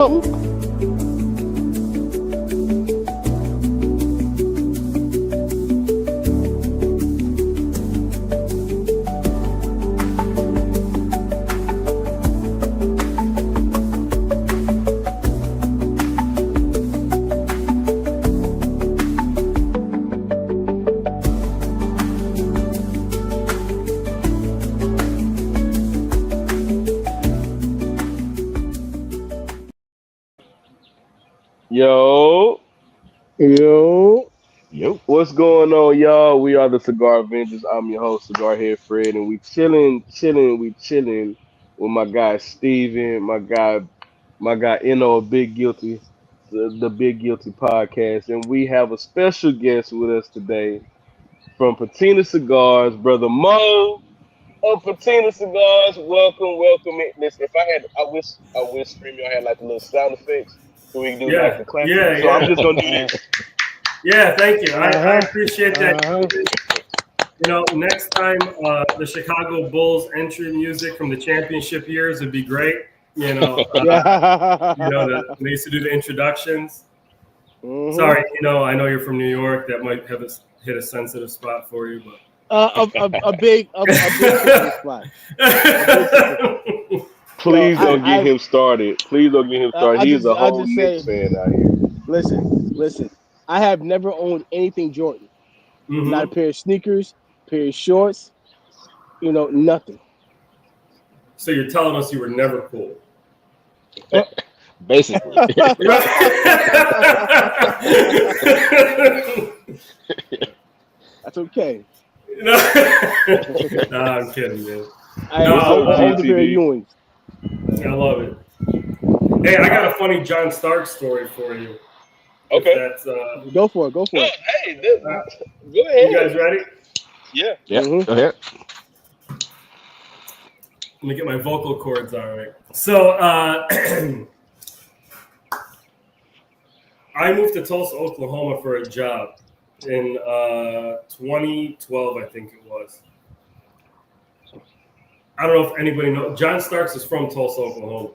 Yo, Yo, what's going on, y'all? We are the Cigar Avengers. I'm your host, Cigar Head Fred, and we chilling with my guy Steven, my guy Eno, Big Guilty, the Big Guilty podcast, and we have a special guest with us today from Patina Cigars, brother Mo of Patina Cigars. Welcome. Listen, if I wish Stream y'all had like the little sound effects so we can do like Yeah, the clapping. yeah, So I'm yeah. just gonna do this. Yeah, thank you. I uh-huh, appreciate that. uh-huh. Next time the Chicago Bulls entry music from the championship years would be great. Yeah. They used to do the introductions. Mhm. Sorry, I know you're from New York. That might have hit a sensitive spot for you, but A big sensitive spot. Please No, don't get him started. Please don't get him started. He's a I whole just Knicks say, fan out here. listen. I have never owned anything Jordan. Not a hmm pair of sneakers, pair of shorts. Nothing. So you're telling us you were never cool. Basically. That's okay. No, I'm kidding, man. I No, owned a pair of Ewings. I love it. Hey, I got a funny John Stark story for you. Okay. That's Go for it. No, hey, go you ahead. guys ready? Yeah. Yeah, Mhm. go ahead. Let me get my vocal cords all right. So I moved to Tulsa, Oklahoma for a job in 2012, I think it was. I don't know if anybody knows. John Starks is from Tulsa, Oklahoma.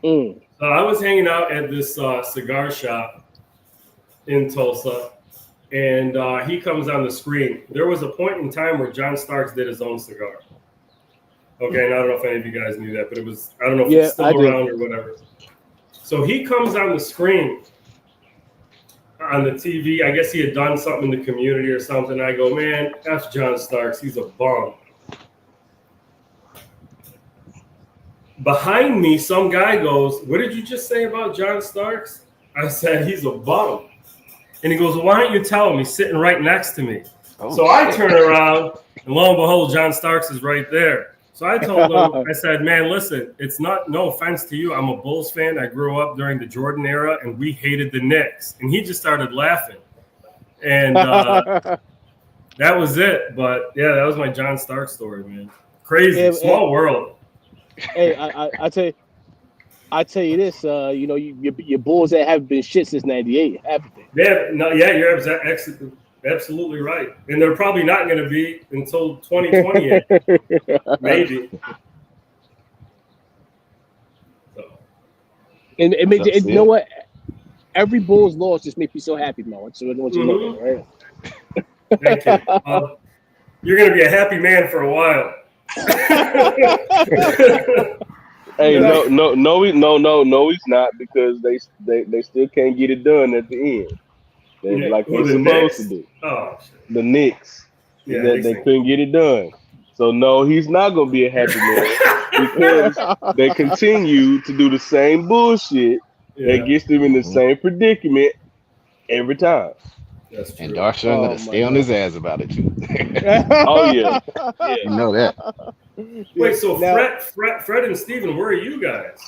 Mm. I was hanging out at this cigar shop in Tulsa, and he comes on the screen. There was a point in time where John Starks did his own cigar. Okay, and I don't know if any of you guys knew that, but it was, I don't know if it's I still did. around or whatever. So he comes on the screen on the TV. I guess he had done something in the community or something. I go, man, F John Starks. He's a bum. Behind me, some guy goes, what did you just say about John Starks? I said, he's a bum. And he goes, well, why don't you tell him? He's sitting right next to me. So I turn around, and lo and behold, John Starks is right there. So I told him, I said, man, listen, it's not, no offense to you. I'm a Bulls fan. I grew up during the Jordan era, and we hated the Knicks. And he just started laughing. And that was it. But, yeah, that was my John Starks story, man. Crazy. Small world. Hey, I tell you this. Your Bulls that haven't been shit since '98, haven't they? You're absolutely right. And they're probably not going to be until 2028, maybe. So. And it makes you know what? Every Bulls loss just makes me so happy, Mo. So I want you to know that, right? Thank you. You're going to be a happy man for a while. Hey, no, he's not, because they still can't get it done at the end. Like they're supposed to do. Oh, shit. The Knicks. Yeah, they couldn't get it done. So no, he's not gonna be a happy man because they continue to do the same bullshit that gets them in the same predicament every time. That's true. And Darshan gonna stay on his ass about it too. Oh yeah. You know that. Wait, so Fred and Steven, where are you guys?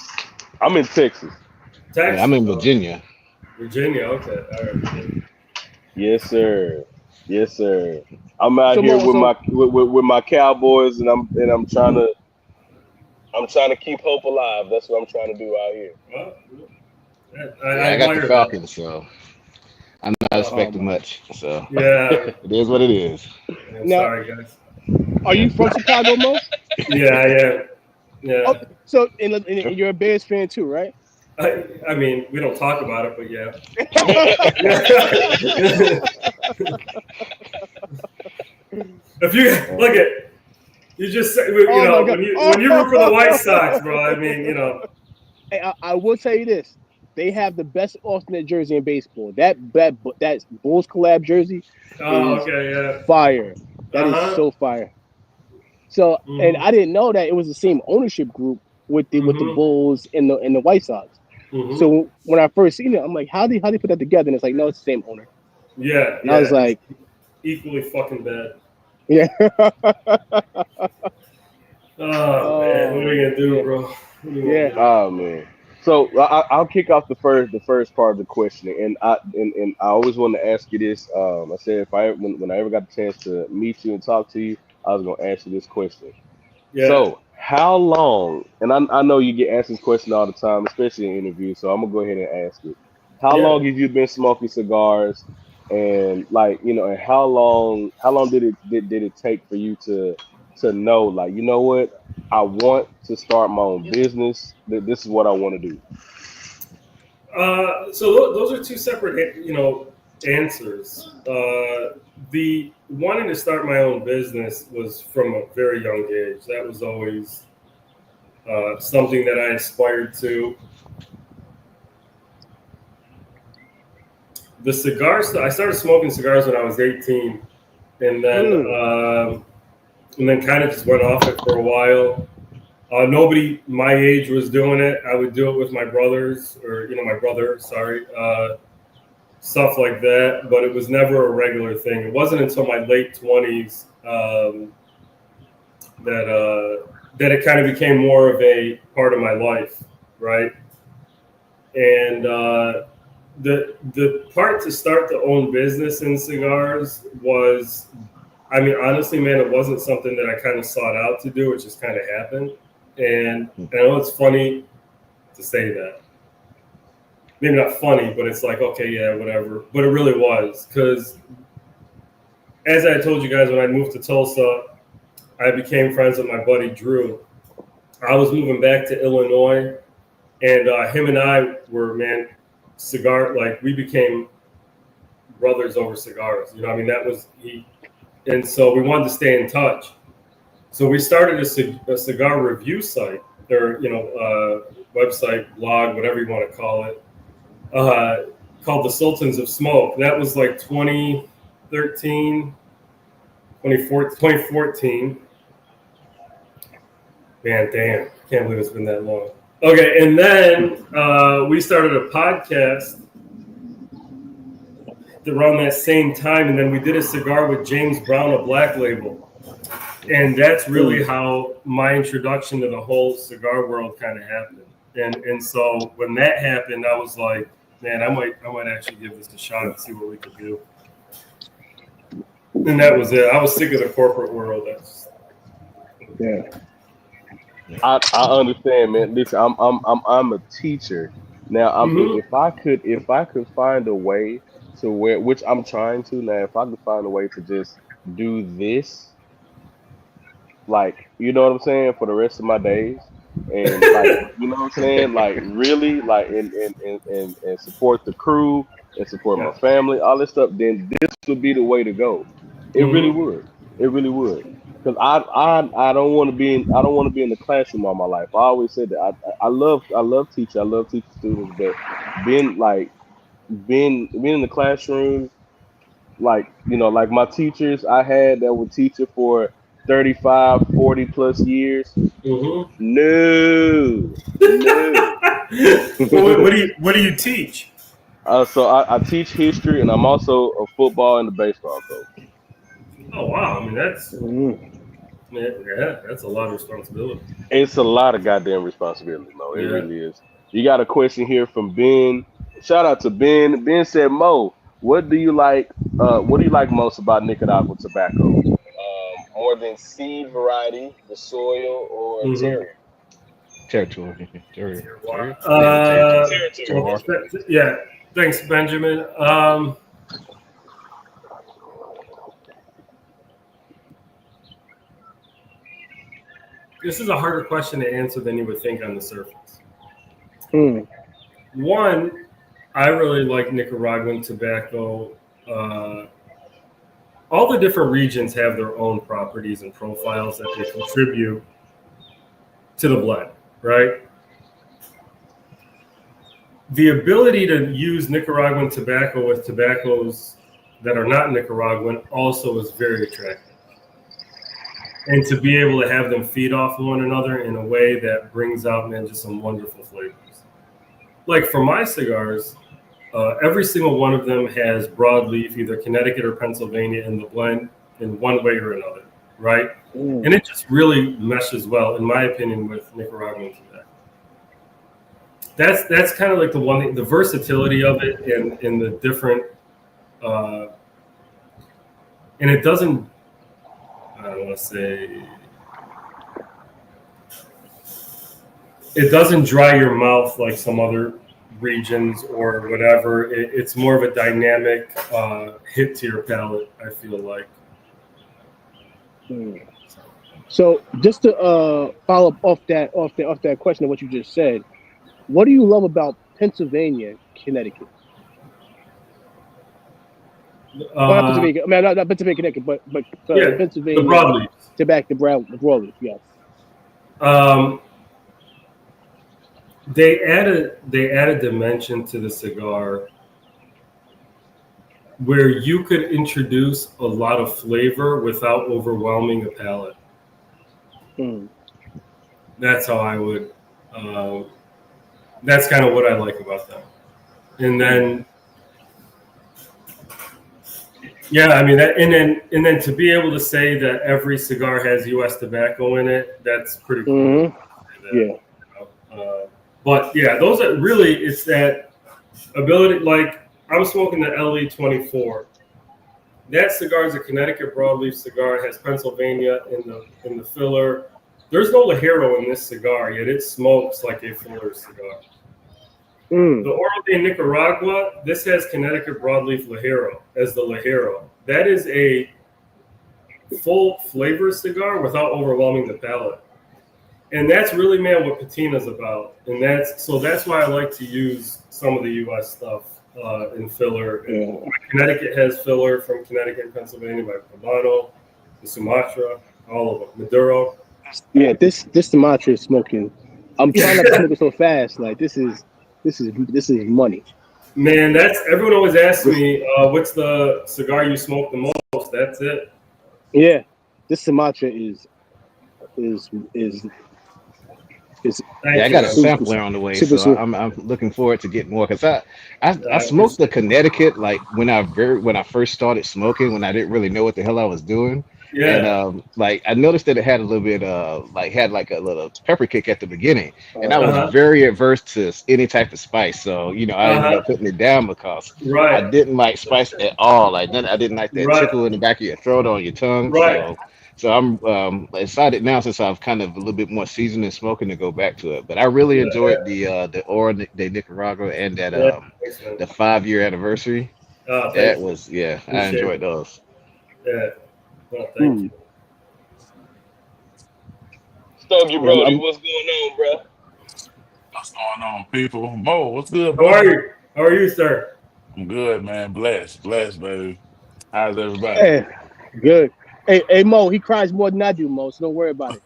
I'm in Texas. Yeah, I'm in Virginia. Virginia, okay. All right. Yes, sir. I'm out here with my Cowboys, and I'm trying to keep hope alive. That's what I'm trying to do out here. Well, I got the Falcons, so I'm not expecting much. So yeah, it is what it is. Sorry, guys. Are you from Chicago, Mo? Yeah, I am. Yeah. Oh, so and you're a Bears fan too, right? I mean, we don't talk about it, but yeah. If you look at, you just say, you Oh my know, god! when you root for the White Sox, bro. I mean, you know. Hey, I will tell you this: they have the best alternate jersey in baseball. That Bulls collab jersey Oh, is okay, yeah. fire. That is Uh-huh. so fire. So, and Mm-hmm. I didn't know that it was the same ownership group with the Mm-hmm. Bulls and the White Sox. Mm-hmm. So when I first seen it, I'm like, how they put that together? And it's like, no, it's the same owner. Yeah, And I was yeah. It's like, equally fucking bad. yeah. Oh man, what are Oh you gonna do, yeah, bro? What are you gonna yeah, do? Oh man. So I'll kick off the first part of the questioning, and I always wanted to ask you this. I said if when I ever got the chance to meet you and talk to you, I was gonna ask you this question. Yeah, So how long? And I know you get asked this question all the time, especially in interviews. So I'm gonna go ahead and ask it. How yeah. long have you been smoking cigars? And like and how long did it take for you to know like what I want to start my own business. That this is what I want to do. So those are two separate, answers. The wanting to start my own business was from a very young age. That was always something that I aspired to. The cigars. I started smoking cigars when I was 18, and then mm, kind of just went off it for a while. Nobody my age was doing it. I would do it with my brothers, or my brother. Sorry, stuff like that. But it was never a regular thing. It wasn't until my late 20s that it kind of became more of a part of my life, right? And the part to start to own business in cigars was, I mean, honestly, man, it wasn't something that I kind of sought out to do. It just kind of happened. And I know it's funny to say that. Maybe not funny, but it's like, okay, yeah, whatever. But it really was. Because as I told you guys, when I moved to Tulsa, I became friends with my buddy Drew. I was moving back to Illinois, and him and I were, man, we became brothers over cigars. I mean, that was he. And so we wanted to stay in touch. So we started a cigar review site, or website, blog, whatever you want to call it, called the Sultans of Smoke. That was like 2013, 2014. Man, damn, can't believe it's been that long. Okay, and then we started a podcast around that same time, and then we did a cigar with James Brown, a Black Label. And that's really how my introduction to the whole cigar world kind of happened. And so when that happened, I was like, man, I might actually give this a shot and see what we could do. And that was it. I was sick of the corporate world. yeah. I understand, man. Listen, I'm a teacher now. Mm-hmm. If I could find a way to where, which I'm trying to now, if I could find a way to just do this, like what I'm saying, for the rest of my days, and like what I'm saying, like really, like and support the crew and support Yeah. my family, all this stuff, then this would be the way to go. It really Mm-hmm. would. It really would. Because I don't want to be in the classroom all my life. I always said that I love teaching. I love teaching students, but being like being in the classroom, like like my teachers I had that were teaching for 35, 40 plus years. Mm-hmm. No, no. Well, what do you teach? So I teach history, and I'm also a football and a baseball coach. Oh wow, I mean that's Mm. yeah, that's a lot of responsibility. It's a lot of goddamn responsibility, Mo. It Yeah. really is. You got a question here from Ben. Shout out to Ben. Ben said, Mo, what do you like most about Nicaragua tobacco? More than seed variety, the soil, or Mm-hmm. territory? Territory. Territory. Yeah, Uh, territory. well, Terroir. yeah. Thanks, Benjamin. This is a harder question to answer than you would think on the surface. Mm. One, I really like Nicaraguan tobacco. All the different regions have their own properties and profiles that they contribute to the blend, right? The ability to use Nicaraguan tobacco with tobaccos that are not Nicaraguan also is very attractive. And to be able to have them feed off one another in a way that brings out, man, just some wonderful flavors. Like for my cigars, every single one of them has broadleaf, either Connecticut or Pennsylvania in the blend in one way or another, right? And it just really meshes well, in my opinion, with Nicaraguan tobacco. That's kind of like the one thing, the versatility of it and the different, and it doesn't, I don't want to say, it doesn't dry your mouth like some other regions or whatever. It's more of a dynamic hit to your palate, I feel like. So just to follow up off that question of what you just said, what do you love about Pennsylvania, Connecticut? Not Pennsylvania, I mean, not Pennsylvania, Connecticut, but yeah, Pennsylvania, the broadleaf. Tobacco, the broadleaf, yes. They added dimension to the cigar where you could introduce a lot of flavor without overwhelming a palate. That's how I would. That's kind of what I like about them. And then, yeah, I mean, and then to be able to say that every cigar has U.S. tobacco in it, that's pretty cool. Yeah. But yeah, those are really, it's that ability. Like I'm smoking the LE24. That cigar is a Connecticut broadleaf cigar. It has Pennsylvania in the filler. There's no Ligero in this cigar, yet it smokes like a filler cigar. The Oral de Nicaragua, this has Connecticut broadleaf Ligero as the Ligero. That is a full flavor cigar without overwhelming the palate. And that's really, man, what Patina's about. And that's why I like to use some of the U.S. stuff in filler. And Connecticut has filler from Connecticut and Pennsylvania by Habano, the Sumatra, all of them, Maduro. Yeah, this Sumatra is smoking. I'm trying not to smoke it so fast. Like this is money. Man, that's everyone always asks me, what's the cigar you smoke the most? That's it. Yeah, this Sumatra is. Yeah, I got a sampler on the way, so I'm looking forward to getting more because I smoked the Connecticut like when I first started smoking when I didn't really know what the hell I was doing. Yeah. And like I noticed that it had a little bit had like a little pepper kick at the beginning, and I was very averse to any type of spice. So I ended up putting it down because I didn't like spice at all. Like I didn't like that tickle in the back of your throat or on your tongue. So I'm excited now since I've kind of a little bit more seasoned in smoking to go back to it. But I really enjoyed the Oro de Nicaragua and that the 5-year anniversary. That was I enjoyed those. Yeah. Well, thank you. Stubby Brody, what's going on, bro? What's going on, people? Mo, what's good, bro? How are you, sir? I'm good, man. Blessed, baby. How's everybody? Hey, good. Hey, Mo, he cries more than I do, Mo. So don't worry about it.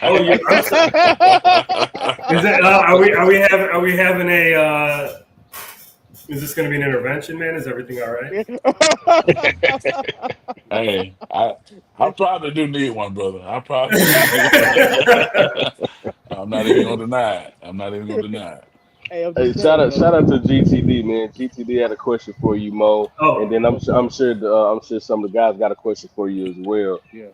Oh, yeah. Is that? Are we having a? Is this going to be an intervention, man? Is everything all right? Hey, I probably do need one, brother. I'm not even gonna deny it. Hey, shout out to GTD, man. GTD had a question for you, Mo. And then I'm sure some of the guys got a question for you as well. Yeah.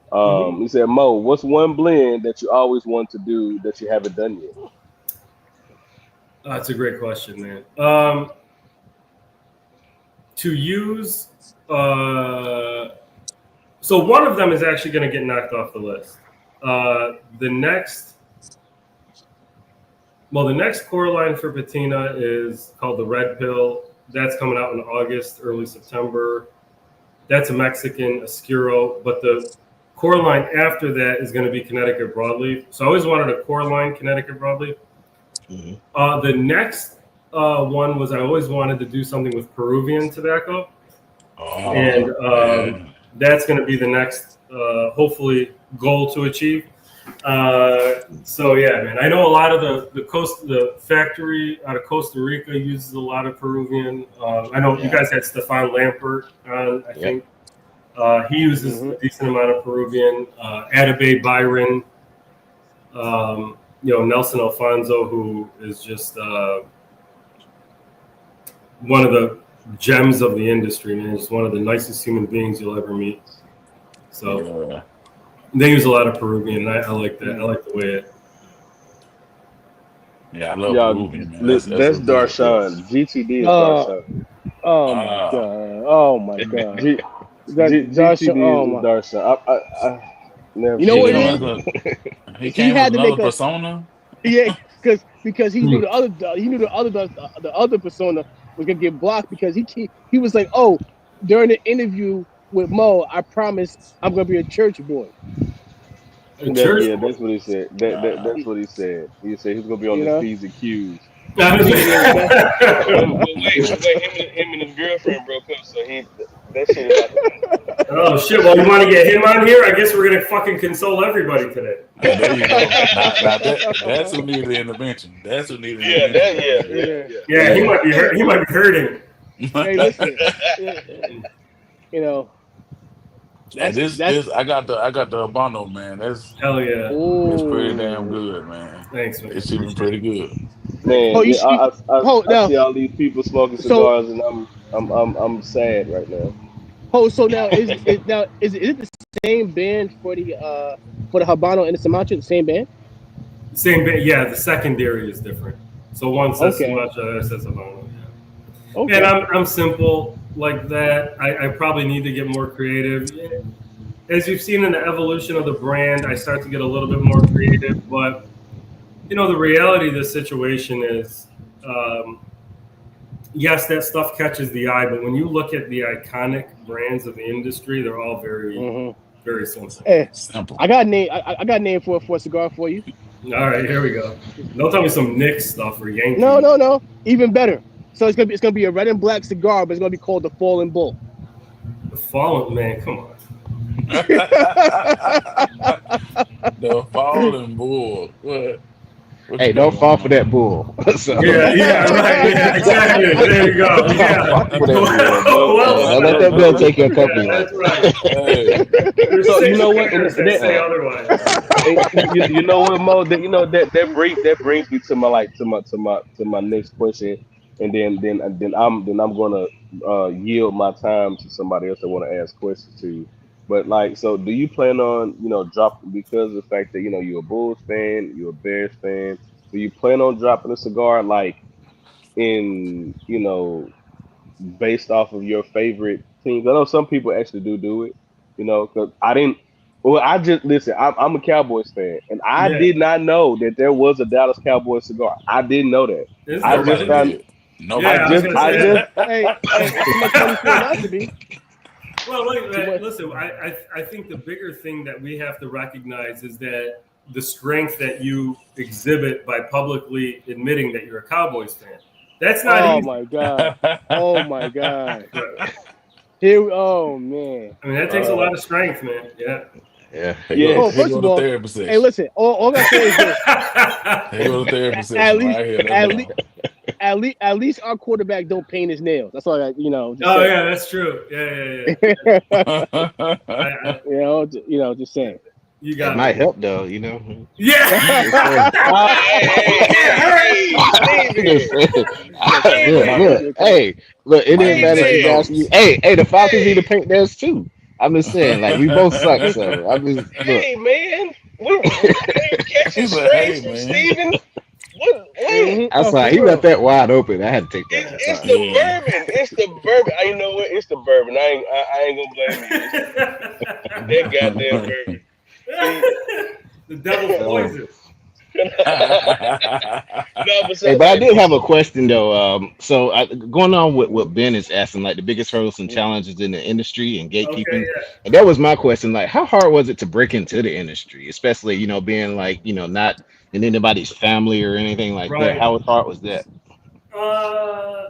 He said, Mo, what's one blend that you always want to do that you haven't done yet? That's a great question, man. To use, so one of them is actually going to get knocked off the list. The next core line for Patina is called the Red Pill. That's coming out in August, early September. That's a Mexican Oscuro, but the core line after that is going to be Connecticut Broadleaf. So I always wanted a core line Connecticut Broadleaf. The next one was I always wanted to do something with Peruvian tobacco, and Yeah. that's going to be the next, hopefully, goal to achieve. So yeah, man, I know a lot of the factory out of Costa Rica uses a lot of Peruvian. I know you guys had Stefan Lampert on, I think. He uses a decent amount of Peruvian. Atabey Byron, Nelson Alfonso, who is just one of the gems of the industry, man. Just one of the nicest human beings you'll ever meet. So they use a lot of Peruvian, and I like that. I like the way it. Yeah, I love Peruvian, man. That's Darshan. GTD is Darshan. Oh my god! Oh my god! GTD is Darshan. I never. You know what it is? He came with another persona. Yeah, because he knew the other persona was gonna get blocked because he was like, oh, during the interview with Mo, I promised I'm gonna be a church boy. That's what he said. That's what he said. He said he's gonna be on the P's and Q's. Wait, him and his girlfriend broke up, so that shit. Oh shit! Well, you want to get him on here? I guess we're gonna fucking console everybody today. There you go. That's who needed the intervention. That's who needed the intervention. Yeah, he might be hurt. He might be hurting. Hey, listen, I got the Habano, man. That's hell yeah. It's pretty damn good, man. Thanks, man. It's even pretty good. Man, I see all these people smoking cigars, and I'm sad right now. So now is it the same band for the Habano and the Sumatra? The same band? Same band, yeah. The secondary is different. So one says Sumatra, the other says Habano. Yeah. Okay. And I'm simple like that. I probably need to get more creative. As you've seen in the evolution of the brand, I start to get a little bit more creative, but the reality of this situation is, yes, that stuff catches the eye, but when you look at the iconic brands of the industry, they're all very, very simple. Hey, simple. I got a name for a cigar for you. All right, here we go. Don't tell me some Nick stuff or Yankee. No. Even better. So it's gonna be a red and black cigar, but it's gonna be called the Fallen Bull. The Fallen, man, come on. The Fallen Bull. What? Hey, don't fall for that bull. So. Yeah, right. Yeah, exactly. There you go. Yeah. Don't let that bill take your company. That's right. Hey. So you know what? Say otherwise. You know what, Mo? That brings me to my next question, and then I'm gonna yield my time to somebody else that want to ask questions to you. But so do you plan on, dropping, because of the fact that, you're a Bulls fan, you're a Bears fan, do you plan on dropping a cigar in, based off of your favorite teams? I know some people actually do it, because listen, I'm a Cowboys fan, and I did not know that there was a Dallas Cowboys cigar. I didn't know that. I just found. Well, listen, I think the bigger thing that we have to recognize is that the strength that you exhibit by publicly admitting that you're a Cowboys fan. That's not easy. Oh, my God. Oh, man. I mean, that takes a lot of strength, man. Yeah. Oh, first of all, hey, listen, all I say is this. At least our quarterback don't paint his nails. That's all I, yeah, that's true. Yeah. Just saying. You got it. Might help though, Yeah. Hey, look, it didn't matter if you ask me. Hey, the Falcons need to paint theirs too. I'm just saying, we both suck. So I'm just. Hey, man, we're catching strays from Steven. What? I'm sorry, he left that wide open. I had to take that. It's the bourbon. It's the bourbon. You know what? It's the bourbon. I ain't gonna blame you. That goddamn bourbon. The devil's poison. But I did have a question though. So going on with what Ben is asking, the biggest hurdles and challenges in the industry and gatekeeping, and that was my question. How hard was it to break into the industry, especially being not in anybody's family or anything like that? How hard was that? I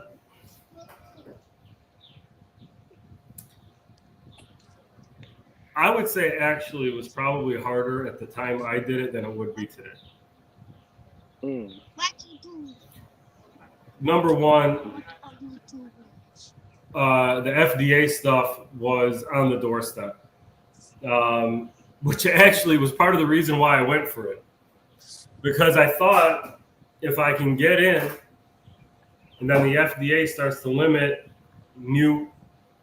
would say actually it was probably harder at the time I did it than it would be today. Number one, the FDA stuff was on the doorstep, which actually was part of the reason why I went for it. Because I thought if I can get in, and then the FDA starts to limit new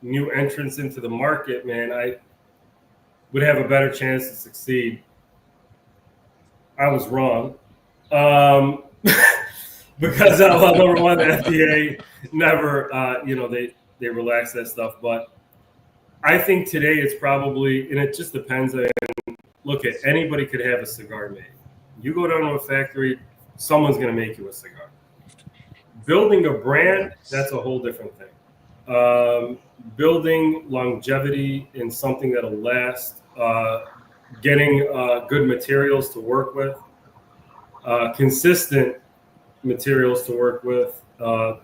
entrants into the market, man, I would have a better chance to succeed. I was wrong. Because number one, the FDA never, they relax that stuff. But I think today it's probably, and it just depends. Look, anybody could have a cigar made. You go down to a factory, someone's going to make you a cigar. Building a brand, that's a whole different thing. Building longevity in something that'll last, getting good materials to work with, consistent materials to work with.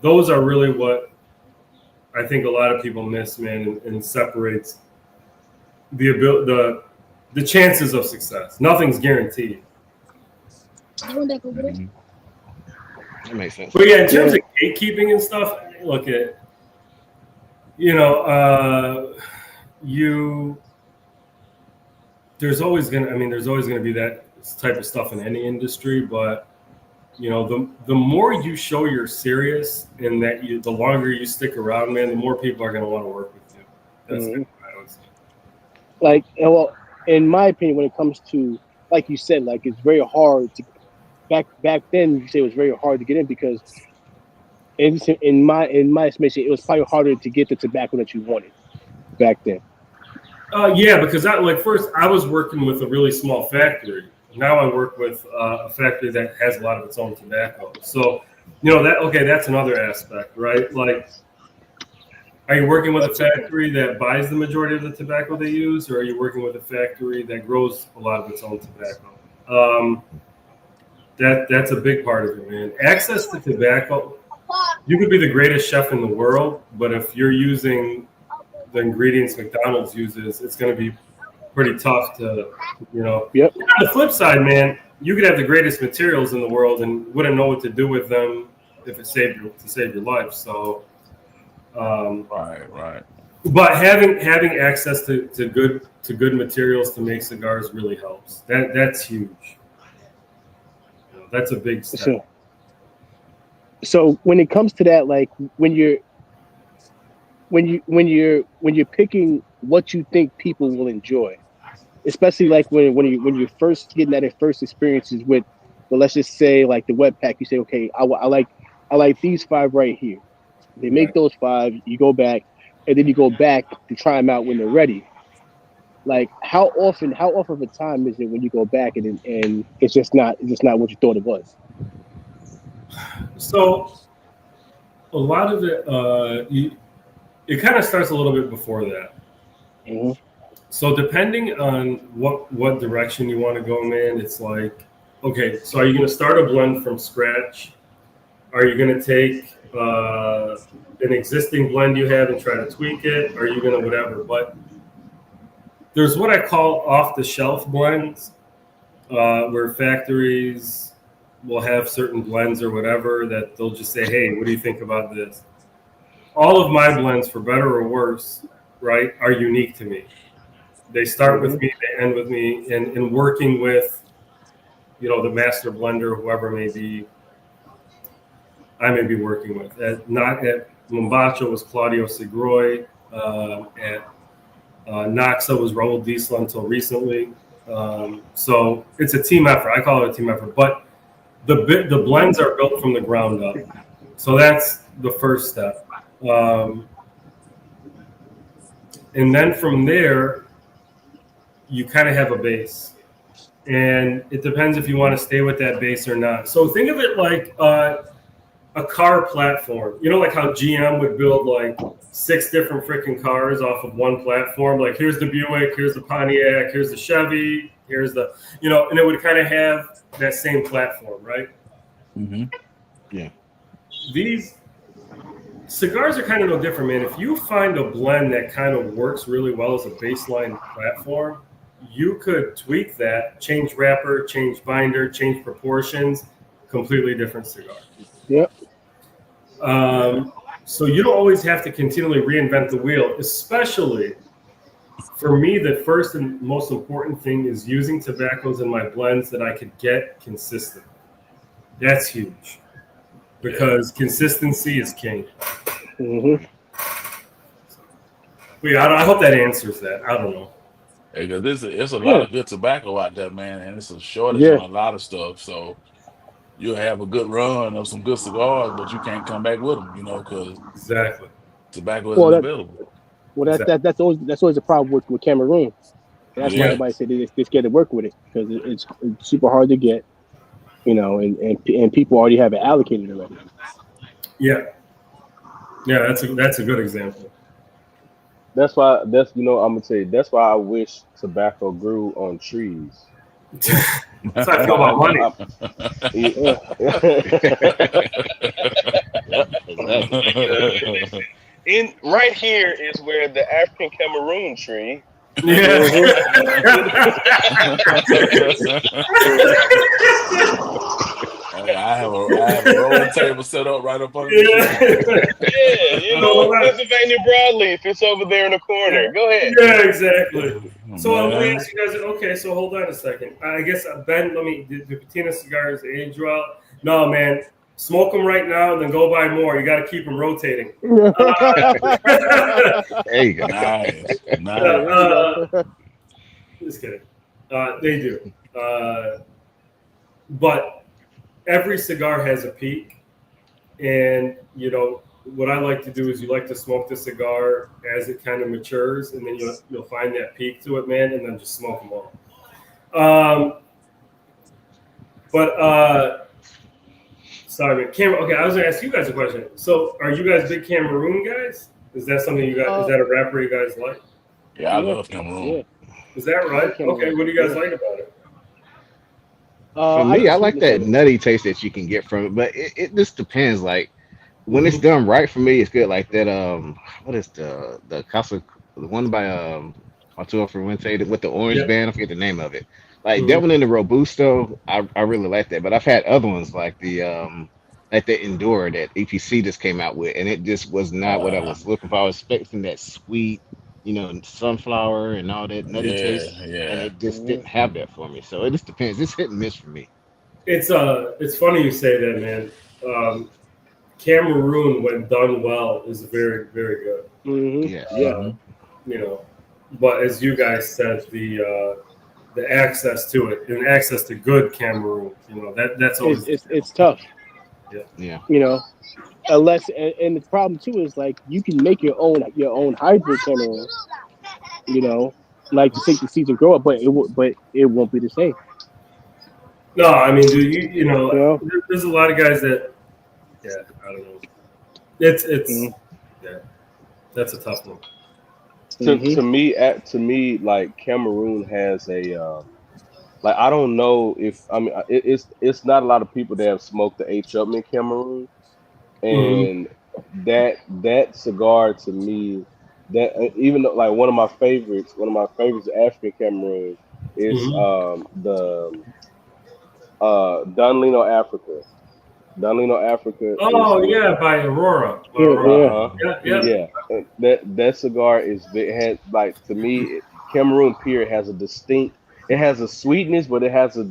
Those are really what I think a lot of people miss, man, and separates the chances of success. Nothing's guaranteed. That makes sense. But yeah, in terms of gatekeeping and stuff, look at, there's always gonna be that type of stuff in any industry, but the more you show you're serious and that the longer you stick around, man, the more people are going to want to work with you. That's what I would say. Like, well, in my opinion, when it comes to, like you said, like it's very hard to back then. You say it was very hard to get in because, in my estimation, it was probably harder to get the tobacco that you wanted back then. Yeah, because first I was working with a really small factory. Now I work with a factory that has a lot of its own tobacco. So, that's another aspect, right? Like, are you working with a factory that buys the majority of the tobacco they use, or are you working with a factory that grows a lot of its own tobacco? That's a big part of it, man. Access to tobacco. You could be the greatest chef in the world, but if you're using the ingredients McDonald's uses, it's going to be pretty tough to, Yep. On the flip side, man, you could have the greatest materials in the world and wouldn't know what to do with them if it saved your life. So, right. But having access to good materials to make cigars really helps. That's huge. That's a big step. So when it comes to that, like when you're picking what you think people will enjoy, especially like when you're first getting that first experiences with, well, let's just say like the web pack, you say, okay, I like these 5 right here. They make those 5, you go back, and then you go back to try them out when they're ready. Like how often of a time is it when you go back and it's just not what you thought it was? So a lot of it, it kind of starts a little bit before that. Mm-hmm. So depending on what direction you want to go, man, it's like, okay, so are you going to start a blend from scratch? Are you going to take an existing blend you have and try to tweak it? Are you going to whatever? But there's what I call off-the-shelf blends, where factories will have certain blends or whatever that they'll just say, hey, what do you think about this? All of my blends, for better or worse, right, are unique to me. They start with me, they end with me, and working with, the master blender, whoever I may be working with. Not at Mombacho was Claudio Segroy. At Noxa was Raul Diesel until recently. So it's a team effort. I call it a team effort. But the blends are built from the ground up. So that's the first step. And then from there, you kind of have a base. And it depends if you want to stay with that base or not. So think of it like a car platform. Like how GM would build like 6 different freaking cars off of one platform. Like here's the Buick, here's the Pontiac, here's the Chevy, here's the, and it would kind of have that same platform, right? Mm-hmm. Yeah. these cigars are kind of no different, man. If you find a blend that kind of works really well as a baseline platform, you could tweak that, change wrapper, change binder, change proportions, completely different cigar. Yep. So you don't always have to continually reinvent the wheel, especially for me. The first and most important thing is using tobaccos in my blends that I could get consistent. That's huge because consistency is king. Mm-hmm. I hope that answers that. I don't know. Because it's a lot of good tobacco out there, man, and it's a shortage on a lot of stuff. So you'll have a good run of some good cigars, but you can't come back with them, because exactly tobacco isn't available. Well, that's always a problem with Cameroon. That's why everybody said they're scared to work with it because it's super hard to get, and people already have it allocated already. Yeah, that's a good example. That's why I'm gonna tell you. That's why I wish tobacco grew on trees. That's how I feel about money. Right here is where the African Cameroon tree. Yeah. I have a roll table set up right up under Pennsylvania broadleaf. It's over there in the corner. Go ahead. Yeah, exactly. So let me ask you guys. Okay, so hold on a second. I guess Ben, the Patina cigars age well? No, man. Smoke them right now, and then go buy more. You got to keep them rotating. There you go. Nice. Just kidding. They do. But every cigar has a peak. And, what I like to do is you like to smoke the cigar as it kind of matures, and then you'll find that peak to it, man, and then just smoke them all. Sorry, man. Okay, I was going to ask you guys a question. So, are you guys big Cameroon guys? Is that something you guys? Is that a wrapper you guys like? Yeah, I love Cameroon. Yeah. Is that right? Okay, what do you guys like about it? For me, I like that nutty taste that you can get from it, but it just depends. Like when it's done right, for me, it's good. Like that. What is the Casa? The one by Arturo Fuente with the orange band. I forget the name of it. Like that one in the Robusto, I really like that. But I've had other ones like the Endure that EPC just came out with, and it just was not what I was looking for. I was expecting that sweet, sunflower and all that nutty taste, and it just didn't have that for me. So it just depends. It's hit and miss for me. It's funny you say that, man. Cameroon, when done well, is very, very good. Mm-hmm. Yeah. But as you guys said, the access to it and access to good Cameroon, that's always it's tough. Yeah. Unless and the problem too is like you can make your own hybrid Cameroon, like to take the seeds and grow up, but it won't be the same. No, I mean, dude, there's a lot of guys that, I don't know. It's that's a tough one. To me, like Cameroon has a I don't know if it's not a lot of people that have smoked the H. Upman Cameroon, and that cigar to me, that even though, like one of my favorites African Cameroon is the Dunlino Africa. Dunlino Africa. By Aurora. Yeah. That cigar to me, Cameroon Pure has a distinct. It has a sweetness, but it has a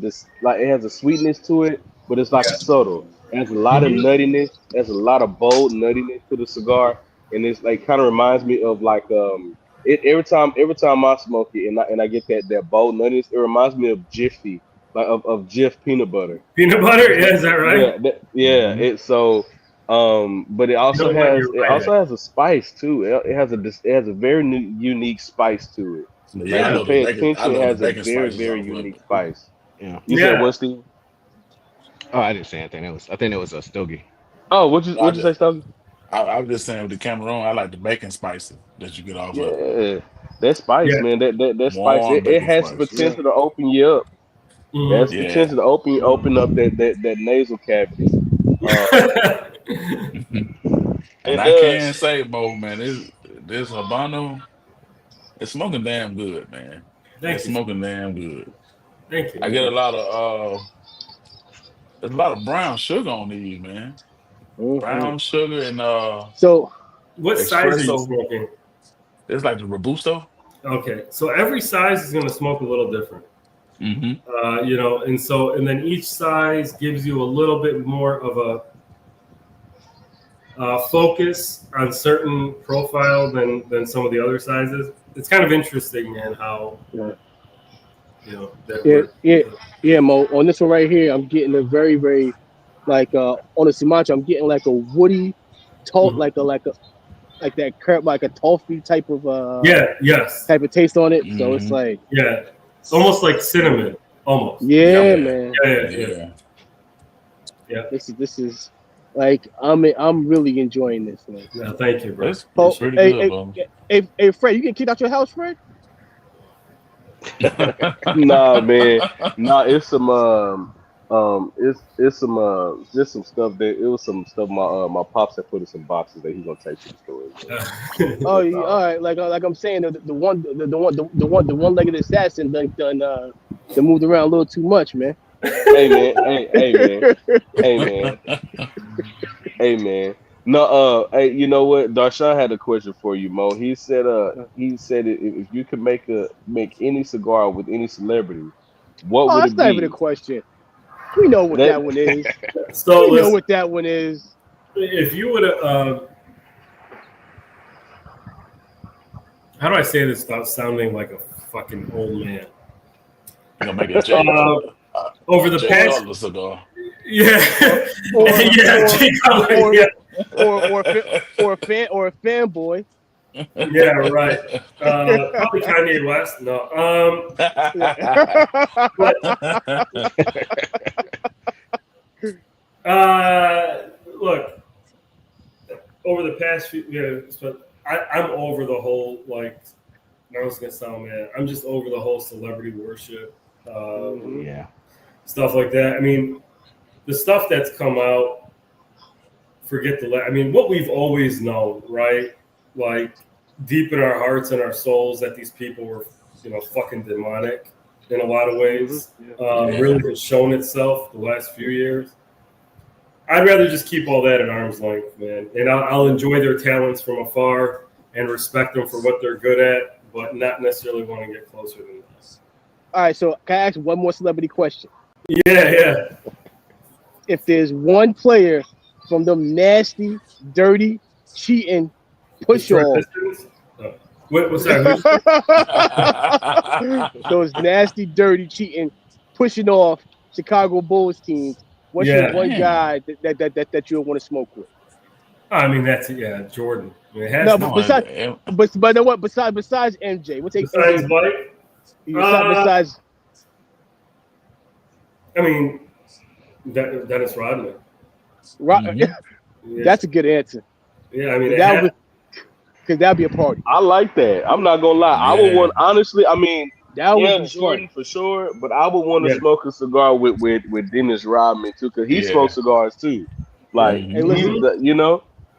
sweetness to it, but it's subtle. It has a lot of nuttiness. There's a lot of bold nuttiness to the cigar, and it's kind of reminds me of every time I smoke it and I get that bold nuttiness, it reminds me of Jiffy. Of Jif peanut butter. Peanut butter, yeah, is that right? Yeah. It's so, but it also has a spice too. It has a very unique spice to it. Yeah, if you pay attention, it has a very, very unique spice. Yeah. You said what, Steve? Oh, I didn't say anything. I think it was a Stogie. Oh, what'd you say, Stogie? I was just saying with the Cameroon, I like the bacon spices that you get off of. That spice, man. That spice. It has potential to open you up. That's potential to open up that nasal cavity. And I can say, Mo, man, this Habano, it's smoking damn good, man. It's smoking damn good. Thank you. I get a lot of there's a lot of brown sugar on these, man. Brown sugar and so what size are you espresso. smoking? It's like the Robusto. Okay, so every size is going to smoke a little different. You know, and then each size gives you a little bit more of a focus on certain profile than some of the other sizes. It's kind of interesting, man, how you know that works. Mo. On this one right here, I'm getting a very, very like on the Sumatra, I'm getting like a woody, like that curb, like a toffee type of type of taste on it. So it's like almost like cinnamon, almost. Man. Yeah. This is like I'm really enjoying this, man. Yeah, thank you, bro. It's pretty good, bro. Hey, Fred, you get kicked out your house, Fred? Nah, man. Nah, it's some it's some just some stuff that it was some stuff my pops had put in some boxes that he's gonna take to the store. All right. Like I'm saying, the one legged assassin done moved around a little too much, man. Hey man. No, hey, you know what? Darshan had a question for you, Mo. He said if you could make any cigar with any celebrity, what would that's it not be? even a question. We know what that one is. So we know what that one is. If you would have, how do I say this without sounding like a fucking old man? You gonna make it over the past cigar. Or a fanboy. Yeah, right. Probably Kanye West. No. Look, over the past few years, but I'm over the whole I was gonna sound mad. I'm just over the whole celebrity worship. Stuff like that. I mean, the stuff that's come out. What we've always known, right? Like deep in our hearts and our souls, that these people were, fucking demonic in a lot of ways. Really has shown itself the last few years. I'd rather just keep all that at arm's length, man. And I'll enjoy their talents from afar and respect them for what they're good at, but not necessarily want to get closer than that. All right, so can I ask one more celebrity question? Yeah. If there's one player from them nasty, dirty, cheating, push-off. What's that? Those nasty, dirty, cheating, pushing off Chicago Bulls teams. What's your one guy that you want to smoke with? I mean, that's Jordan. I mean, besides MJ, what's besides Mike? Besides, I mean, Dennis Rodman. That's a good answer. Yeah, I mean, because that'd be a party. I like that. I'm not gonna lie. I would want, honestly. I mean, that would be Jordan fun for sure. But I would want to smoke a cigar with Dennis Rodman too, because he smokes cigars too. Like man,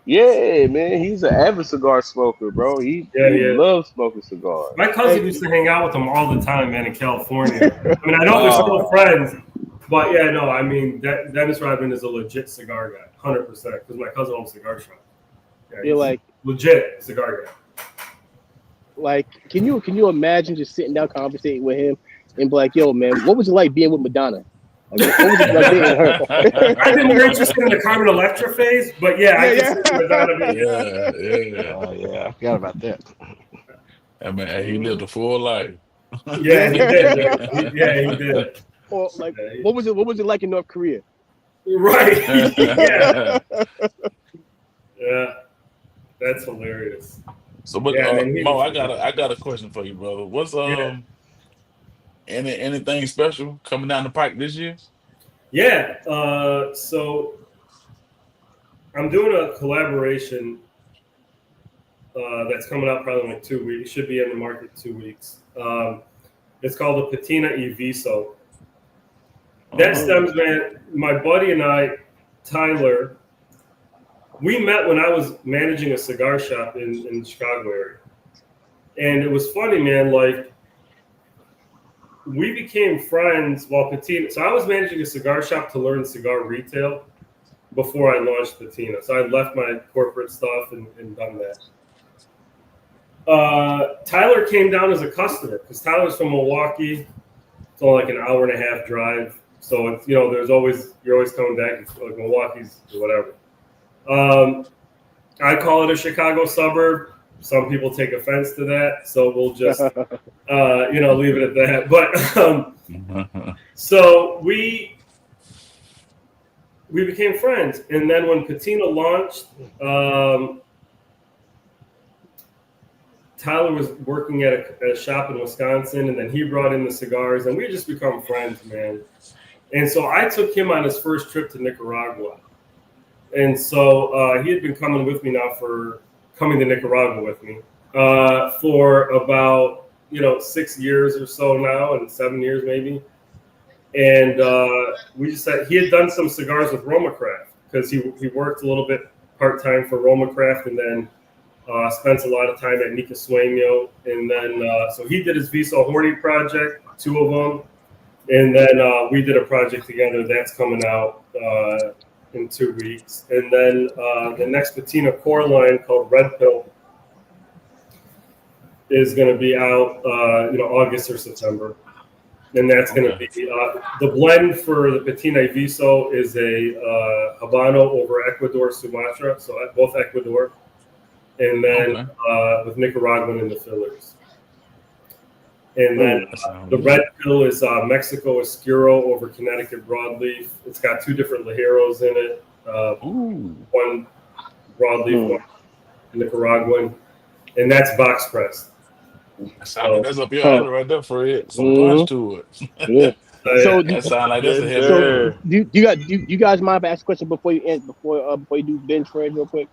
he's an avid cigar smoker, bro. He loves smoking cigars. My cousin used to hang out with him all the time, man, in California. I mean, I know they're still friends. But I mean, Dennis Rodman is a legit cigar guy, 100%. Because my cousin owns a cigar shop. Yeah, you're like legit cigar guy. Like, can you imagine just sitting down conversating with him and be like, "Yo, man, what was it like being with Madonna? Like, what was it like being her?" I've been more interested in the Carmen Electra phase, but I can see Madonna. I forgot about that. I mean, he lived a full life. Yeah, he did. He did. Or like, what was it like in North Korea? Right. Yeah. That's hilarious. So, but Mo, I got a question for you, brother. What's anything special coming down the pike this year? Yeah. So I'm doing a collaboration that's coming out probably in like 2 weeks. It should be in the market in 2 weeks. It's called the Patina Eviso. That stems, man. My buddy and I, Tyler, we met when I was managing a cigar shop in the Chicago area. And it was funny, man, like we became friends while Patina. So I was managing a cigar shop to learn cigar retail before I launched Patina. So I left my corporate stuff and done that. Tyler came down as a customer because Tyler's from Milwaukee. It's only like an hour and a half drive. So it's, you know, you're always coming back. It's like Milwaukee's or whatever. I call it a Chicago suburb. Some people take offense to that, so we'll just leave it at that. But so we became friends, and then when Patina launched, Tyler was working at a shop in Wisconsin, and then he brought in the cigars, and we just become friends, man. And so I took him on his first trip to Nicaragua. And so he had been coming with me now coming to Nicaragua with me for about, 6 years or so now, and 7 years maybe. And we just said he had done some cigars with Romacraft because he worked a little bit part-time for Romacraft, and then spent a lot of time at Nica Sueño. And then so he did his Viso Horny project, 2 of them. And then we did a project together that's coming out in 2 weeks. And then the next Patina core line called Red Pill is going to be out, August or September. And that's going to be the blend for the Patina Viso is a Habano over Ecuador, Sumatra, so both Ecuador, and then with Nicaraguan in the fillers. And then the Red Pill is Mexico Oscuro over Connecticut Broadleaf. It's got 2 different Ligeros in it. One Broadleaf, one Nicaraguan, and that's box pressed. That's up your alley right there, Fred. Some punch to it. Yeah. So that sound like that's a heavy. So do you guys mind if I ask a question before you end before you do bench, Fred, real quick?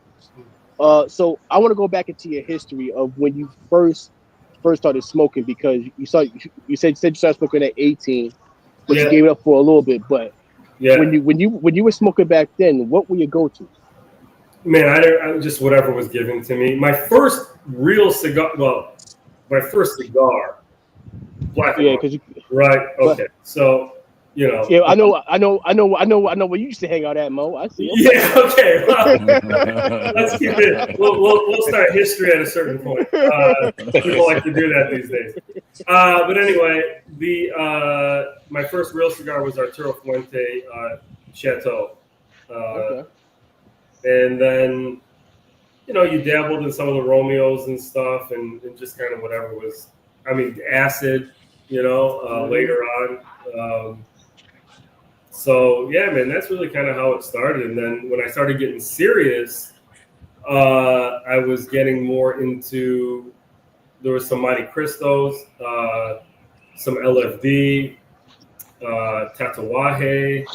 So I want to go back into your history of when you first started smoking, because you said you started smoking at 18, but you gave it up for a little bit. But when you were smoking back then, what were your go-tos? Man, I just whatever was given to me. My first real cigar, my first cigar, black. Yeah, because right. Okay, so. Yeah, I know where you used to hang out at, Mo. I see. Yeah, okay. Well, let's keep it. We'll start history at a certain point. People like to do that these days. But anyway, my first real cigar was Arturo Fuente Chateau, and then you dabbled in some of the Romeos and stuff, and just kind of whatever was. I mean, acid. Later on. So yeah, man, that's really kind of how it started. And then when I started getting serious, I was getting more into. There was some Monte Cristos, some LFD, Tatuaje,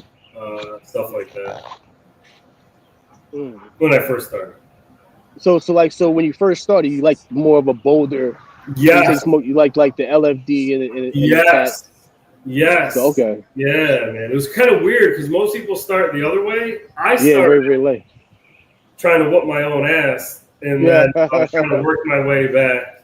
stuff like that. When I first started. So when you first started, you liked more of a bolder. Yeah. You like the LFD and yes. Yes. So, okay. Yeah, man. It was kind of weird because most people start the other way. I started very late. Trying to whoop my own ass, and then I was trying to work my way back.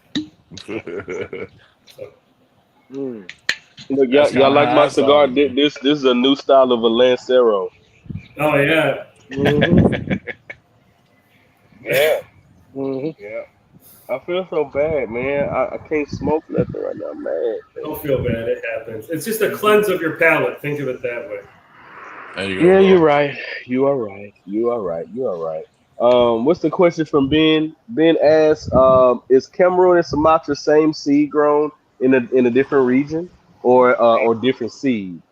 Look, y'all like my cigar? This is a new style of a Lancero. Oh yeah. Yeah. Yeah. I feel so bad, man. I can't smoke nothing right now, man. Don't feel bad. It happens. It's just a cleanse of your palate. Think of it that way. There you go, yeah, you're right. You are right. What's the question from Ben? Ben asks, is Cameroon and Sumatra same seed grown in a different region or different seed?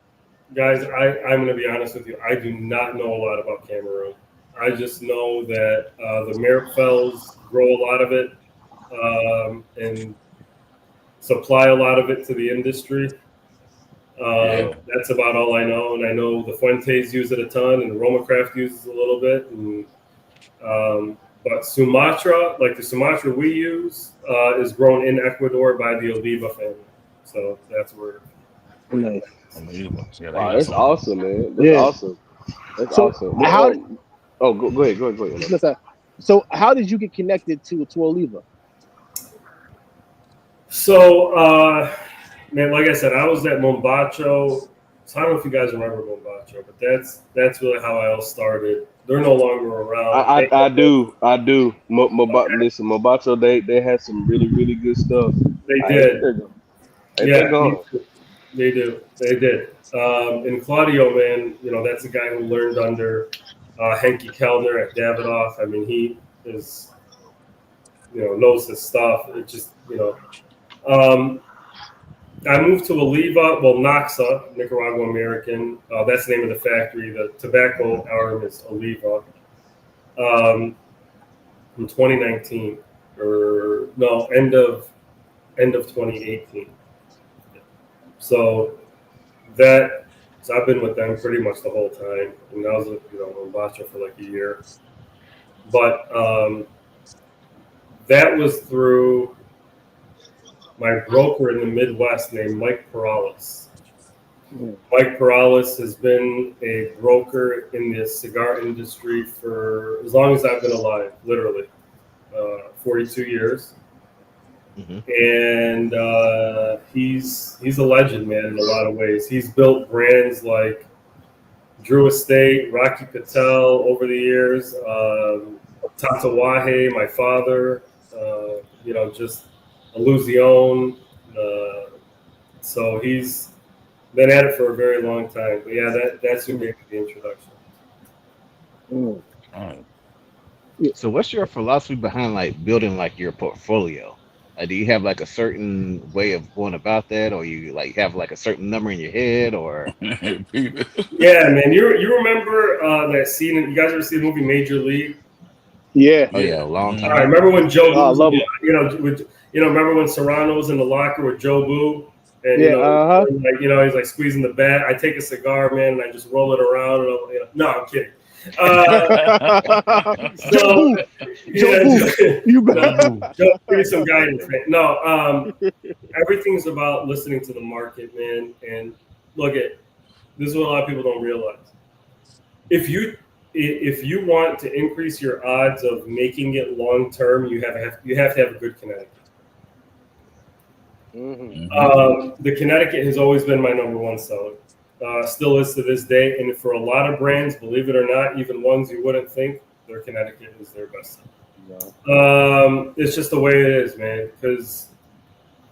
Guys, I'm going to be honest with you. I do not know a lot about Cameroon. I just know that the Maripfels grow a lot of it. And supply a lot of it to the industry. That's about all I know. And I know the Fuentes use it a ton, and the Romacraft uses a little bit. And, but Sumatra, like the Sumatra we use, is grown in Ecuador by the Oliva family. So that's where. Nice. Wow, that's awesome, man. That's awesome. That's awesome. Oh, go ahead, go ahead. So, how did you get connected to Oliva? So, man, like I said, I was at Mombacho. So I don't know if you guys remember Mombacho, but that's really how I all started. They're no longer around. I do. Listen, Mobato, they had some really good stuff. They I ain't think did. they're gone. Ain't they Yeah, gone? they do. They did. And Claudio, man, that's the guy who learned under Henke Kellner at Davidoff. I mean, he is, knows his stuff. It just, I moved to Oliva, well, Naxa, Nicaraguan American. That's the name of the factory. The tobacco arm is Oliva. In 2019, or no, end of 2018. So I've been with them pretty much the whole time, and I was on Bacha for like a year. But that was through my broker in the Midwest named Mike Perales. Mike Perales has been a broker in the cigar industry for as long as I've been alive, literally, 42 years. And he's a legend, man, in a lot of ways. He's built brands like Drew Estate, Rocky Patel over the years, Tatawahe, my father, just Illusion. So he's been at it for a very long time. But yeah, that's who gave me the introduction. All right. So what's your philosophy behind like building like your portfolio? Do you have like a certain way of going about that, or you like have like a certain number in your head, or? Yeah, man. You remember that scene? You guys ever see the movie Major League? Yeah. Oh yeah, a long time. All right. Remember when Joe? I love him. Remember when Serrano was in the locker with Joe Boo, and he's like squeezing the bat. I take a cigar, man, and I just roll it around. And no, I'm kidding. Joe, you better give me some guidance, man. No, everything's about listening to the market, man. And look this is what a lot of people don't realize. If you want to increase your odds of making it long term, you have to have a good Connecticut. The Connecticut has always been my number one seller. Still is to this day, and for a lot of brands, believe it or not, even ones you wouldn't think, their Connecticut is their best seller. It's just the way it is, man. Because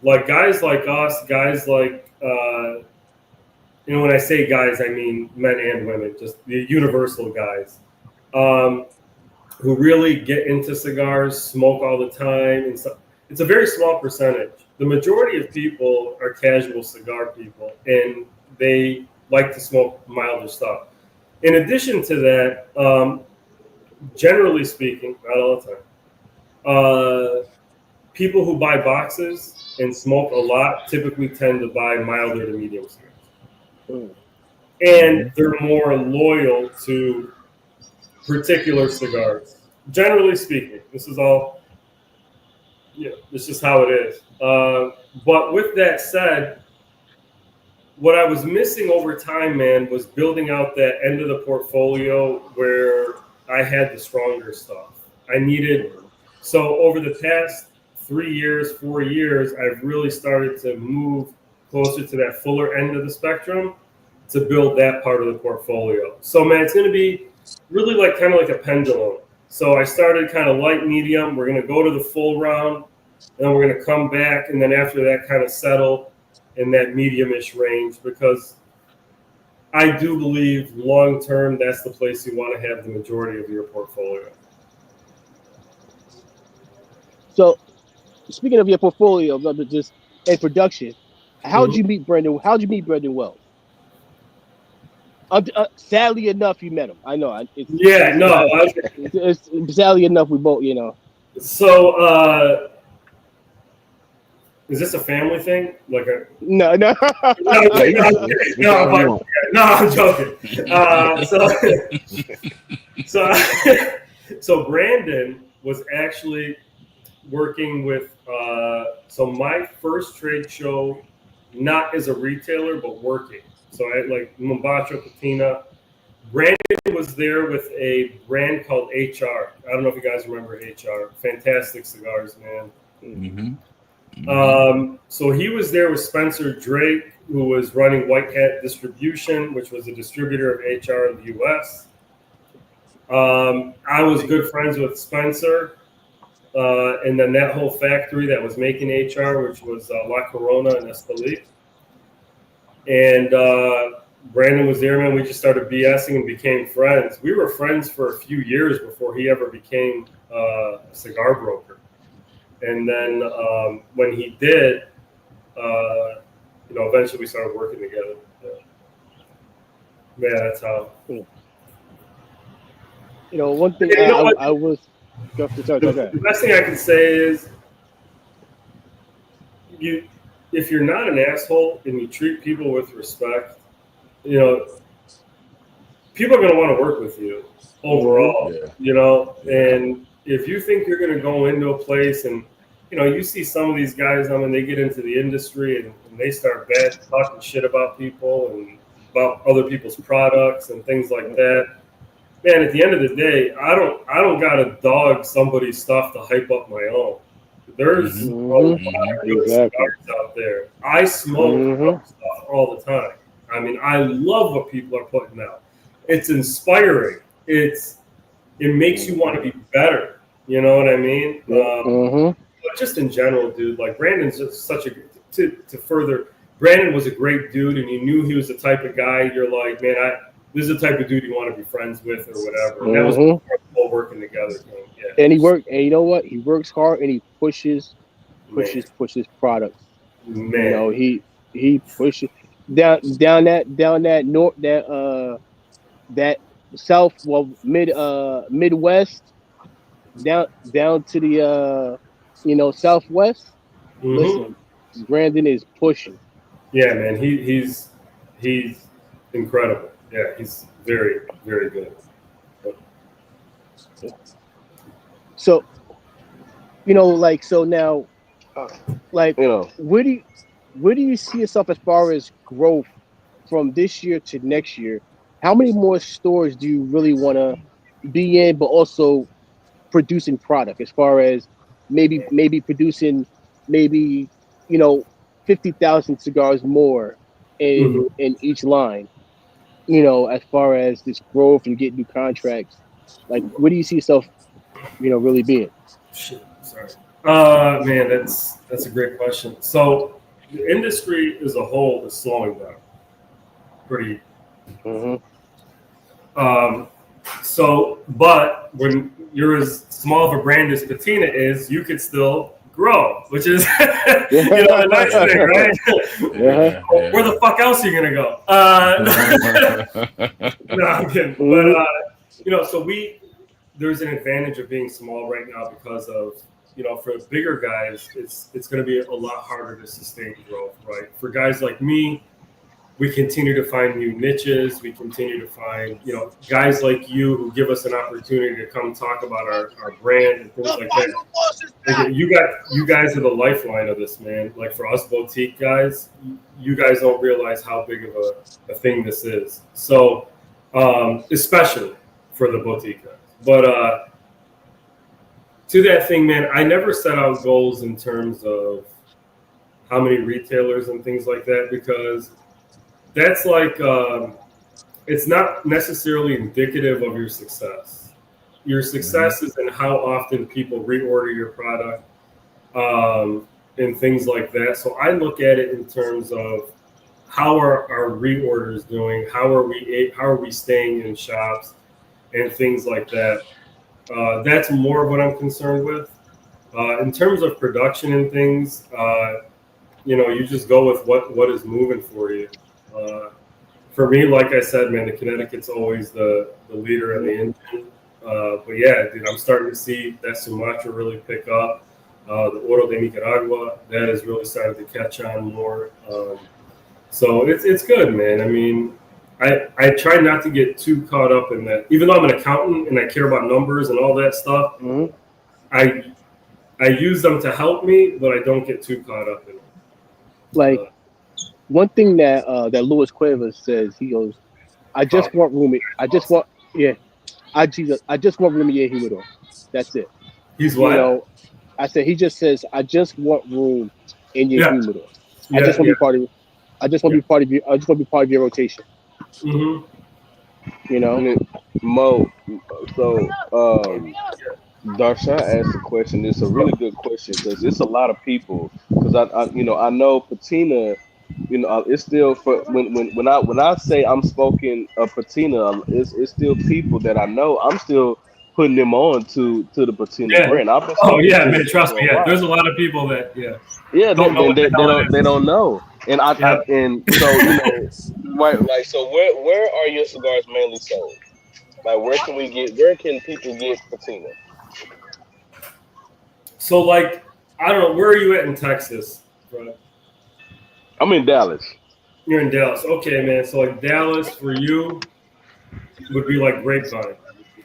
like guys like us, guys like when I say guys, I mean men and women, just the universal guys, who really get into cigars, smoke all the time, and stuff. It's a very small percentage. The majority of people are casual cigar people, and they like to smoke milder stuff. In addition to that, generally speaking, not all the time, people who buy boxes and smoke a lot typically tend to buy milder to medium cigars. And they're more loyal to particular cigars. Generally speaking, this is all, this is how it is. But with that said, what I was missing over time, man, was building out that end of the portfolio where I had the stronger stuff. So over the past 3 years, 4 years, I've really started to move closer to that fuller end of the spectrum to build that part of the portfolio. So, man, it's going to be really kind of like a pendulum. So I started kind of light medium. We're going to go to the full round, and then we're going to come back, and then after that kind of settle in that medium-ish range, because I do believe long-term that's the place you want to have the majority of your portfolio. So, speaking of your portfolio, just in production, how'd you meet Brendan? How'd you meet Brendan Wells? Sadly enough, you met him. I know. Sadly enough, we both, So, is this a family thing? No. I'm joking. So Brandon was actually working with. So my first trade show, not as a retailer, but working. So I like Mombacho, Patina. Brandon was there with a brand called HR. I don't know if you guys remember HR. Fantastic cigars, man. So he was there with Spencer Drake, who was running White Cat Distribution, which was a distributor of HR in the U.S. I was good friends with Spencer, and then that whole factory that was making HR, which was La Corona and Esteli. And Brandon was there, man. We just started BSing and became friends. We were friends for a few years before he ever became a cigar broker. And then when he did, eventually we started working together. Yeah, that's how. One thing I was. The best thing I can say is, if you're not an asshole and you treat people with respect, people are going to want to work with you overall. And if you think you're going to go into a place and you see some of these guys, they get into the industry and they start talking shit about people and about other people's products and things like that. Man, at the end of the day, I don't gotta dog somebody's stuff to hype up my own. There's a lot of good cigars out there. I smoke stuff all the time. I love what people are putting out. It's inspiring. It makes you want to be better. You know what I mean? But just in general, dude, like Brandon's just such a to further. Brandon was a great dude, and you knew he was the type of guy. You're like, man, this is the type of dude you want to be friends with or whatever. And that was all working together. Yeah. And he worked, and you know what? He works hard and he pushes products. Man. He pushes down that south, Midwest, down to the Southwest. Listen, Brandon is pushing. Yeah, man, he's incredible. Yeah, he's very, very good. So, so now, where do you see yourself as far as growth from this year to next year? How many more stores do you really want to be in, but also producing product, as far as maybe producing 50,000 cigars more in each line, as far as this growth and get new contracts? Like, where do you see yourself, really being? Shit, sorry. Man, that's a great question. So the industry as a whole is slowing down pretty. But when you're as small of a brand as Patina is, you could still grow, which is a nice thing, right? Where the fuck else are you gonna go? No, I'm kidding. But so there's an advantage of being small right now because of for bigger guys, it's going to be a lot harder to sustain growth, right? For guys like me, we continue to find new niches. We continue to find, guys like you who give us an opportunity to come talk about our brand and things like that. Like, you guys are the lifeline of this, man. Like, for us boutique guys, you guys don't realize how big of a thing this is. So, especially for the boutique guys. But to that thing, man, I never set out goals in terms of how many retailers and things like that, because that's like, it's not necessarily indicative of your success. Your success is in how often people reorder your product and things like that. So I look at it in terms of how are our reorders doing? How are we staying in shops and things like that? That's more of what I'm concerned with. In terms of production and things, you just go with what is moving for you. For me, like I said, man, the Connecticut's always the leader of the engine. But yeah, dude, I'm starting to see that Sumatra really pick up. The Oro de Nicaragua, that has really started to catch on more. So it's good, man. I try not to get too caught up in that. Even though I'm an accountant and I care about numbers and all that stuff, I use them to help me, but I don't get too caught up in it. Like, one thing that Luis Cuevas says, he goes, I just want room Yeah, I just want room in your humidor. That's it. He's You what? know, I said he just says I just want room in your Yeah, humidor. I yeah, just want yeah, to be part of. I just want yeah. to be part of your. I just want to be part of your rotation. Mm-hmm. You know. And then, Mo, so Darshan asked a question. It's a really good question because it's a lot of people. Because I know Patina. It's still for when I say I'm smoking a Patina, it's still people that I know. I'm still putting them on to the Patina Yeah. brand. I've been Oh smoking yeah, man. Patina Trust for me. a Yeah, while. there's a lot of people that Yeah, don't know what the hell it they is. don't know, and Yeah. and so right, like so where are your cigars mainly sold? Like where can people get Patina? So like, I don't know. Where are you at in Texas, bro? I'm in Dallas. You're in Dallas. Okay, man. So like Dallas for you would be like Grapevine.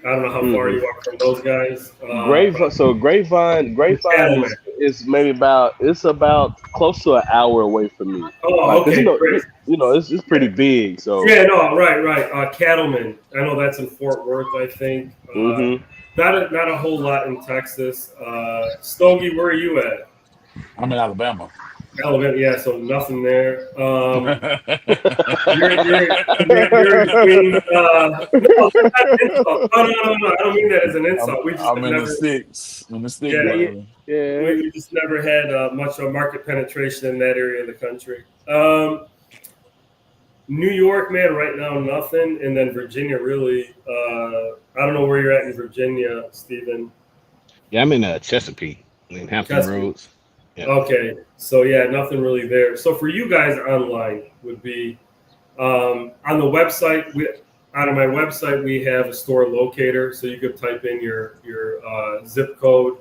I don't know how far Hmm you are from those guys, Grapevine, but so Grapevine Cattleman. is maybe about close to an hour away from me. Oh, Like, cause okay, great. it's pretty big. So, Yeah, no, right. Cattleman. I know that's in Fort Worth, I think. hmm Not a whole lot in Texas. Stogie, where are you at? I'm in Alabama. Alabama. Yeah, so nothing there. You're in between. No, that's not an insult. No. I don't mean that as an insult. We just I'm have in the never. sticks. In the stick, Yeah, Yeah, brother. yeah. we just never had much of a market penetration in that area of the country. New York, man, right now nothing, and then Virginia, really. I don't know where you're at in Virginia, Stephen. Yeah, I'm in Chesapeake, in Hampton Chesapeake. Roads. Yeah. Okay, so yeah, nothing really there. So for you guys online would be on the website. On my website we have a store locator, so you could type in your zip code,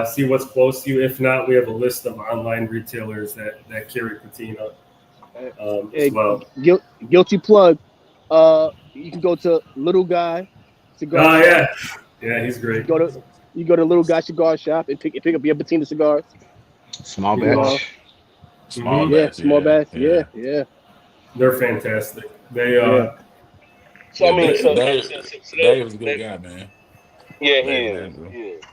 see what's close to you. If not, we have a list of online retailers that carry Patina as Hey, well. guilty plug. You can go to Little Guy Cigar Oh Shop. yeah, he's You great. go to Little Guy Cigar Shop and pick up your Patina cigars. Small You You know, know, batch. Small hmm yeah, batch, small yeah, batch. Yeah, yeah. yeah, they're fantastic. They yeah. so Yeah, I mean, Dave is a good guy, man. yeah, he Dave and is, Andrew. he is.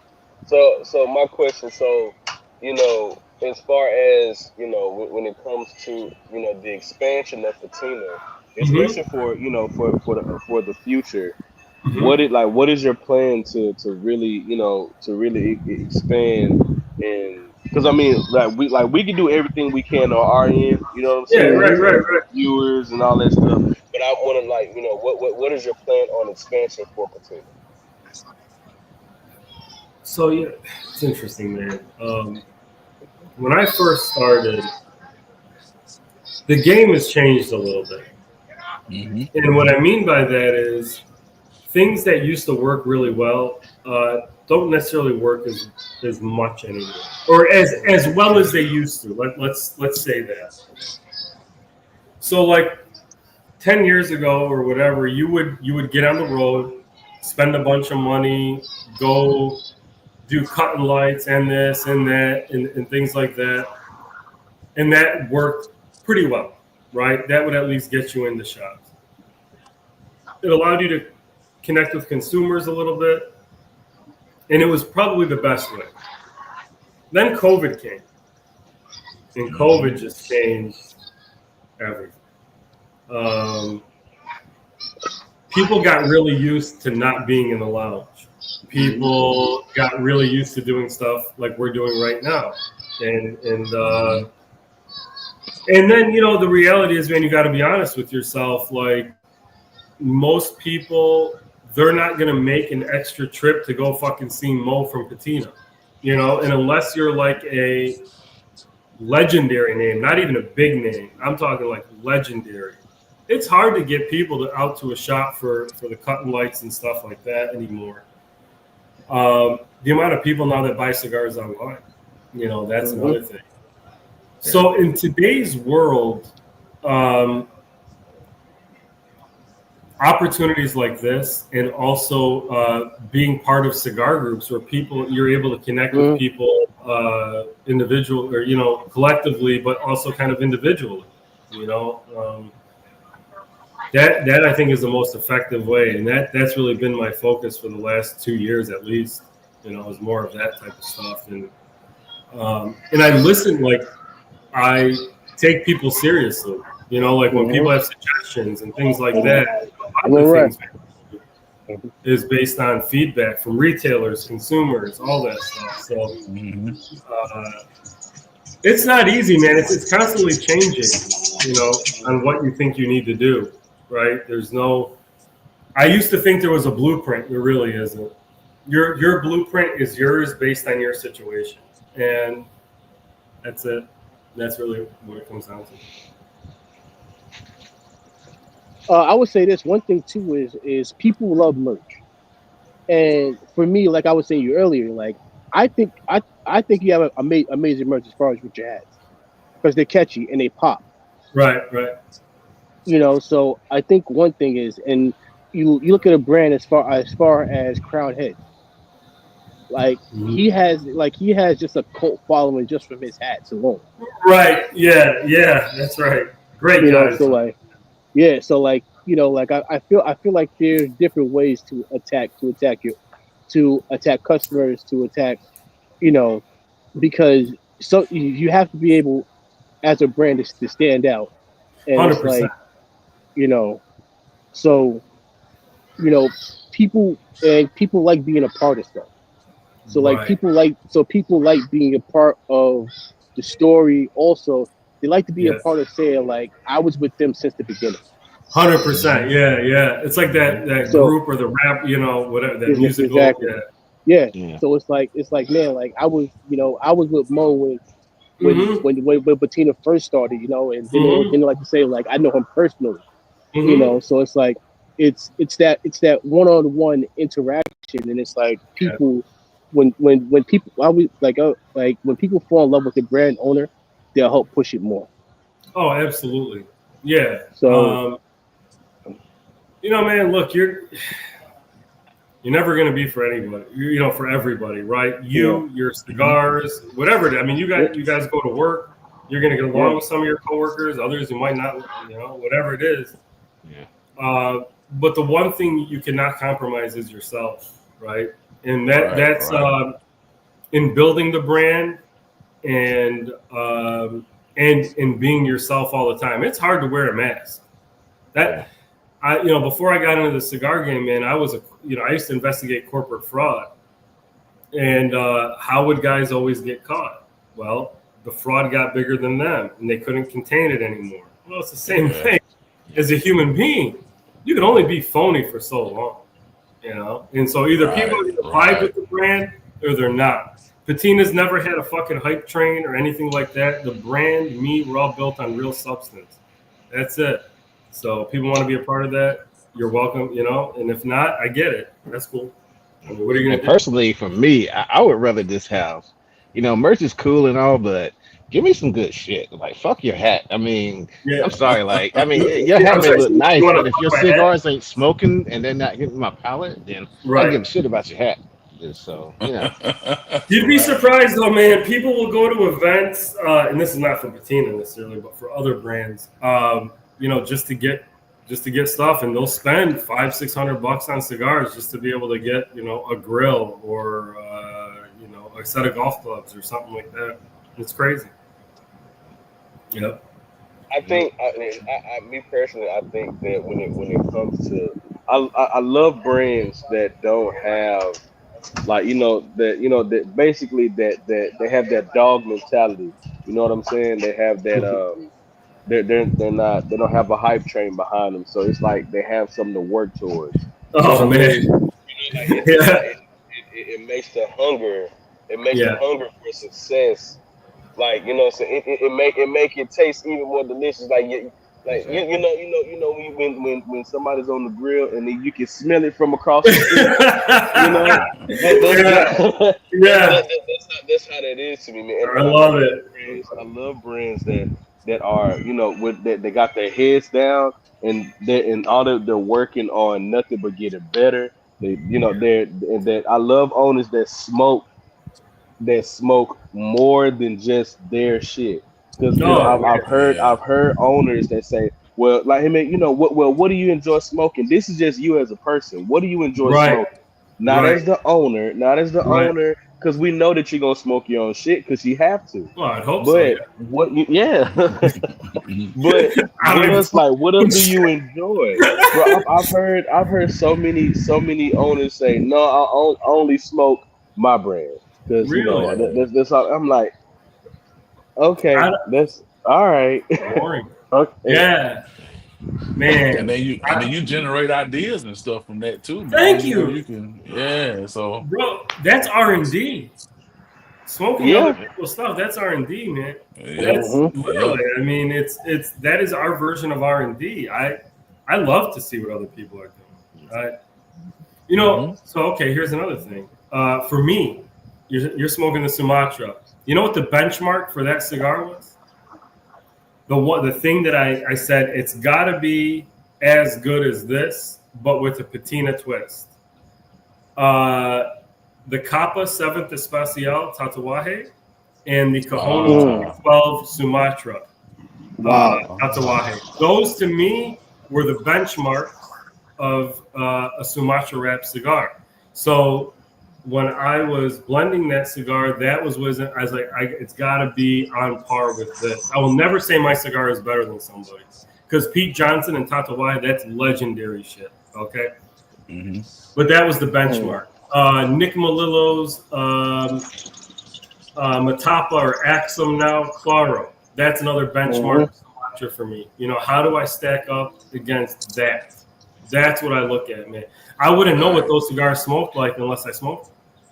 So my question, as far as when it comes to the expansion of Patina, hmm especially for for the future, hmm what is your plan to really expand? And because I mean, we can do everything we can on our end, you know what I'm Yeah, saying, right. for viewers and all that stuff. But I want to, what is your plan on expansion for Patina? So yeah, it's interesting, man. When I first started, the game has changed a little bit, Mm-hmm. and what I mean by that is things that used to work really well don't necessarily work as much anymore, or as well as they used to. Let's say that. So like 10 years ago or whatever, you would get on the road, spend a bunch of money, go do cutting lights and this and that and things like that, and that worked pretty well, right? That would at least get you in the shops. It allowed you to connect with consumers a little bit, and it was probably the best way. Then COVID came, and COVID Mm-hmm. just changed everything. Um, People got really used to not being in the lounge. People got really used to doing stuff like we're doing right now, and and Mm-hmm. uh, and then the reality is, man, you got to be honest with yourself. Like most people, they're not gonna make an extra trip to go fucking see Mo from Patina, and unless you're like a legendary name, not even a big name. I'm talking like legendary. It's hard to get people out to a shop for the cutting lights and stuff like that anymore. The amount of people now that buy cigars online, that's Mm-hmm. another thing. Yeah. So in today's world, um, opportunities like this, and also being part of cigar groups where you're able to connect with Mm-hmm. people, individual or collectively, but also kind of individually. You know, That I think is the most effective way, and that's really been my focus for the last 2 years at least. Is more of that type of stuff, and I listen, like I take people seriously. Like when people have suggestions and things like that. A lot of the things is based on feedback from retailers, consumers, all that stuff. So it's not easy, man. It's constantly changing, on what you think you need to do, right? There's no. I used to think there was a blueprint. There really isn't. Your blueprint is yours based on your situation, and that's it. That's really what it comes down to. I would say this one thing too is people love merch, and for me, like I was saying you earlier, like I think you have amazing merch as far as with your hats because they're catchy and they pop. Right. So I think one thing is, and you look at a brand as far as Crown Head, like he has just a cult following just from his hats alone. Right. Yeah. That's right. Great guys. So like, yeah. So like, like I feel like there's different ways to attack customers, to attack, you know, because so you have to be able as a brand to stand out, and it's 100%. like, you know, so you know, people like being a part of stuff. So like Right. people like being a part of the story. Also, they like to be a Yes. part of saying like I was with them since the beginning. 100%. Yeah. It's like that So group or the rap, whatever that musical. exactly, Yeah. yeah. Yeah. So it's like man, like I was with Mo Mm-hmm. when Patina first started, and then they like to say like I know him personally, Mm-hmm. So it's like it's that one-on-one interaction, and it's like Yeah. people when people like when people fall in love with the brand owner, they'll help push it more. Oh, absolutely. Yeah. So Man, look, you're never going to be for anybody, for everybody, right? yeah, Your cigars, whatever. I mean, yeah, you guys go to work. You're going to get yeah, along with some of your coworkers. Others you might not. Whatever it is. Yeah. But the one thing you cannot compromise is yourself, right? And Right, that's right. in building the brand and and being yourself all the time. It's hard to wear a mask. Yeah. That before I got into the cigar game, man, I used to investigate corporate fraud, and how would guys always get caught? Well, the fraud got bigger than them, and they couldn't contain it anymore. Well, it's the same Yeah. thing as a human being. You can only be phony for so long, and so either people Right, vibe right. with the brand or they're not. Patina's never had a fucking hype train or anything like that. The brand, me, we're all built on real substance. That's it. So people want to be a part of that, you're welcome, and if not, I get it. That's cool. I mean, what are you And gonna do? personally, for me, I would rather just have, merch is cool and all, but give me some good shit. Like, fuck your hat. I mean, Yeah. I'm sorry. Like, I mean, your Yeah, hat I'm may sorry. look So you nice, want but to if your fuck my head? cigars ain't smoking and they're not hitting my palate, then I don't Right. give a shit about your hat. So, You'd be Right. surprised though, man. People will go to events, and this is not for Patina necessarily, but for other brands, just to get stuff, and they'll spend 500-600 bucks on cigars just to be able to get, a grill or a set of golf clubs or something like that. It's crazy. Yep. I think, me personally, I think that when it comes to, I love brands that don't have like that basically that they have that dog mentality. You know what I'm saying? They have that they don't have a hype train behind them, so it's like they have something to work towards. You know what Oh I man. mean? Like it's like Yeah. it makes the hunger. It makes the Yeah. hunger for success. Like so it make it taste even more delicious. Like exactly. when somebody's on the grill and then you can smell it from across the street. You know Yeah. Yeah. Yeah. that's how that is to me, man. I And love it. I love brands that are with that they got their heads down and all they're working on nothing but getting better. That I love owners that smoke more than just their shit. Because Oh I've man. heard Yeah. I've heard owners that say, well, like, hey man, you know what? Well, what do you enjoy smoking? This is just you as a person. What do you enjoy Right. smoking? Not Right. as the owner, not as the Right. owner, because we know that you're gonna smoke your own shit because you have to. Well, I'd hope so. But what you, yeah. But I don't what even else? Like, what else do shit. you enjoy, bro? I've heard so many owners say, no, I only smoke my brand because you Really? know that's all. I'm like, okay, that's all right. Boring. Okay. Yeah, man. And then you generate ideas and stuff from that too, man. Thank You know, you, you can, yeah. So, bro. That's R&D. Smoking other Yeah. people's stuff. That's R&D, man. yeah, That's Hmm. yeah. literally. I mean, it's that is our version of R&D. I love to see what other people are doing. You know. So okay, here's another thing. For me, you're smoking the Sumatra. You know what the benchmark for that cigar was? The thing that I said it's got to be as good as this, but with a patina twist. The Kappa 7th Especial Tatuaje and the Cajon Mm. 2012 Sumatra Wow. Tatuaje. Those to me were the benchmarks of a Sumatra wrap cigar. So when I was blending that cigar, I was like, it's got to be on par with this. I will never say my cigar is better than somebody's because Pete Johnson and Tatuaje, that's legendary shit. Okay, but that was the benchmark. Nick Melillo's Matapa or Axum now Claro. That's another benchmark Sumatra for me. You know, how do I stack up against that? That's what I look at, man. I wouldn't know what those cigars smoked like unless I smoked.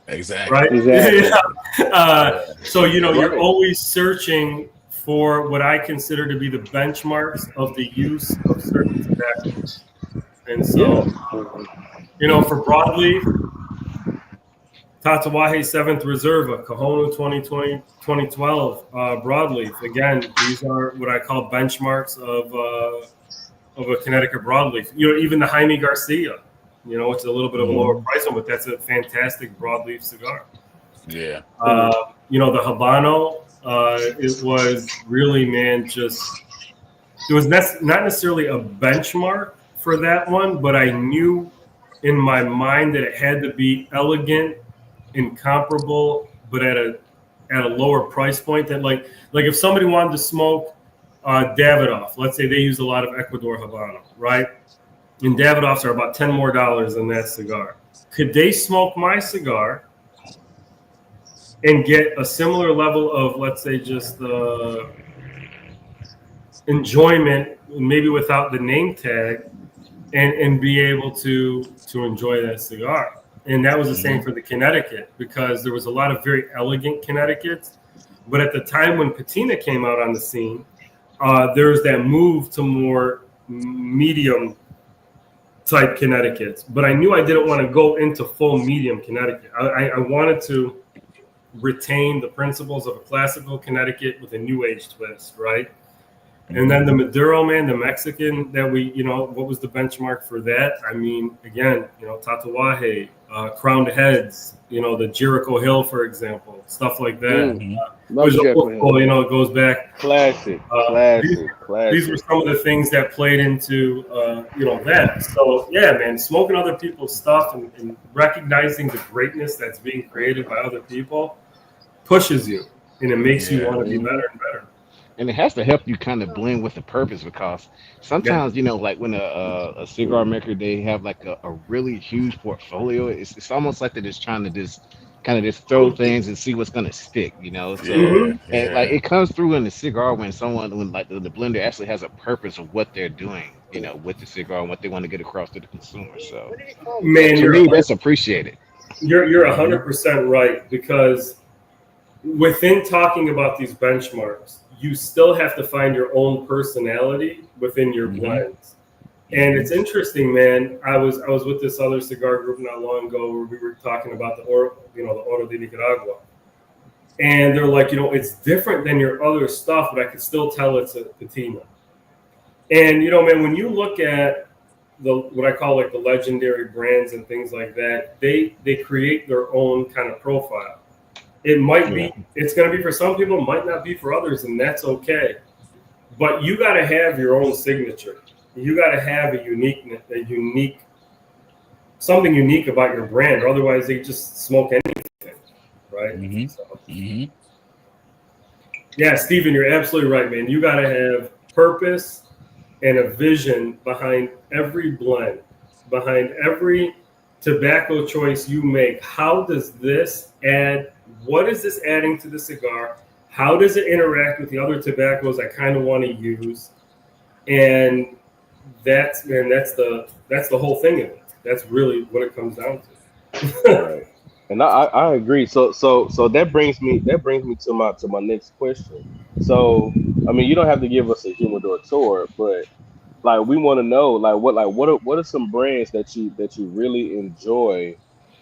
Exactly. Right? Exactly. So, you know, you're Right. always searching for what I consider to be the benchmarks of the use of certain tobaccos. And so, you know, for broadleaf, Tatuaje 7th Reserva, Cajon 2012 broadleaf. Again, these are what I call benchmarks of a Connecticut broadleaf. You know, even the Jaime Garcia, you know, which is a little bit of a lower price one, but that's a fantastic broadleaf cigar. Yeah. You know, the Habano, it was really, man, it was not necessarily a benchmark for that one, but I knew in my mind that it had to be elegant and comparable, but at a lower price point. That like if somebody wanted to smoke Davidoff, let's say they use a lot of Ecuador Habano, right? And Davidoffs are about $10 more than that cigar. Could they smoke my cigar and get a similar level of, let's say, just enjoyment, maybe without the name tag, and be able to enjoy that cigar? And that was the same for the Connecticut, because there was a lot of very elegant Connecticut's. But at the time when Patina came out on the scene, there was that move to more medium type Connecticut's. But I knew I didn't want to go into full medium Connecticut. I wanted to retain the principles of a classical Connecticut with a new age twist, right? And then the Maduro, man, the Mexican that we, you know, what was the benchmark for that? I mean, again, you know, Tatuaje, Crowned Heads, you know, the Jericho Hill, for example, stuff like that. Love Jericho Hill. You know, it goes back. Classic. These were some of the things that played into, you know, that. So, yeah, man, smoking other people's stuff and recognizing the greatness that's being created by other people pushes you, and it makes you want to be better and better. And it has to help you kind of blend with the purpose, because sometimes, you know, like when a cigar maker, they have like a really huge portfolio, it's almost like they're just trying to just throw things and see what's gonna stick, you know. So and like it comes through in the cigar when like the blender actually has a purpose of what they're doing, you know, with the cigar and what they want to get across to the consumer. So Man, to me, that's appreciated. You're 100% right, because within talking about these benchmarks, you still have to find your own personality within your blends. And it's interesting, man. I was with this other cigar group not long ago where we were talking about the Oro de Nicaragua. And they're like, you know, it's different than your other stuff, but I can still tell it's a patina. And, you know, man, when you look at what I call like the legendary brands and things like that, they create their own kind of profile. It might be, it's going to be for some people, might not be for others, and that's okay. but you got to have your own signature. You got to have something unique about your brand, or otherwise they just smoke anything, right? Mm-hmm. So, Mm-hmm. yeah, Steven, you're absolutely right, man. You got to have purpose and a vision behind every blend, behind every tobacco choice you make. How does this add? What is this adding to the cigar? How does it interact with the other tobaccos I kind of want to use? And that's the whole thing of it. That's really what it comes down to. Right. And I agree. So that brings me to my next question. So I mean, you don't have to give us a humidor tour, but like we want to know what are some brands that you really enjoy,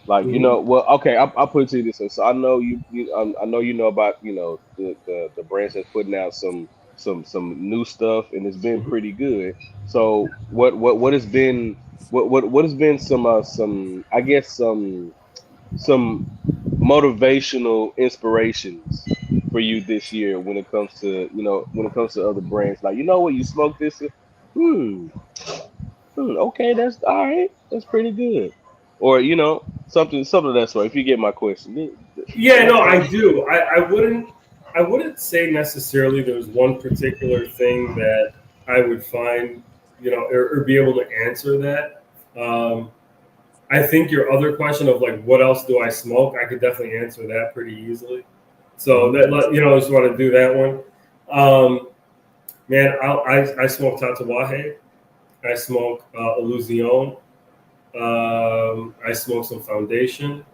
like Mhm. well, okay, I'll put it to you this way. So I know I know you know about the brands that's putting out some new stuff, and it's been Mhm. pretty good. So what has been what has been some, I guess, some motivational inspirations for you this year when it comes to other brands, like, what, you smoke this, hmm, okay, that's all right, that's pretty good, or something of that sort, if you get my question. Yeah, no, Okay. I do. I wouldn't say necessarily there's one particular thing that I would find, or be able to answer that. Um, I think your other question of like what else do I smoke, I could definitely answer that pretty easily. So Hmm. I just want to do that one. Um, Man, I smoke Tatuaje. I smoke Illusion. I smoke some Foundation.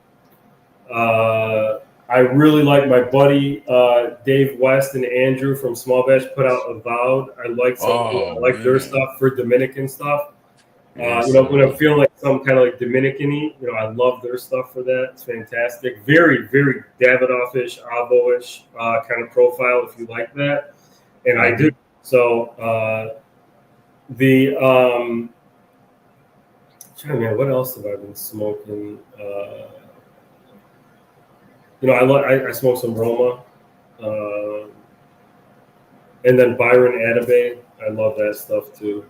I really like my buddy Dave West and Andrew from Small Batch put out Avowed. I Oh like their man. stuff for Dominican stuff. Yes, When I'm sir. feeling like some kind of like Dominican-y, I love their stuff for that. It's fantastic. Very, very Davidoff-ish, Avo-ish kind of profile if you like that. And I do. Mm-hmm. So the man, what else have I been smoking? I smoke some Roma, uh, and then Byron Atabey. I love that stuff too.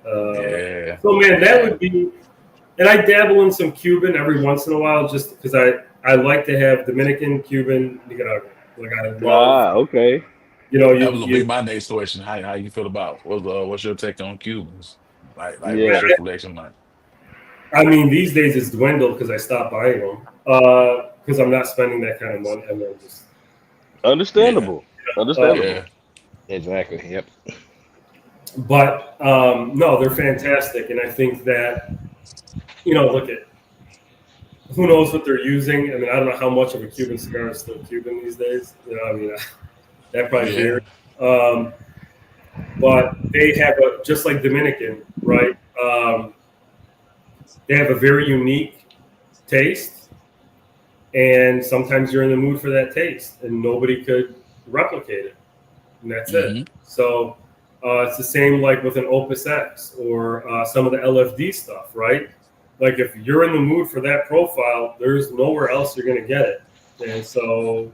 Uh, Yeah. so man, that Yeah. would be. And I dabble in some Cuban every once in a while, just because I like to have Dominican, Cuban, Nicaraguan. Like I love, Okay. That was gonna be you. my next question. How you feel about what's your take on Cubans? Like what's Yeah. your collection like? I mean, these days it's dwindled because I stopped buying them. Because I'm not spending that kind of money, and then just Yeah. Understandable. uh, Understandable. Yeah. Exactly. Yep. but no, they're fantastic, and I think that look at who knows what they're using. I mean, I don't know how much of a Cuban cigar is still Cuban these days. I mean, that probably Yeah. varies. Um, but they have just like Dominican, right? They have a very unique taste, and sometimes you're in the mood for that taste, and nobody could replicate it, and that's it. Mm-hmm. So it's the same like with an Opus X or some of the LFD stuff, right? Like if you're in the mood for that profile, there's nowhere else you're gonna get it, and so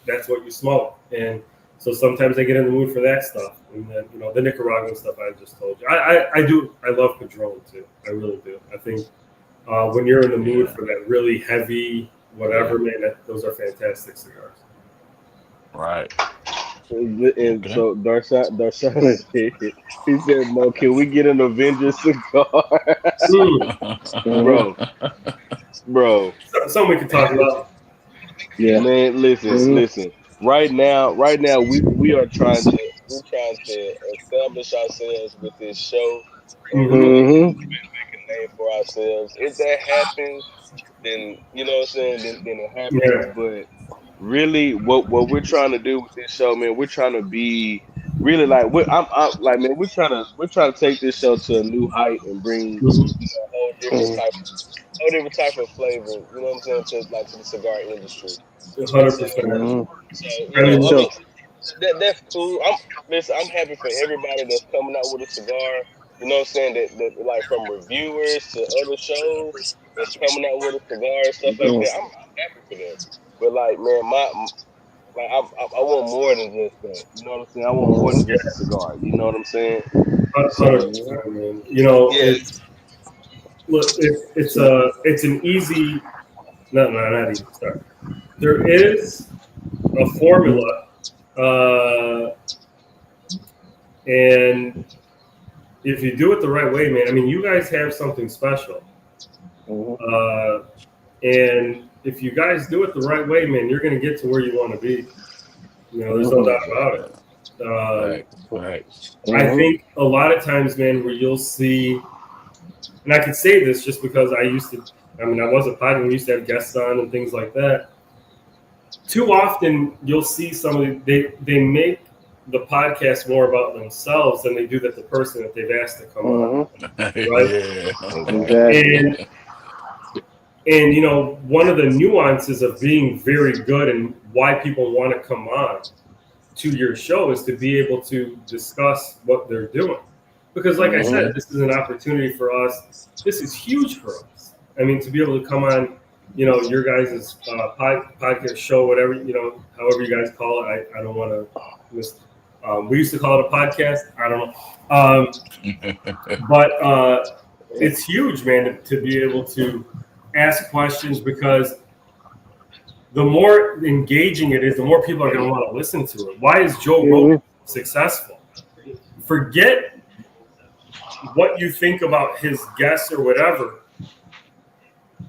that's what you smoke. And so sometimes I get in the mood for that stuff, and then the Nicaraguan stuff I just told you. I love Padron too. I really do. I think when you're in the mood Yeah. for that really heavy whatever, man, those are fantastic cigars. Right. And Okay. so Darshan said, he said, "Mo, can we get an Avengers cigar?" Mm. Mhm. Bro, bro, Something we could talk about. Yeah. man, listen, Mhm. listen. Right now, we are trying to establish ourselves with this show and Hmm. really Mhm. make a name for ourselves. If that happens, then you know what I'm saying. Then it happens. Yeah. But really, what we're trying to do with this show, man, we're trying to be really like I'm like, man, we're trying to take this show to a new height and bring Hmm. a Mhm. whole different type of flavor. You know what I'm saying, to the cigar industry. And so 100%. Mhm. I mean, I mean, look. that's cool. I'm happy for everybody that's coming out with a cigar. You know what I'm saying? That like, from reviewers to other shows that's coming out with a cigar and stuff like Mhm. that. I'm happy for them. But like, man, Like I want more than just that. You know what I'm saying? I want more than just a cigar. You know what I'm saying? So 100%, man. You know, yeah, it's an easy, not easy. Sorry, there is a formula, and if you do it the right way, man. I mean, you guys have something special, and if you guys do it the right way, man, you're going to get to where you want to be. You know, there's no doubt about it. Right. I think a lot of times, man, where you'll see, and I can say this just because I was a pilot. We used to have guests on and things like that. Too often, you'll see somebody, they make the podcast more about themselves than they do that the person that they've asked to come on. Right? Yeah. And you know, one of the nuances of being very good and why people want to come on to your show is to be able to discuss what they're doing. Because like I said, this is an opportunity for us. This is huge for us. I mean, to be able to come on, you know, your guys' podcast show, whatever, you know, however you guys call it. I don't want to we used to call it a podcast. I don't know. But it's huge, man, to be able to ask questions, because the more engaging it is, the more people are going to want to listen to it. Why is Joe Rogan successful? Forget what you think about his guests or whatever.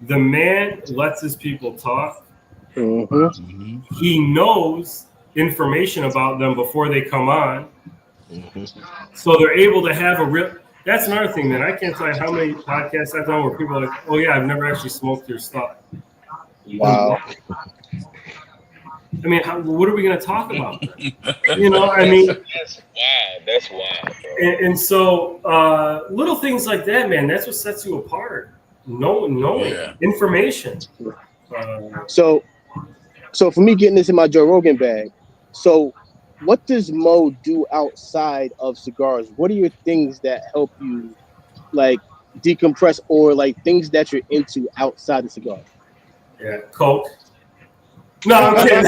The man lets his people talk. He knows information about them before they come on. So they're able to have a real... That's another thing, man. I can't tell you how many podcasts I've done where people are like, oh, yeah, I've never actually smoked your stuff. Wow. I mean, what are we going to talk about? You know, I mean... That's wild, bro. And so little things like that, man, that's what sets you apart. Knowing information. So for me getting this in my Joe Rogan bag, so what does Mo do outside of cigars? What are your things that help you like decompress, or like things that you're into outside the cigar? Yeah, Coke. No, I'm kidding.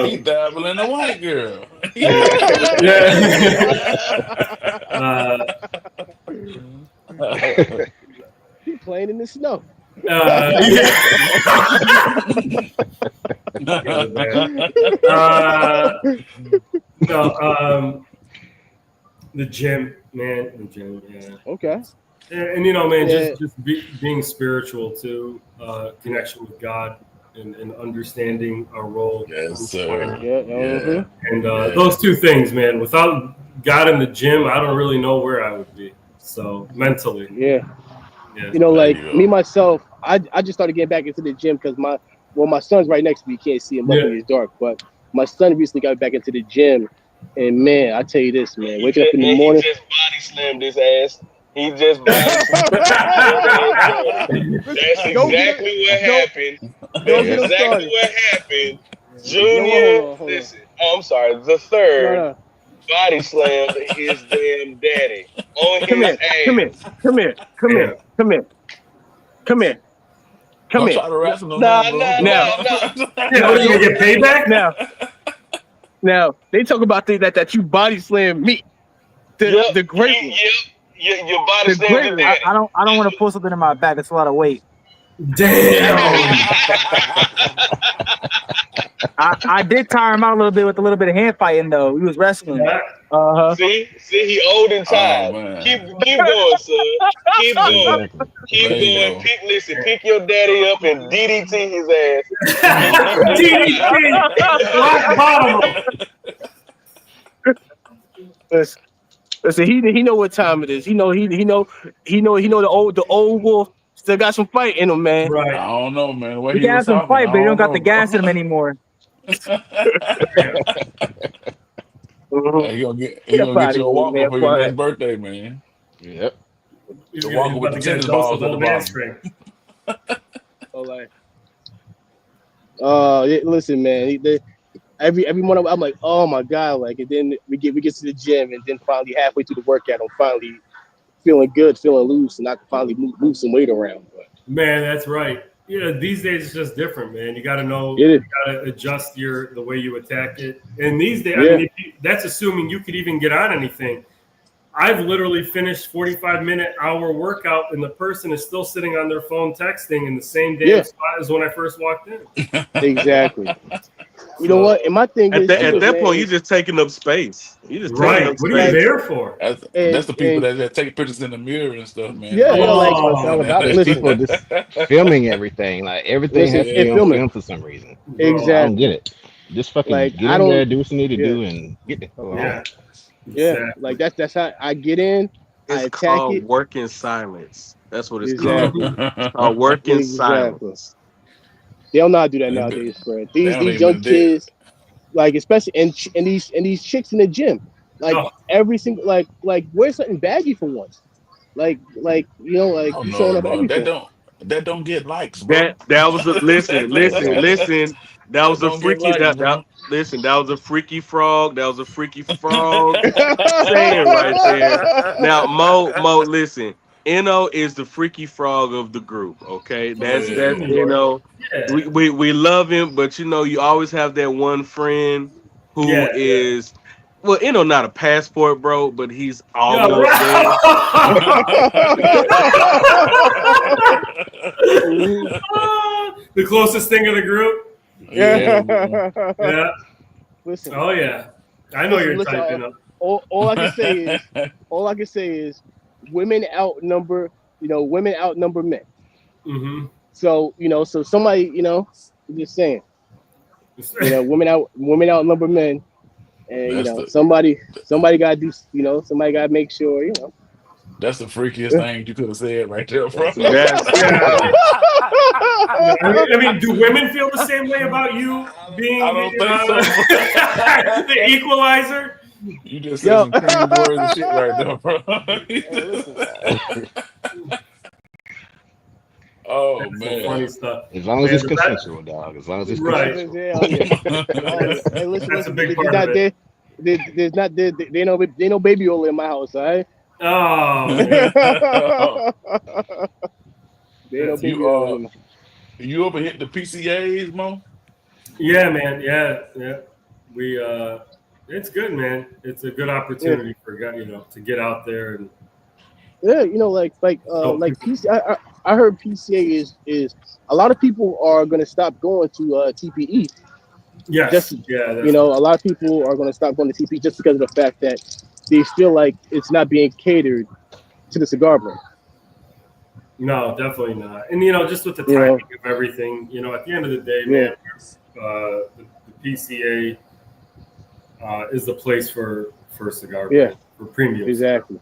He dabbling a white girl. He playing in the snow. The gym, man. The gym, yeah. Okay. And you know, man, just being spiritual too, connection with God, and understanding our role. Yes, sir. And those two things, man. Without God in the gym, I don't really know where I would be. So mentally, yeah. You know, like me myself, I just started getting back into the gym because my son's right next to me. You can't see him up in the dark, but my son recently got back into the gym, and man, I tell you this, man, waking up in the morning, he just body slammed his ass. He just body slammed. That's exactly what happened. That's exactly what happened. Junior, listen. Oh, I'm sorry. The third body slammed his damn daddy on his ass. Come here. Try to wrestle him. No. You gonna get payback now. They talk about that you body slam me. The great one. Your body slammed. I don't want to pull something in my back. That's a lot of weight. Damn. I did tire him out a little bit with a little bit of hand fighting though. He was wrestling. See, he old and tired. Keep going, son. Keep going. Pick your daddy up and DDT his ass. DDT. Rock bottom. Listen, he know what time it is. He know the old wolf still got some fight in him, man. Right. I don't know, man. He got some fight, but he don't got the gas in him anymore. He gonna get you a walker for your next birthday, man. Yep. The walker with the tennis balls at the bottom. Listen, man. Every morning I'm like, oh my god, like, and then we get to the gym, and then finally halfway through the workout, I'm finally feeling good, feeling loose, and I can finally move some weight around. But Man, that's right. Yeah, these days it's just different, man. You got to know, It is. you got to adjust the way you attack it. And these days, Yeah. I mean, that's assuming you could even get on anything. I've literally finished 45-minute hour workout, and the person is still sitting on their phone texting in the same damn spot as when I first walked in. Exactly. You know what? And my thing At is, that point, you're just taking up space. You just taking up What are you space. there for? That's the people that take pictures in the mirror and stuff, man. Yeah, That's like what it's all about. There's people just filming everything. Like everything has to be on film for some reason. Exactly. I don't get it. Just fucking Like, get in there, do what you need to do, and get the hell on. Yeah, like that's how I get in. I It's attack called it. work in silence. That's what it's Exactly. called. It's called work in silence. They don't know how to do that nowadays, Fred. These young kids, like especially and these chicks in the gym, like every single like wear something baggy for once, like you know like Oh, you no, showing up bro. everything. That don't get likes, bro. That was a listen. That was a don't get freaky likes, bro. listen. That was a freaky frog. That was a freaky frog saying right there. Now Mo, listen. Eno is the freaky frog of the group. Okay, that's Eno. We love him, but you know you always have that one friend who is. Well, Eno not a passport, bro, but he's almost there. The closest thing of the group. Yeah. Listen. Oh yeah, I know you're typing up. All I can say is, women outnumber men. Mm-hmm. So so somebody I'm just saying, women outnumber men. And somebody got to do, somebody got to make sure, That's the freakiest thing you could have said right there, bro. I mean, do women feel the same way about you being the equalizer? You just said some crazy words and shit right there, bro. Oh man, funny stuff. As long as it's consensual, dog. As long as it's consensual. Hey, listen, that's a big part of it. There's no baby oil in my house, all right? Oh, man. You ever hit the PCAs, Mo? Yeah, man. Yeah. We it's good, man. It's a good opportunity for to get out there and like PCA. I heard PCA is a lot of people are going to stop going to TPE. Yes. A lot of people are going to stop going to TPE just because of the fact that they feel like it's not being catered to the cigar brand. No, definitely not. And just with the timing of everything, at the end of the day, man, the PCA is the place for cigar brand, for premium. Exactly.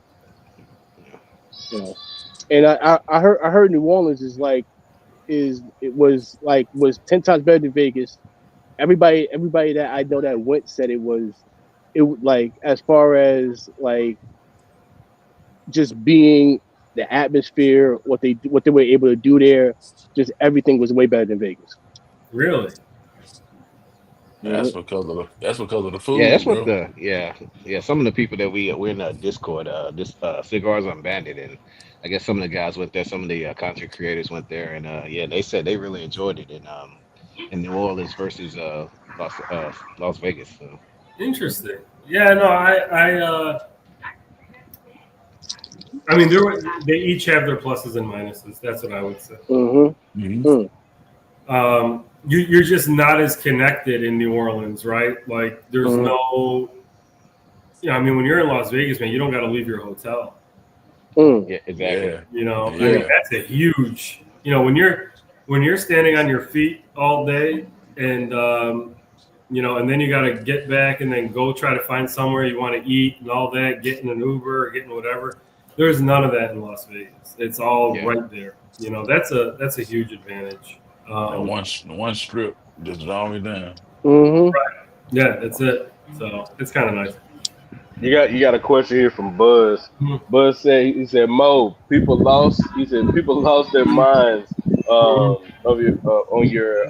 And I heard New Orleans was 10 times better than Vegas. Everybody that I know that went said it like as far as like just being the atmosphere, what they were able to do there, just everything was way better than Vegas. Really? That's because of the food. Yeah, that's bro. what some of the people that we're in the Discord, Cigars Unbanded, and I guess some of the guys went there, some of the content creators went there, and they said they really enjoyed it in New Orleans versus Las Vegas. So. Interesting. Yeah, no, I mean, they each have their pluses and minuses. That's what I would say. Mm-hmm. Mm-hmm. You're just not as connected in New Orleans, right? Like, there's no. I mean, when you're in Las Vegas, man, you don't got to leave your hotel. Yeah, exactly. I mean, that's a huge. When you're standing on your feet all day, and and then you got to get back and then go try to find somewhere you want to eat and all that, getting an Uber or getting whatever. There's none of that in Las Vegas. It's all right there. That's a huge advantage. One strip just draw me down. Mm-hmm. Right. Yeah, that's it. So it's kind of nice. You got a question here from Buzz. Buzz said Mo, people lost their minds on your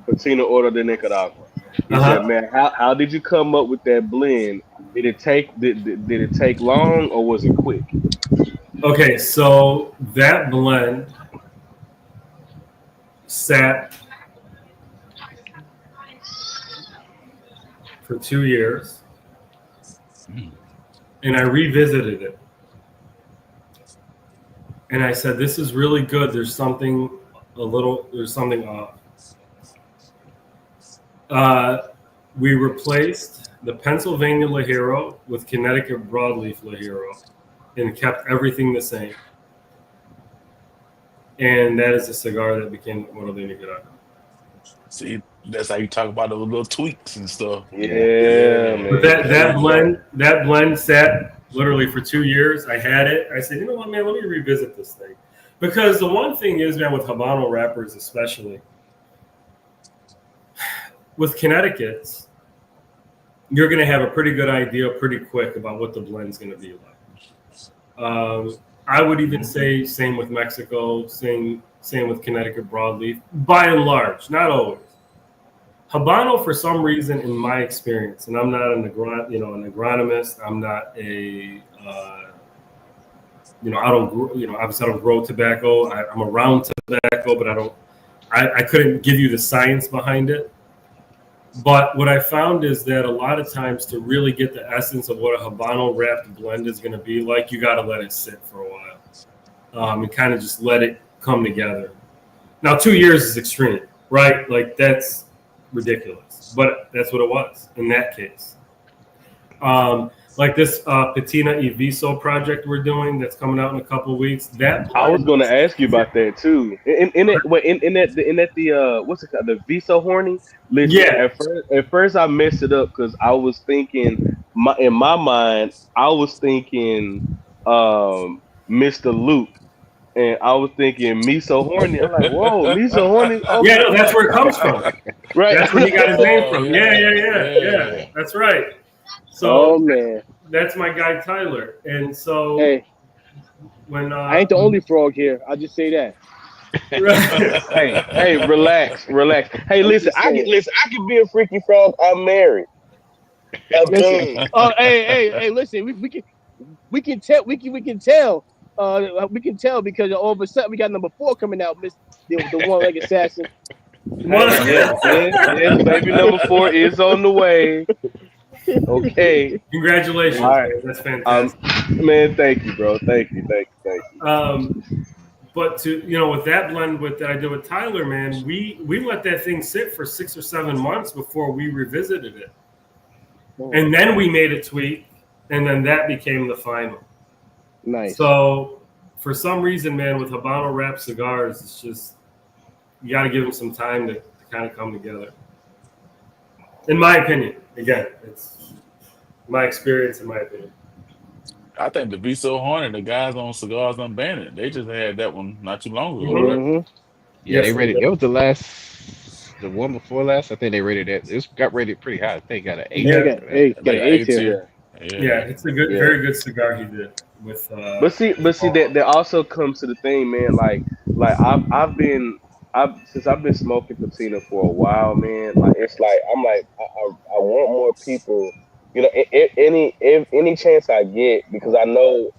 Patina order de Nicaragua. He said, man, how did you come up with that blend? Did it take long or was it quick? Okay, so that blend sat for 2 years, and I revisited it. And I said, this is really good. There's something off. We replaced the Pennsylvania Lajero with Connecticut Broadleaf Lajero and kept everything the same. And that is a cigar that became Moro de Nicaragua. See, that's how you talk about the little tweaks and stuff. Yeah, man. But that blend sat literally for 2 years. I had it. I said, you know what, man, let me revisit this thing. Because the one thing is, man, with Habano wrappers especially, with Connecticut's, you're going to have a pretty good idea pretty quick about what the blend's going to be like. I would even say same with Mexico, same with Connecticut Broadleaf, by and large, not always. Habano, for some reason, in my experience, and I'm not an agronomist, I'm not a, obviously I don't grow tobacco. I'm around tobacco, but I couldn't give you the science behind it. But what I found is that a lot of times to really get the essence of what a Habano wrapped blend is going to be like, you got to let it sit for a while and kind of just let it come together. Now, 2 years is extreme, right? Like, that's ridiculous, but that's what it was in that case. Like this Patina Eviso project we're doing that's coming out in a couple of weeks. I was going to ask you about that too. In that what's it called? The Viso Horny. Listen, yeah. At first I messed it up because I was thinking in my mind I was thinking Mr. Luke. And I was thinking Miso Horny. I'm like, whoa, Miso Horny. Okay. Yeah, no, that's where it comes from. Right. That's where he got his name from. Yeah. That's right. So man, that's my guy Tyler. And so hey, when I ain't the only frog here. I'll just say that. hey, relax. Hey, listen, I can be a freaky frog. I'm married. Listen, hey, listen, we can tell. We can tell because all of a sudden we got number 4 coming out, the one-legged assassin. Yes, baby, number 4 is on the way. Okay. Congratulations. All right. That's fantastic. Man, thank you, bro. Thank you. But with that blend that I did with Tyler, man, we let that thing sit for 6 or 7 months before we revisited it. And then we made a tweak, and then that became the final. Nice. So for some reason, man, with Habano wrapped cigars, it's just you got to give them some time to kind of come together. In my opinion, again, it's my experience. In my opinion, I think the Viso Hornet, the guys on Cigars Unbanned, they just had that one not too long ago. Mm-hmm. Right? Yeah, they rated. It was the one before last. I think they rated that. It got rated pretty high. I think got an 8. Yeah, got an 8 here. Yeah, it's a very good cigar he did with. But see, that also comes to the thing, man. Like since I've been smoking Patina for a while, man. Like it's like I want more people. Any chance I get, because I know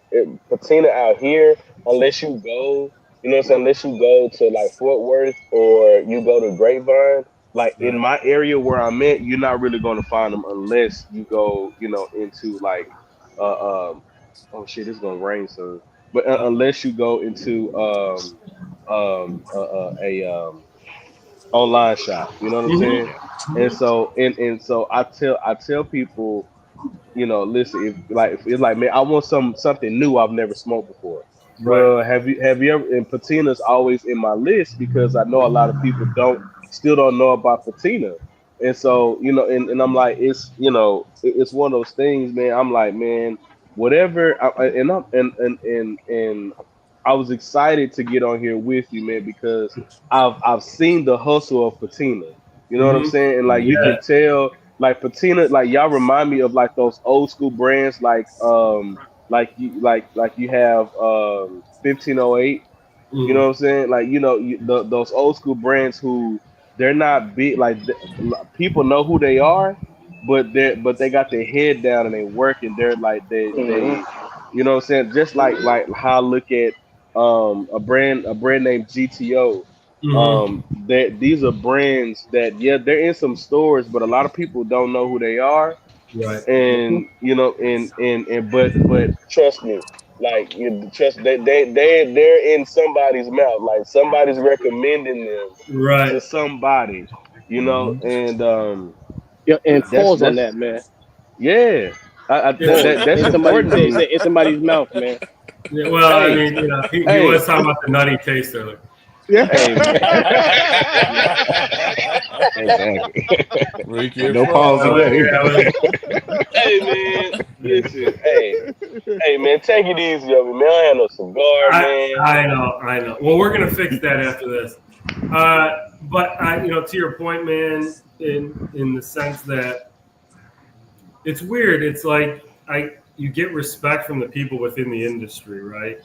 Patina out here, unless you go, unless you go to like Fort Worth or you go to Grapevine, like in my area where I'm at, you're not really going to find them unless you go, into like, oh shit, it's gonna rain soon. But unless you go into a online shop, you know what I'm saying? And so and so I tell people, listen, if it's like, man, I want something new I've never smoked before. Well, have you ever? And Patina's always in my list because I know a lot of people still don't know about Patina, and so and I'm like, it's one of those things, man. I'm like, man, whatever, and I was excited to get on here with you, man, because I've seen the hustle of Patina. You know what I'm saying? And like you can tell, like Patina, like y'all remind me of like those old school brands, like you have 1508. You know what I'm saying? Like those old school brands who they're not big, like people know who they are, but they got their head down and they work and they're like they you know what I'm saying? Just like how I look at a brand named GTO. That these are brands that they're in some stores, but a lot of people don't know who they are. Right. And but trust me, like you trust they're in somebody's mouth, like somebody's recommending them Right. to somebody, and Yeah, and pause on that's that, man. yeah, Pause. that's In somebody's important to me. in somebody's mouth, man. Yeah, well, I Hey, mean, he hey, was talking about the nutty taste earlier. Yeah. hey, Exactly. Ricky No pause I Frog. was, again. yeah, I was, hey, man, listen, hey, man, take it easy on me, man. I ain't no cigar, man. I know. Well, we're gonna fix that after this. But to your point, man, in the sense that it's weird. It's like you get respect from the people within the industry, right?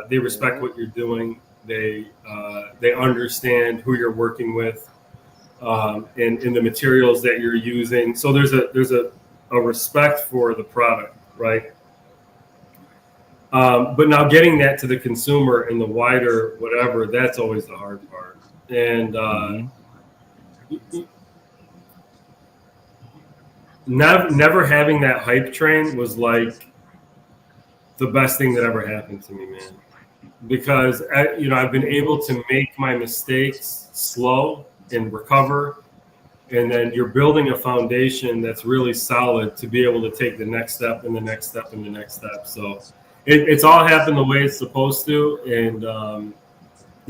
They respect what you're doing. They understand who you're working with, and the materials that you're using. So there's a respect for the product, right? But now getting that to the consumer and the wider whatever, that's always the hard part. And never having that hype train was like the best thing that ever happened to me, man. Because I've been able to make my mistakes slow and recover, and then you're building a foundation that's really solid to be able to take the next step and the next step and the next step. So it's all happened the way it's supposed to, and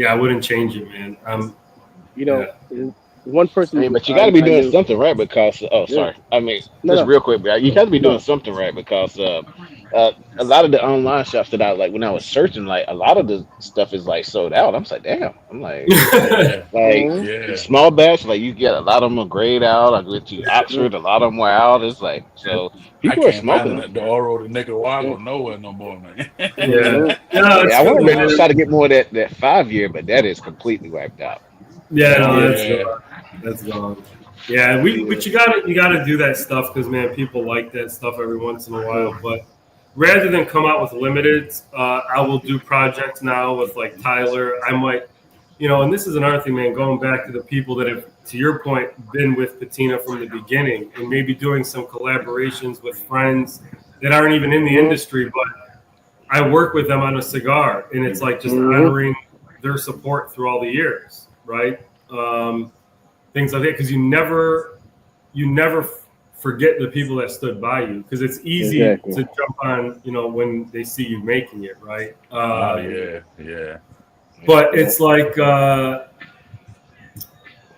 I wouldn't change it, man. One person I mean, but you got to be I doing knew. something right because, oh, Yeah. sorry. I mean, No, just no, real quick, bro, you got to be doing no. something right because a lot of the online shops that I like when I was searching, like a lot of the stuff is like sold out. I'm just like, damn. I'm Yeah, like Mhm. yeah. small batch, like you get a lot of them are grayed out. I went to Yeah. Oxford, a lot of them were out. It's like, so I people are can't find smoking them them. at the Oro to Yeah. Nicaragua nowhere no more, man. Mhm. Yeah, no, Yeah, it's I good, want to maybe man. try to get more of that 5 year, but that is completely wiped out. Yeah, no, that's Yeah, gone. That's gone. Yeah, Yeah. but you gotta do that stuff because man, people like that stuff every once in a Yeah. while. But rather than come out with limiteds, I will do projects now with like Tyler. I might, and this is another thing, man. Going back to the people that have, to your point, been with Patina from the beginning, and maybe doing some collaborations with friends that aren't even in the Mhm. industry, but I work with them on a cigar, and it's like just Mhm. honoring their support through all the years, right? Things like that, because you never forget the people that stood by you, because it's easy Exactly. to jump on, when they see you making it, right? oh yeah, yeah. But Yeah. it's like,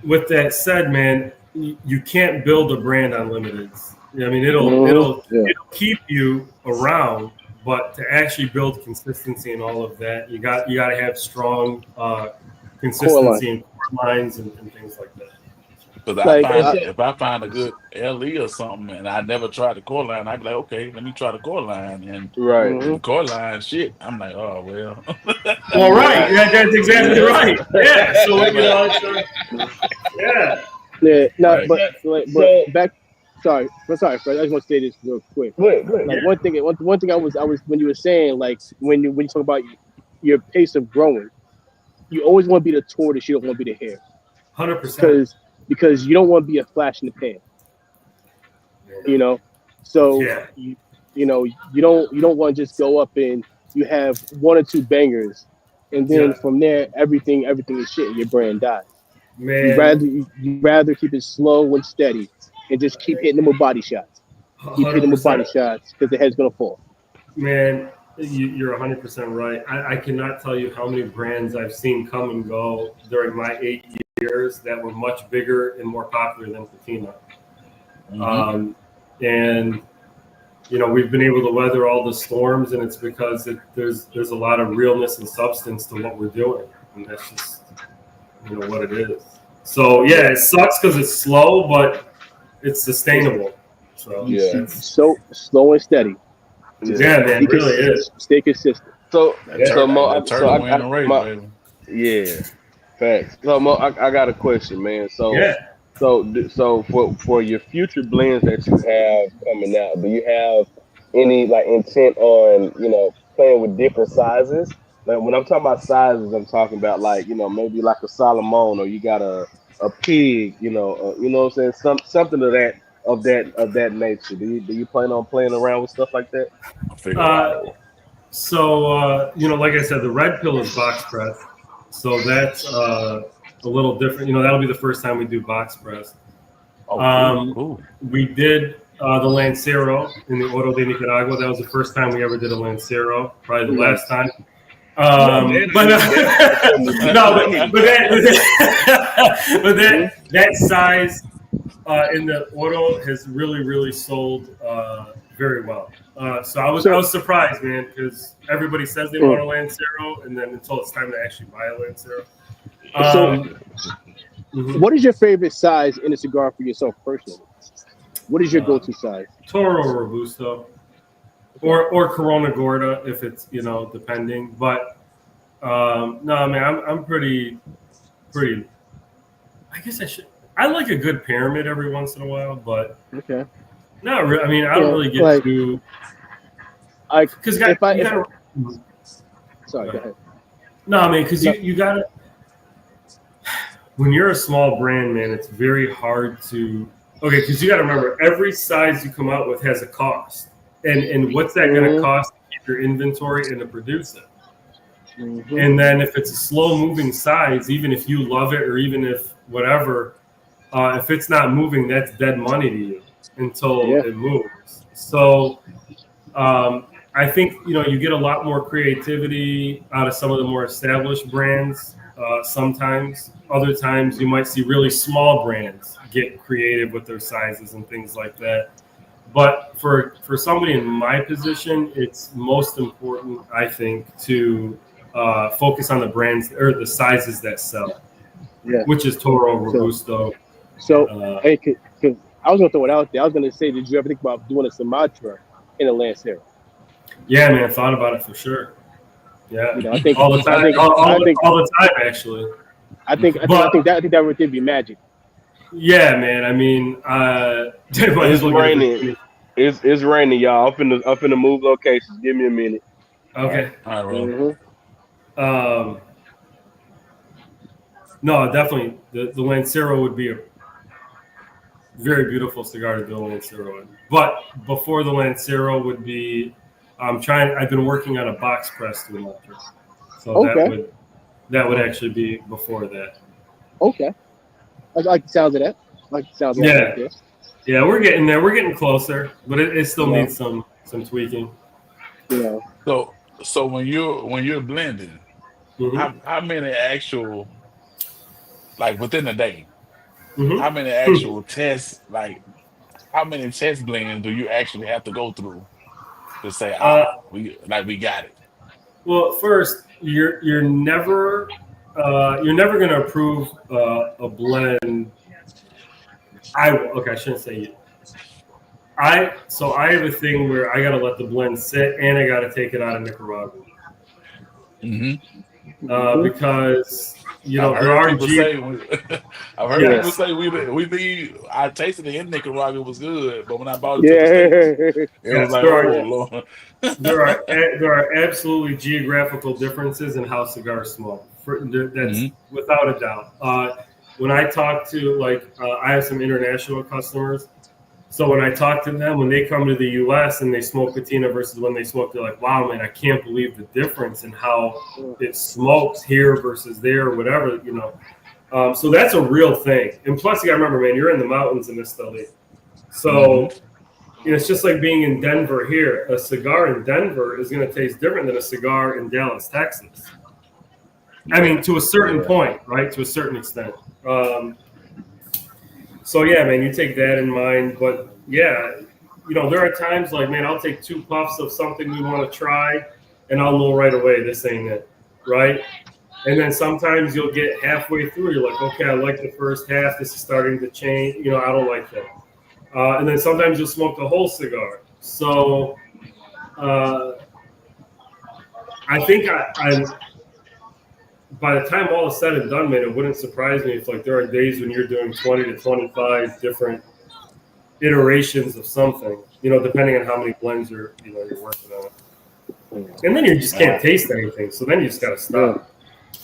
with that said, man, you can't build a brand on limiteds. I mean, it'll Mhm. it'll Yeah. it'll keep you around, but to actually build consistency and all of that, you got to have strong Core line. consistency and core lines and things like that. Because I Like find if I find a good LE or something, and I never tried the core line, I'd be like, okay, let me try the core line, and Right. if the mhm. core line shit, I'm like, oh well. Well, right, Yeah. that's exactly Yeah, right. Yeah, so I'm like, yeah, Yeah. No, like, but back. Sorry, Fred. I just want to say this real quick. Good. Like one thing I was when you were saying like when you talk about your pace of growing, you always want to be the tortoise. You don't want to be the hare 100%. because you don't want to be a flash in the pan. You know, so Yeah, you don't want to just go up and you have one or two bangers, and then yeah, from there everything is shit and your brand dies. You man, rather you rather keep it slow and steady and just keep hitting them with body shots. Keep hitting them with 100%. body shots because the head's gonna fall. Man, you're 100% right. I cannot tell you how many brands I've seen come and go during my 8 years that were much bigger and more popular than Patina. hmm And we've been able to weather all the storms, and it's because there's a lot of realness and substance to what we're doing, and that's just what it is. So yeah, it sucks because it's slow, but it's It's sustainable. So Yeah. that's so slow and steady. Yeah. Just yeah, man, be it really is. stay consistent. So that Yeah. so turtle, Mo, that so turtle win the race, my baby. yeah, facts. So Mo, I got a question, man. So Yeah. so for your future blends that you have coming out, do you have any like intent on playing with different sizes? Like when I'm talking about sizes, I'm talking about like maybe like a Solomon or you got a pig, you know what I'm saying, something of that nature. Do you plan on playing around with stuff like that? I figure it Uh, out. like I said, the red pill is box press, so that's a little different. That'll be the first time we do box press. Oh, cool. We did the Lancero in the Oro de Nicaragua. That was the first time we ever did a Lancero. Probably the last time. That size in the Oro has really sold very well. So I was surprised, man, because everybody says they want a Lancero, and then until it's time to actually buy a Lancero. What is your favorite size in a cigar for yourself personally? What is your go-to size? Toro Robusto, or Corona Gorda if it's depending. But no, man, I'm pretty. I guess I should. I like a good pyramid every once in a while, but not really. I mean, I don't really get too. Because sorry, go ahead. No, I mean, because you gotta. When you're a small brand, man, it's very hard to. Okay, because you got to remember, every size you come out with has a cost, and what's that going to cost to keep your inventory and to produce it? And then if it's a slow-moving size, even if you love it or even if whatever, if it's not moving, that's dead money to you until it moves. So I think you get a lot more creativity out of some of the more established brands. Sometimes, other times, you might see really small brands get creative with their sizes and things like that. But for somebody in my position, it's most important, I think, to focus on the brands or the sizes that sell, which is Toro, Robusto. Hey, because I was gonna throw it out there. I was gonna say, did you ever think about doing a Sumatra in a Lancero? Yeah, man, thought about it for sure. Yeah, I think all the time. All the time, actually. I think that would be magic. Yeah, man. I mean, it's raining. It's raining, y'all. I'm finna move locations. Give me a minute. Okay. All right, bro. No, definitely. The Lancero would be a very beautiful cigar to do a Lancero in. But before the Lancero would be, I've been working on a box press to Electric. So that would actually be before that. Okay. I like the sounds of that. Yeah, we're getting there. We're getting closer, but it still needs some tweaking. Yeah. So when you're blending, how many actual, like within a day, how many actual tests, like how many test blends do you actually have to go through to say we got it? Well, first, you're never going to approve a blend. I shouldn't say it. I have a thing where I got to let the blend sit and I got to take it out of Nicaragua. Because I've heard people say we need. I tasted it in Nicaragua, it was good, but when I bought it to the States, it was like, oh Lord. there are absolutely geographical differences in how cigars smoke. That's without a doubt. When I talk to I have some international customers. So when I talk to them, when they come to the U.S. and they smoke Patina versus when they smoke, they're like, wow, man, I can't believe the difference in how it smokes here versus there or whatever, So that's a real thing. And plus, you got to remember, man, you're in the mountains in this study. So it's just like being in Denver here. A cigar in Denver is going to taste different than a cigar in Dallas, Texas. I mean, to a certain point, right? To a certain extent. So, yeah, man, you take that in mind. But, yeah, there are times like, man, I'll take 2 puffs of something we want to try, and I'll know right away this ain't it, right? And then sometimes you'll get halfway through. You're like, okay, I like the first half. This is starting to change. I don't like that. And then sometimes you'll smoke the whole cigar. So I think I by the time all is said and done, man, it wouldn't surprise me if there are days when you're doing 20 to 25 different iterations of something, depending on how many blends you're working on. And then you just can't taste anything. So then you just gotta stop.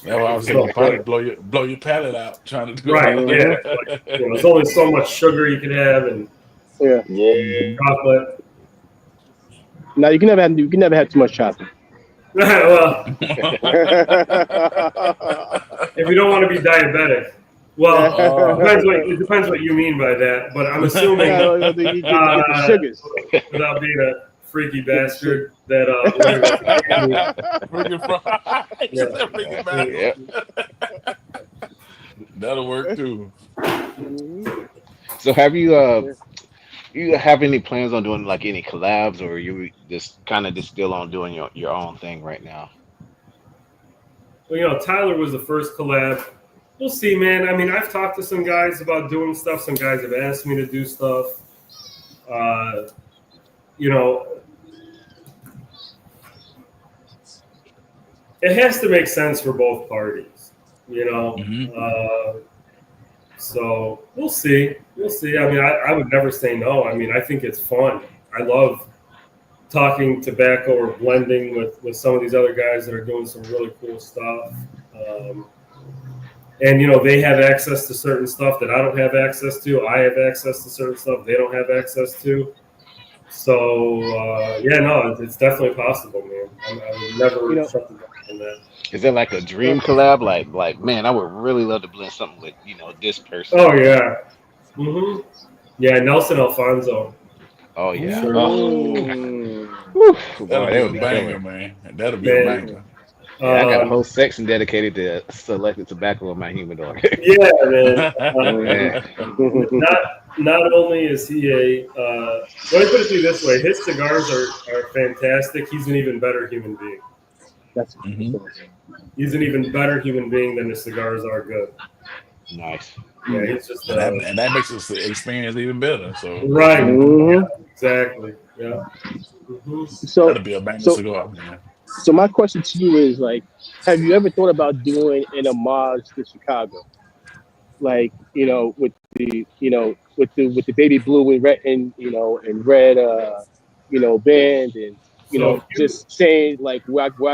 That's why I was saying, probably blow your palate out trying to do right. it. Yeah. Like, there's only so much sugar you can have and chocolate. Now you can never have too much chocolate. Well, if you don't want to be diabetic. Well, it depends what you mean by that. But I'm assuming you get the sugars. Without being a freaky bastard that that'll work too. So have you have any plans on doing like any collabs, or you just kind of just still on doing your own thing right now? Well, Tyler was the first collab. We'll see, man. I mean, I've talked to some guys about doing stuff. Some guys have asked me to do stuff. It has to make sense for both parties, So we'll see. I mean, I would never say no. I mean, I think it's fun. I love talking tobacco or blending with some of these other guys that are doing some really cool stuff. And, they have access to certain stuff that I don't have access to. I have access to certain stuff they don't have access to. So, it's definitely possible, man. I would never shut the door on that. Is there like a dream collab? Like, man, I would really love to blend something with, this person. Oh, yeah. Mm-hmm. Yeah, Nelson Alfonso. Oh, yeah. Sure. That'll be a banger, man. That'll be a banger. Yeah, I got a whole section dedicated to selected tobacco in my humidor. Yeah, man. Not only is he let me put it to you this way: his cigars are fantastic. He's an even better human being. He's an even better human being than the cigars are good. Nice. Yeah, he's just and that makes the experience even better. So right, yeah, exactly. Yeah. Mm-hmm. So that'll be a banger cigar, man. So my question to you is have you ever thought about doing an homage to Chicago? Like, with the with the baby blue and red and red band and just saying where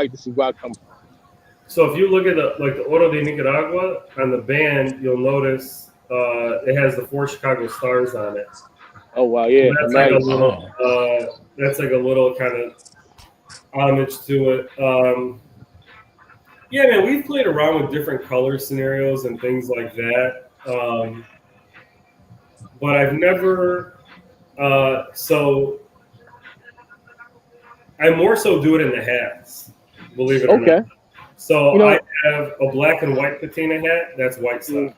this is where I come from. So if you look at the Oro de Nicaragua on the band, you'll notice it has the 4 Chicago stars on it. Oh wow, yeah. So that's like a little kind of homage to it. Yeah, man, we've played around with different color scenarios and things like that. But I've never, so I more so do it in the hats, believe it or not. So I have a black and white patina hat, that's White Sox.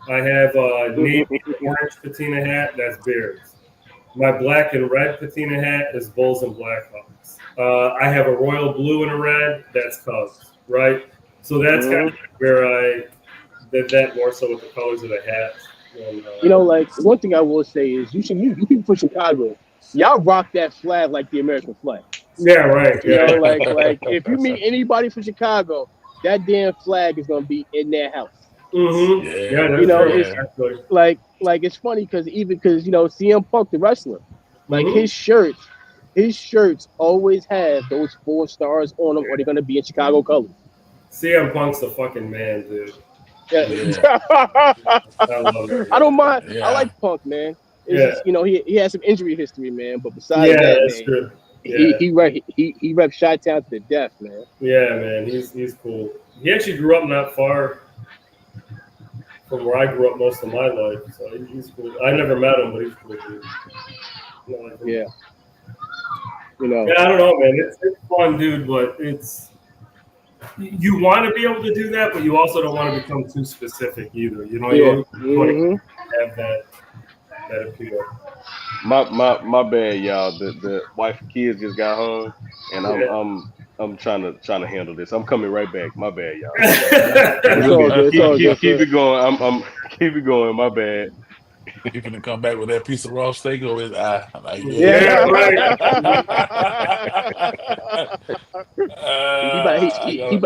I have a navy orange patina hat, that's Bears. My black and red patina hat is Bulls and Blackhawks. I have a royal blue and a red, that's Cubs, right? So that's kind of where I did that more so with the colors of the hats. And, one thing I will say is you people from Chicago, y'all rock that flag like the American flag. Yeah, right. Yeah. Like if you meet anybody from Chicago, that damn flag is gonna be in their house. Mm-hmm. It's like it's funny because CM Punk the wrestler, his shirts always have those 4 stars on them, or they're gonna be in Chicago colors. CM Punk's the fucking man, dude. Yeah. I love it. I don't mind. Yeah. I like Punk, man. It's just, he has some injury history, man. But besides that, that's man, true. Yeah. he reps Chi-Town to the death, man. Yeah, man, he's cool. He actually grew up not far from where I grew up most of my life, so he's cool. I never met him, but he's cool, dude. Yeah. Yeah, I don't know, man. It's fun, dude, but you want to be able to do that, but you also don't want to become too specific either. You want to have that appeal. My bad, y'all. The wife and kids just got home, and I'm trying to handle this. I'm coming right back. My bad, y'all. Keep it going. I'm keep it going. My bad. You gonna come back with that piece of raw steak over his eye? Like,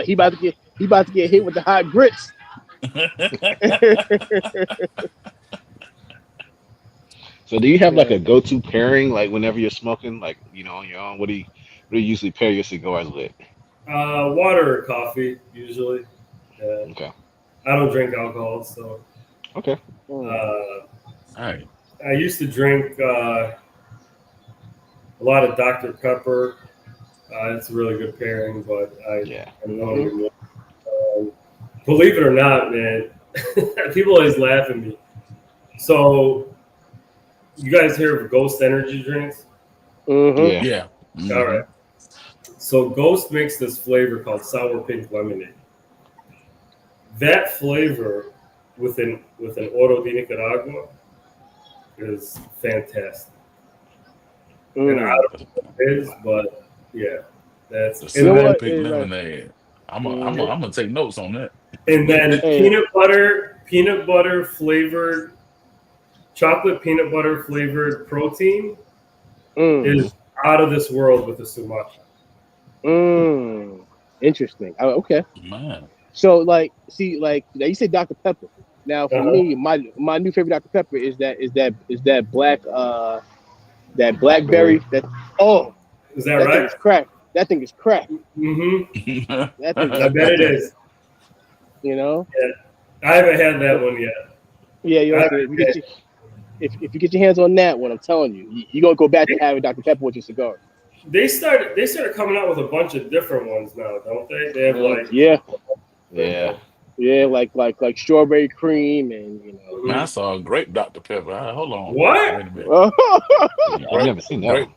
he about to get hit with the hot grits. So do you have like a go-to pairing, like whenever you're smoking, like on your own? What do do you usually pair your cigars with? Water or coffee usually. Okay. I don't drink alcohol, so. Okay. All right. I used to drink a lot of Dr. Pepper. It's a really good pairing, but I don't anymore. Believe it or not, man, people always laugh at me. So, you guys hear of Ghost energy drinks? Mm-hmm. Yeah. Mm-hmm. All right. So, Ghost makes this flavor called sour pink lemonade. That flavor with an Oro de Nicaragua is fantastic. And I don't know what it is, but yeah, that's the sour pink lemonade. I'm gonna take notes on that. And then peanut butter flavored, chocolate peanut butter flavored protein is out of this world with the Sumatra. Interesting. Okay. Man. So like, see, like you said, Dr. Pepper. Now for me, my new favorite Dr. Pepper is that black that blackberry. That is that right? Thing is crack. That thing is crack. Mm-hmm. That thing I bet it is. You know. Yeah, I haven't had that one yet. Yeah, you have to. If you get your hands on that one, I'm telling you, you're gonna go back to having Dr. Pepper with your cigar. They started coming out with a bunch of different ones now, don't they? They have like strawberry cream and Man, I saw a grape Dr. Pepper. Hold on. What? Wait a minute. I've never seen that.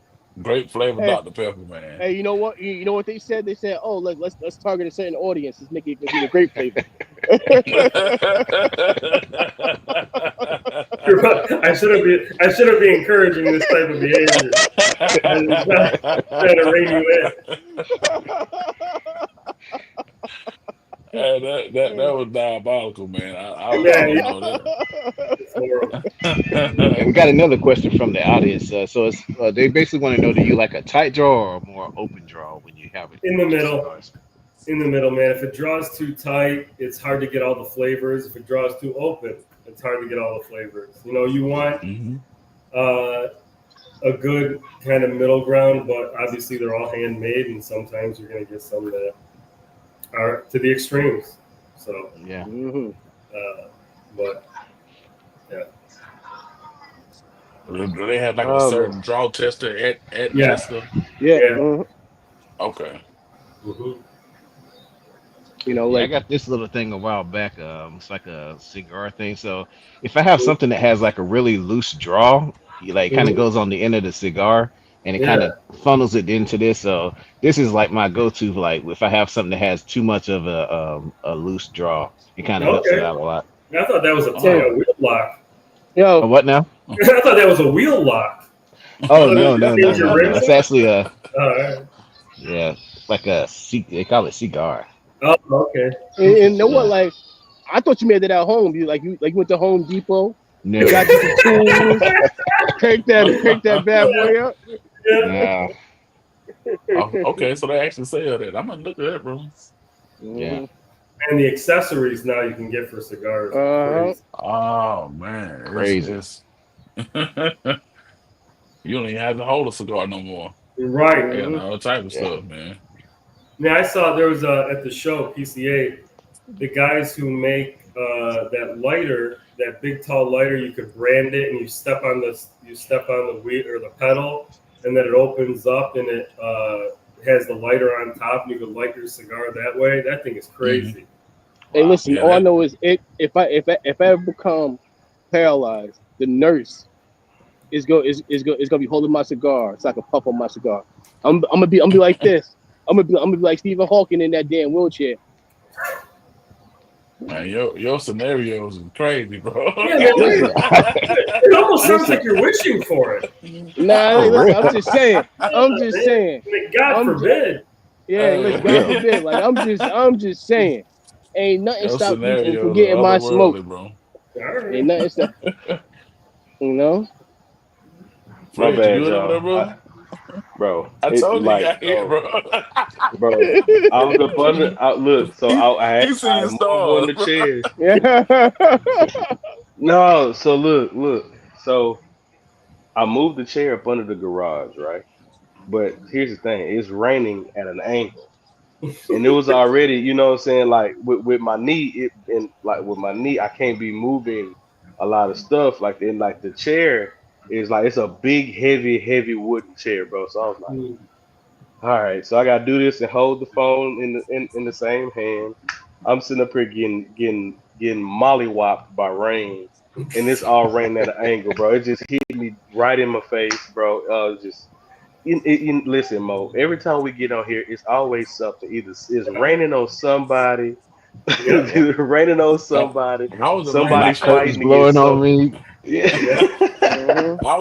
Grape flavor Dr. Pepper, man. Hey, you know what? You know what they said? They said, "Oh, let's target a certain audience. Let's make it a grape flavor." I shouldn't be encouraging this type of behavior. Trying to rein you in. That was diabolical, man. I don't know that. It's horrible. And we got another question from the audience. So it's they basically want to know: do you like a tight draw or a more open draw when you have it? In the middle. In the middle, man. If it draws too tight, it's hard to get all the flavors. If it draws too open, it's hard to get all the flavors. You know, you want a good kind of middle ground, but obviously they're all handmade, and sometimes you're going to get some that are to the extremes. So yeah, but yeah. Do they have like a certain draw tester at Nesta? Yeah. Okay. Mm-hmm. You know, I got this little thing a while back. It's like a cigar thing. So if I have something that has like a really loose draw, it kind of goes on the end of the cigar, and it kind of funnels it into this. So this is like my go-to. Like if I have something that has too much of a loose draw, it kind of helps it out a lot. I thought that was a wheel lock. Yo, what now? I thought that was a wheel lock. Oh no! It's actually like a they call it Cigar. Oh, okay. And you know what? Like, I thought you made it at home. You went to Home Depot. No. You got some tools. crank that bad boy up. Yeah. Okay, so they actually sell that. I'm gonna look at that, bro. Yeah. And the accessories now you can get for cigars. Oh man, crazy. You don't even have to hold a cigar no more. Right. And all type of stuff, man. Yeah, I saw there was at the show PCA, the guys who make that lighter, that big tall lighter, you could brand it and you step on the wheel or the pedal, and then it opens up and it has the lighter on top, and you can light your cigar that way. That thing is crazy. Hey, listen, all I know is if I ever become paralyzed, the nurse is gonna be holding my cigar so I can puff on my cigar. I'm gonna be like this. I'm gonna be like Stephen Hawking in that damn wheelchair. Man, your scenarios is crazy, bro. Yeah, man, it almost sounds like you're wishing for it. Nah, listen, I'm just saying. God forbid. Yeah, God forbid. Like I'm just saying. Ain't nothing stop me from getting my smoke. Bro. Ain't nothing stop. You know. My bad, you y'all. Bro, I told you got here, bro. Bro, I was up under. Look, so I moved on the chair. Yeah. No, so look. So I moved the chair up under the garage, right? But here's the thing: it's raining at an angle, and it was already, you know what I'm saying, like with my knee, with my knee, I can't be moving a lot of stuff. Like in like the chair is like it's a big, heavy wooden chair, bro. So I was like, all right, so I gotta do this and hold the phone in the same hand. I'm sitting up here getting mollywopped by rain, and it's all raining at an angle, bro. It just hit me right in my face, bro. Just listen, Mo. Every time we get on here, it's always something. Either it's raining on somebody, it's Yeah. either raining on I, somebody, I was the somebody reigning champ. Lightning's fighting against blowing on something. me. Yeah. Yeah. I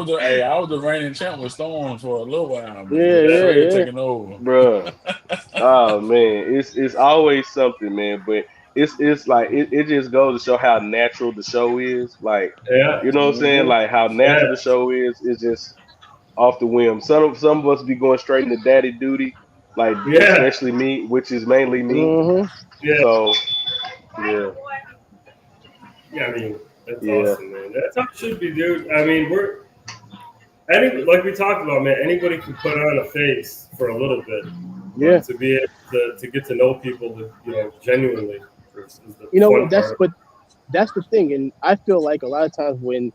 was the reigning champ with Storm for a little while, man. Yeah, Then Yeah. yeah, Fred yeah. taking over. Bruh. Oh man, it's always something, man. But it's like it just goes to show how natural the show is. Like, Yeah. you know what I'm saying? Like how natural the Yeah. show is just off the whim. Some of us be going straight into daddy duty, like Yeah. especially me, which is mainly me. Yeah. So yeah, Yeah. I mean, that's yeah, awesome, man. That's how it should be, dude. I mean, like we talked about, man. Anybody can put on a face for a little bit, Yeah. but to be able to get to know people, genuinely, is the You know, fun part. that's the thing, and I feel like a lot of times when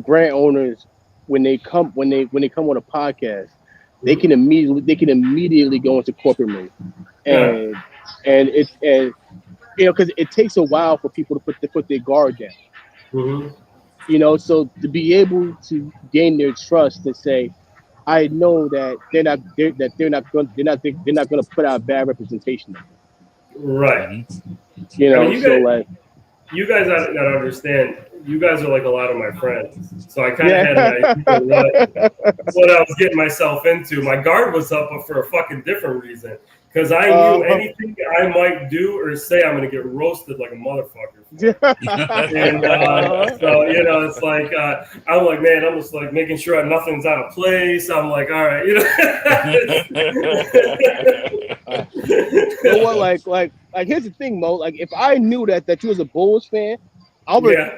brand owners when they come on a podcast, they can immediately go into corporate mode, Yeah. and because it takes a while for people to put their guard down. Mm-hmm. So to be able to gain their trust and say, I know that they're not going to put out bad representation of them. Right. Mhm. I mean, So like, you guys gotta understand. You guys are like a lot of my friends, so I kind of had an yeah. idea what I was getting myself into. My guard was up for a fucking different reason, because I knew anything I might do or say, I'm gonna get roasted like a motherfucker. And so it's like I'm like, man, I'm just like making sure nothing's out of place. I'm like, all right, You know what? Like here's the thing, Mo. Like if I knew that you was a Bulls fan, I would Yeah.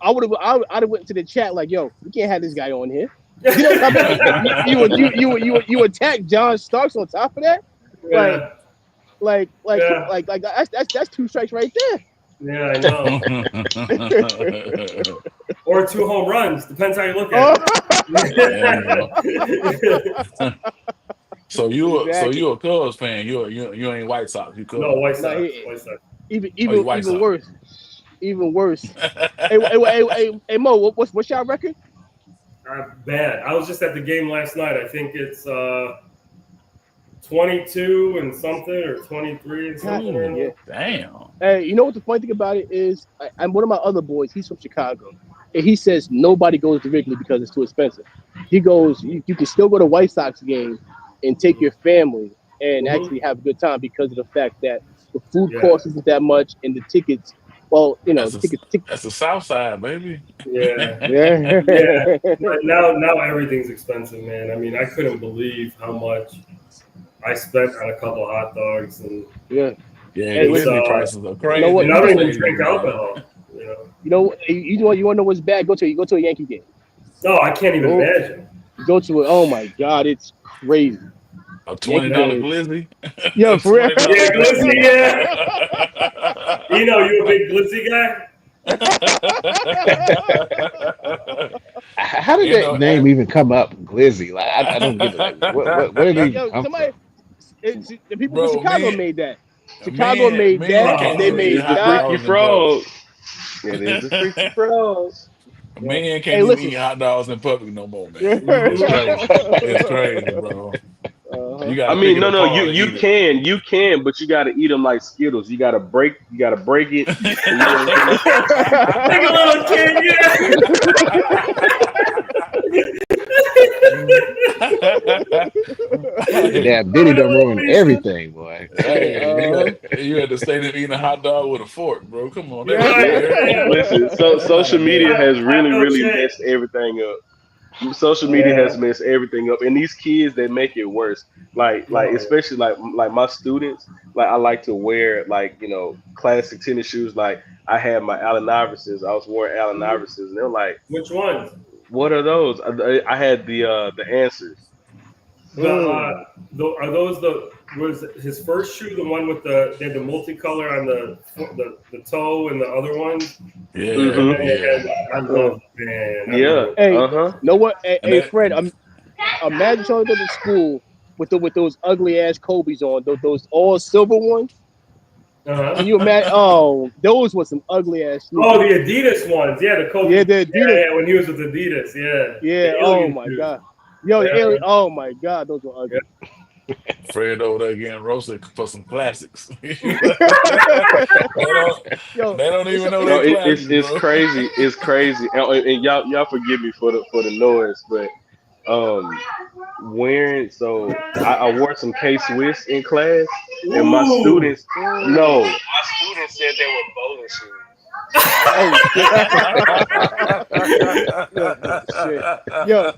I'd have went to the chat like, yo, we can't have this guy on here. I mean, you attack John Starks on top of that, like Yeah. like like Yeah. like that's two strikes right there. Yeah, I know. Or 2 home runs, depends how you look Oh, at it. So exactly. you a Cubs fan? You ain't White Sox. You No, Cubs. White No, Sox. White Sox. even Oh, you even White even Sox. worse. Even worse. Hey, Mo, what's y'all record? Bad. I was just at the game last night. I think it's 22 and something, or 23 and something. Ooh, Yeah. damn. Hey, you know what the funny thing about it is? I'm one of my other boys. He's from Chicago, and he says nobody goes to Wrigley because it's too expensive. He goes, you can still go to White Sox game and take your family and Mm-hmm. actually have a good time because of the fact that the food Yeah. cost isn't that much and the tickets. Well, That's the tickets. the South Side, baby. Yeah. Yeah. Yeah. Now everything's expensive, man. I mean, I couldn't believe how much I spent on a couple of hot dogs, and Yeah. Yeah, Hey, it's, Glizzy prices are You know crazy what? and in I the don't even stadium, drink man. alcohol. You want to know what's bad? Go to a Yankee game. No, I can't even imagine. Go to it. Oh my God, it's crazy. A Yankee $20 game. Glizzy. Yeah, for real. Yeah, Glizzy, yeah. You a big Glizzy guy? How did You that know, name even come up, Glizzy? Like I don't get it. Like what did it even Yo, come somebody, from? the people from bro, Chicago me made that. Chicago made men that. can't They even eat made it's the hot that. freaky dogs in public. frog. It is the freaky frog. Yeah. Men Hey, can't even listen. eat hot dogs in public no more, man. It's Mm-hmm. crazy. It's crazy, bro. You got I to pick mean, it no, apart to you eat it. you can, but you got to eat them like Skittles. You gotta break it, and you know what I'm saying. Like a little kid, Damn, Diddy done ruined everything, boy. Hey, you had to stay there eating a hot dog with a fork, bro. Come on, that Yeah. ain't Right, fair. yeah. Listen, so social God media damn. has Hot really dog really shake. messed everything up. Social media has Yeah. messed everything up, and these kids they make it worse. Like Oh, especially like my students. Like I like to wear like classic tennis shoes. Like I had my Allen Iversons. I was wearing Allen yeah. Iversons, and they're like, Which ones? "What are those?" I had the answers. Are those was his first shoe the one with they had the multicolor on the toe and the other ones? Yeah, And then Mm-hmm. they yeah. had, I love man. I Yeah. love Hey, Uh-huh. know what? Hey, And hey that Fred, imagine showing up to school with those ugly ass Kobe's on, those all silver ones. Can you imagine? Oh, those were some ugly ass Oh, sneakers. the Adidas ones. Yeah, the Kobe. Yeah, the Adidas. Yeah, when he was with Adidas. Yeah, Yeah. the Oh alien my shoes. god. Yo, the Yeah, alien. Oh my god, those were yeah. ugly. Fred over there getting roasted for some classics. they Yo, don't it's even know No, they classics, it's bro. crazy. It's crazy. And y'all forgive me for the noise, but um wearing so I wore some K Swiss in class, and my Ooh. students no, my students said they were bowling shoes. oh shit. Yo, shit. Yo,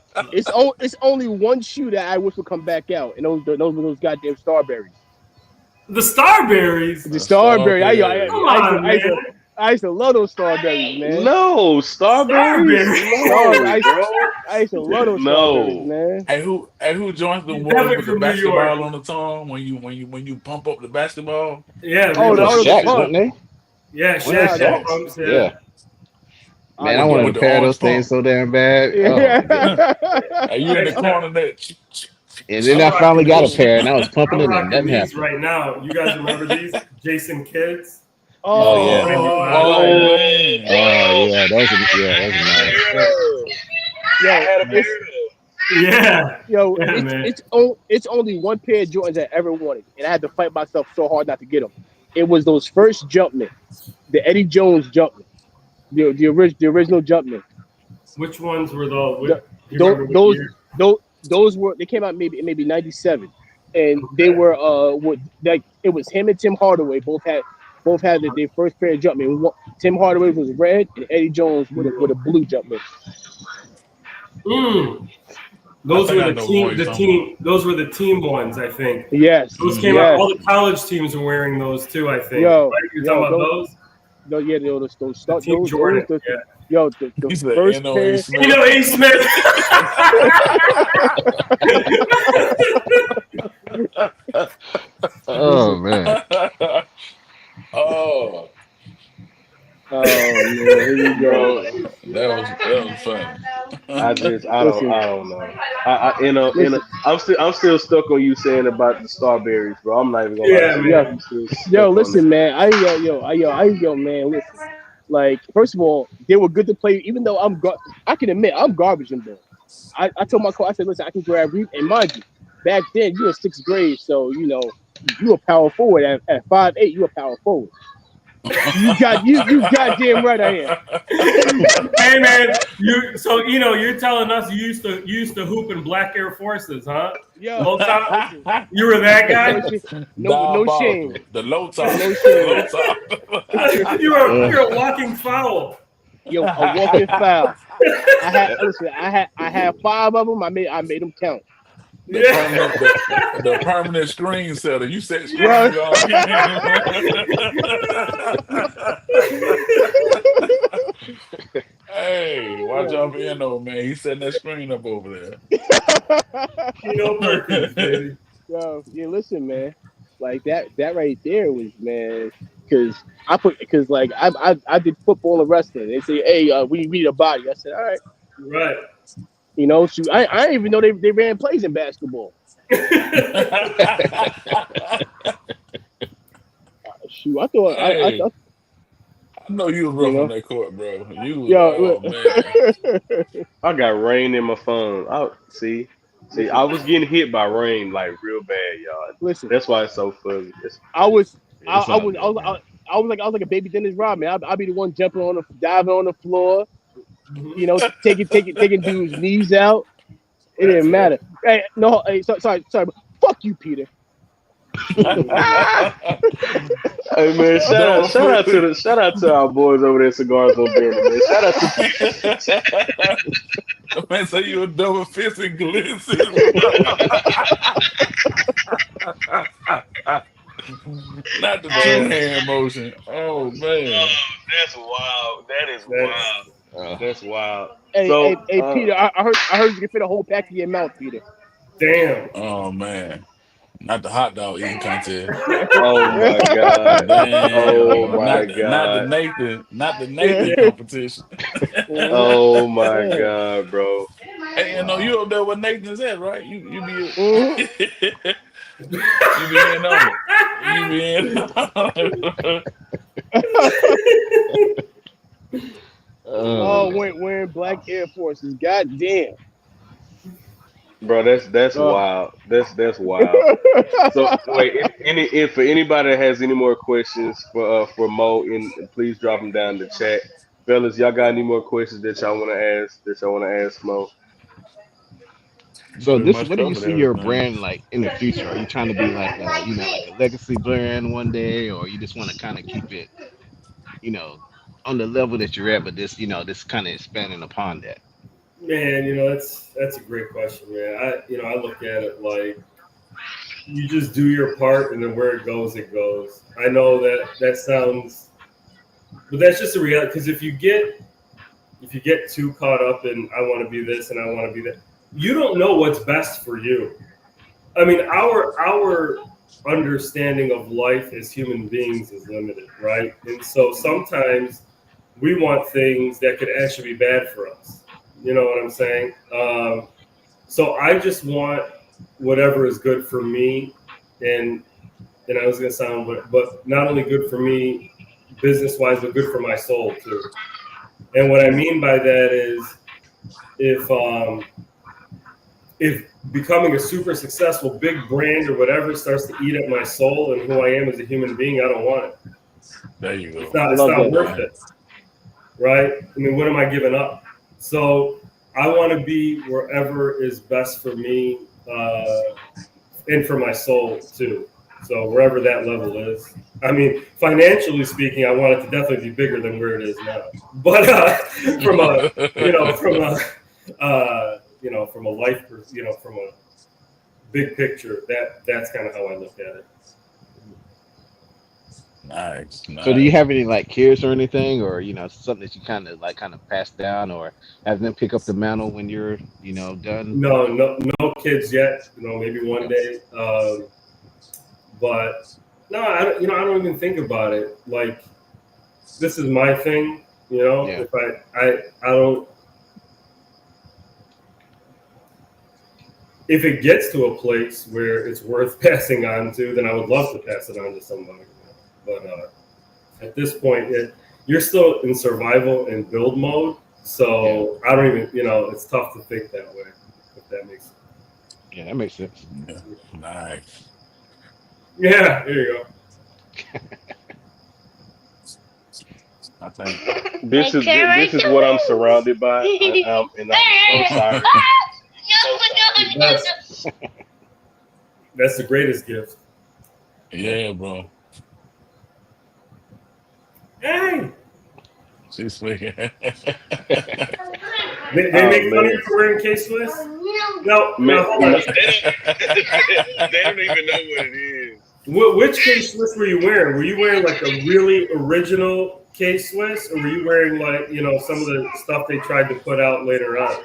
it's only one shoe that I wish would come back out, and those were those goddamn Starberries. The Starberries. The Starberry. Come Strawberry. on, man. I used to love those Starberries, man. No, Starberries? Star, No, bro. I used to love those Starberries, No. man. Hey, who joins the He's ones definitely with the from New York. basketball on the tongue when you pump up the basketball? Yeah, Oh, That was the Shaq, pump. wasn't they? yeah, One of Shaq those Nah, had Shaqs. pumps. Yeah. Yeah. I Man, I didn't wanted get a With them. the pair of orange those things pump. so damn bad. Oh my goodness. Yeah. Hey, you in the corner that And then I'm I finally rocking got a these. pair and I was pumping I'm it and rocking nothing these happened. right now. You guys remember these? Jason Kids. Used Oh to yeah. wear these Oh, when I was right. oh young. man. Oh yeah, those are nice. Yo, it's Yeah. yo, Yeah, man. it's only one pair of Jordans I ever wanted, and I had to fight myself so hard not to get them. It was those first Jumpmen, the Eddie Jones Jumpmen, the original Jumpmen. Which ones were those? The, Do you remember what those year? those were they came out maybe '97, and they Okay. were like it was him and Tim Hardaway both had their first pair of Jumpmen. Tim Hardaway was red, and Eddie Jones with a blue Jumpman. Mm. I Those think were I the know the one team. you're The talking about. team. Those were the team ones. I think Yes, those came out. yes, All the college teams were wearing those too. I think. yo, Right? You're talking yo, about those? yeah, those The start Team those Jordan. Yeah. yo the He said first N.O.A. pair. You Smith. know, A. Smith. Oh Listen, man. oh, oh man, here we go. Bro, that was funny. Listen, I don't know. listen, I'm still stuck on you saying about the Starberries, bro. I'm not even gonna lie Yeah, to you. yo, man. I'm still yo, stuck on it. listen, man. Man. Listen, like first of all, they were good to play. Even though I can admit I'm garbage in them. I told my coach, I said, listen, I can grab and mind you, back then you were sixth grade, so you were power forward at 5'8", you were power forward. You goddamn right I am. Hey man, you're telling us you used to hoop in black Air Forces, huh? Yo, Low top. listen, You were that no guy. shit, no shame, Diabolical. The low top. no The shame. low top. You're a walking foul. Yo, a walking foul. I had five of them. I made them count. the Yeah. permanent the permanent screen setter. You set Right. screens all game. Hey, watch out for Eno, man. He's setting that screen up over there. Perkins, baby. Yo, yeah, listen, man. Like that right there was man, because like I did football and wrestling. They say, hey, we need a body. I said, all right, Right. shoot, I didn't even know they ran plays in basketball. Shoot, I thought I Hey, I know you was you rough on know, that court, bro. You was, yo, oh man. I got rain in my phone. See, I listen, was getting hit by rain like real bad, y'all. listen. That's why it's so fuzzy. It's I was It's I all was I good, was, man. I was like a baby Dennis Rodman. I'd be the one jumping diving on the floor, Mhm. taking dudes' knees out. It That's didn't it. matter. Hey, no, hey, sorry, but fuck you, Peter. Hey man, Double fisted. shout out to our boys over there, at Cigars on Banner, man. Shout out to Man, say you a double fisted glisten. Not the two Hey, hand motion. Oh man. that's wild. That is That's wild. That's wild. Hey, So, Peter, I heard you can fit a whole pack in your mouth, Peter. Damn. Oh man. Not the hot dog eating contest. Oh my god. Oh Damn. my Not god. the Nathan competition. Oh my god, bro. Hey, you know you up there with Nathan's at, right? You be Mhm. you be in on it. You be in on it. Oh, went wearing black Air Forces. God damn. Bro, that's wild. That's wild. So wait, if for anybody that has any more questions for Mo, please drop them down in the chat, fellas. Y'all got any more questions that y'all want to ask? That y'all want to ask Mo? You So pretty this, much what do you covered see your everything. brand like in the future? Are you trying to be like a, like a legacy brand one day, or you just want to kind of keep it, you know, on the level that you're at, but this, this kind of expanding upon that? Man, that's a great question, man. I look at it like you just do your part, and then where it goes, it goes. I know that sounds, but that's just a reality. Because if you get too caught up in I want to be this and I want to be that, you don't know what's best for you. I mean, our understanding of life as human beings is limited, right? And so sometimes we want things that could actually be bad for us. You know what I'm saying? So I just want whatever is good for me, and I was gonna sound, but not only good for me business wise, but good for my soul too. And what I mean by that is if becoming a super successful big brand or whatever starts to eat at my soul and who I am as a human being, I don't want it. There you It's go. not Love that. worth it, right? I mean, what am I giving up? So I want to be wherever is best for me and for my soul too. So wherever that level is. I mean, financially speaking, I want it to definitely be bigger than where it is now. But from a from a life, from a big picture, that's kind of how I look at it. Nice. So do you have any like kids or anything, or something that you kind of pass down, or have them pick up the mantle when you're done? No kids yet. Maybe one day. But no, I don't even think about it. Like, this is my thing. Yeah. If I don't. If it gets to a place where it's worth passing on to, then I would love to pass it on to somebody. But at this point, you're still in survival and build mode. So I don't even, it's tough to think that way, if that makes sense. Yeah, that makes sense. Yeah. Nice. Yeah, there you go. I think. This is what I'm surrounded by, and I'm so sorry. That's the greatest gift. Yeah, bro. Hey! She's speaking. They make fun of you for wearing K-Swiss? No, hold on. They don't even know what it is. Which K-Swiss were you wearing? Were you wearing like a really original K-Swiss, or were you wearing like, some of the stuff they tried to put out later on?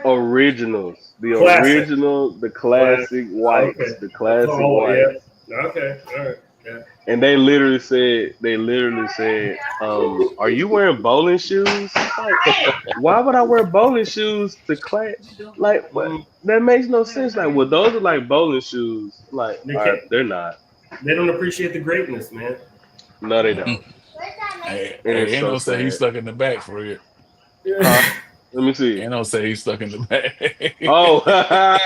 Originals. The Classic. original, the classic whites. Okay. The classic whites. Yeah. Okay, all right. Yeah. And they literally said, are you wearing bowling shoes? Like, why would I wear bowling shoes to class? Like, what? That makes no sense. Like, well, those are like bowling shoes. Like, they're not. They don't appreciate the greatness, man. No, they don't. Hey, It's Eno so say he's sad. stuck in the back for it. Let me see. Eno say he's stuck in the back. Oh, That's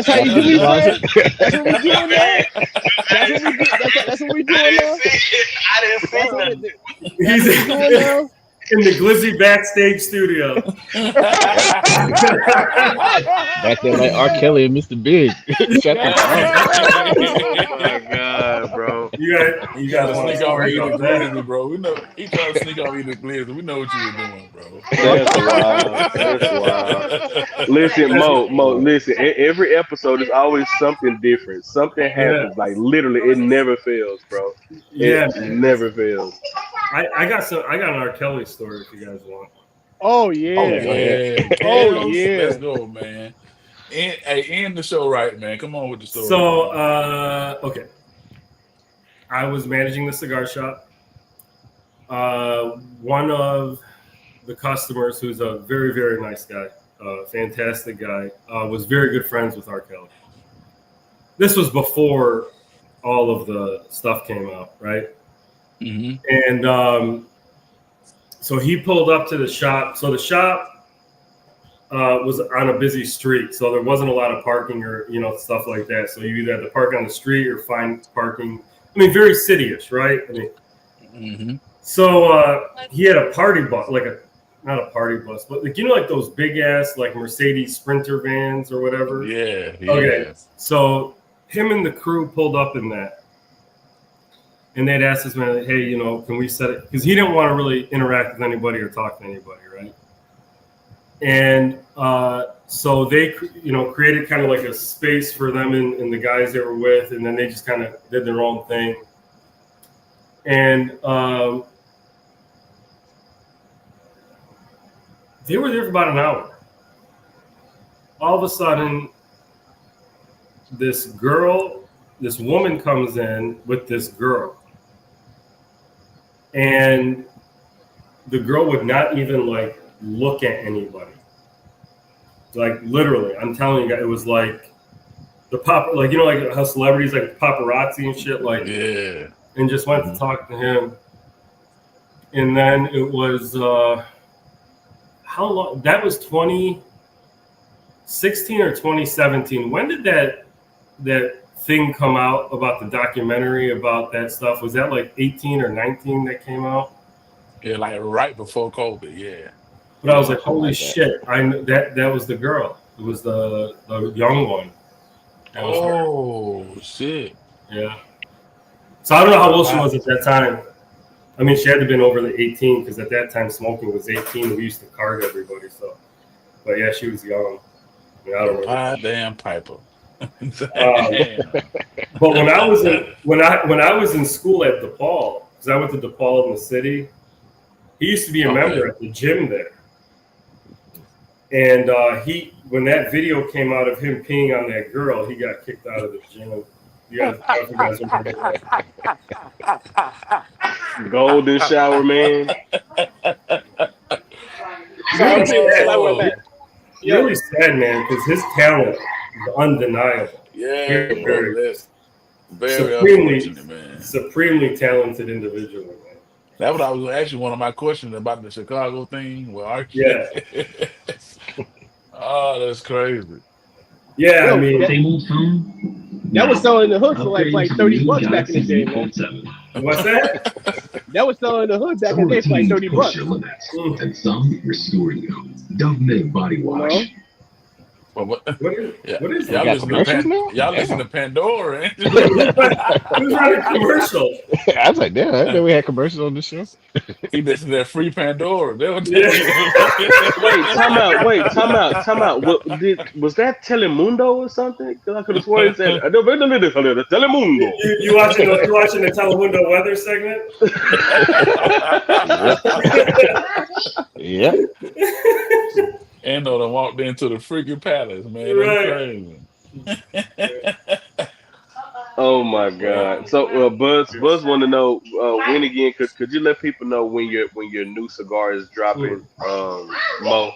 how you do it, That's what we doing now. That's what we doing now. I didn't see that. He's in the Glizzy backstage studio. Back there like R. Kelly and Mr. Big. Shut the Oh my god, bro. You gotta guys sneak off eat the that. glizzy, bro. We know he trying to sneak off eat the glizzy. We know what you were doing, bro. That's wild. That's wild. Listen, Mo, listen. Every episode is always something different. Something happens. Like literally, it never fails, bro. It never fails. I got an R. Kelly story if you guys want. Oh yeah. Oh yeah. Oh yeah. Let's go, man. end the show right, man. Come on with the story. So, okay. I was managing the cigar shop. One of the customers, who's a very, very nice guy, fantastic guy, was very good friends with R. Kelly. This was before all of the stuff came out, right? Mm-hmm. And so he pulled up to the shop. So the shop was on a busy street, so there wasn't a lot of parking or stuff like that. So you either had to park on the street or find parking. I mean, very city-ish, right? I mean, mm-hmm. So he had a party bus, not a party bus, but like those big ass like Mercedes Sprinter vans or whatever. Yeah. Okay. So him and the crew pulled up in that, and they'd asked this man, "Hey, can we set it?" Because he didn't want to really interact with anybody or talk to anybody, right? And so they, created kind of like a space for them and the guys they were with, and then they just kind of did their own thing. And they were there for about an hour. All of a sudden, this woman comes in with this girl. And the girl would not even look at anybody. Literally, I'm telling you, it was like the how celebrities paparazzi and shit, yeah. And just went to talk to him. And then it was how long? That was 2016 or 2017. When did that thing come out about the documentary about that stuff? Was that 18 or 19 that came out? Yeah, right before COVID, yeah. But I was like, holy shit! I knew that was the girl. It was the young one. That was her. Shit! Yeah. So I don't know how old she was at that time. I mean, she had to have been over the 18 because at that time smoking was 18. We used to card everybody. So, but yeah, she was young. I mean, I don't know. Damn Piper. But when I was in school at DePaul, because I went to DePaul in the city, he used to be a member at the gym there. And when that video came out of him peeing on that girl, he got kicked out of the gym. Golden shower, man. Really sad, man, because his talent is undeniable. Yeah, supremely talented individual, man. That was actually one of my questions about the Chicago thing. Well, yeah. Oh, that's crazy. Yeah, I mean, that was selling the hood for like $30 back in the day, man. What's that? That was selling the hood back in the day for like $30. And some restoring them. Dove Mint Body Wash. Well, what is y'all listen to Pandora? Who's running commercial? I was like, damn, I didn't know we had commercials on this show. He listened to that free Pandora. Wait, time out. Was that Telemundo or something? Because I could have sworn it said Telemundo. You watching the Telemundo weather segment? Yeah. Endo done walked into the freaking palace, man. Right. That's crazy. Oh my God! So Buzz want to know when again? Could you let people know when your new cigar is dropping, Mo?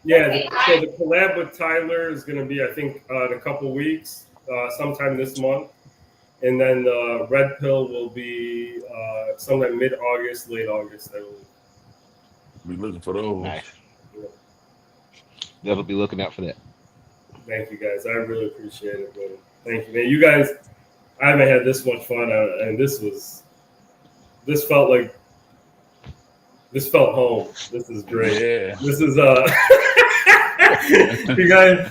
Yeah. So the collab with Tyler is going to be, I think, in a couple weeks, sometime this month, and then the Red Pill will be sometime mid-August, late August. I believe. Be looking for those. Nice. Definitely be looking out for that. Thank you, guys. I really appreciate it, man. Thank you, man. You guys, I haven't had this much fun, and this felt home. This is great. Yeah. This is you guys.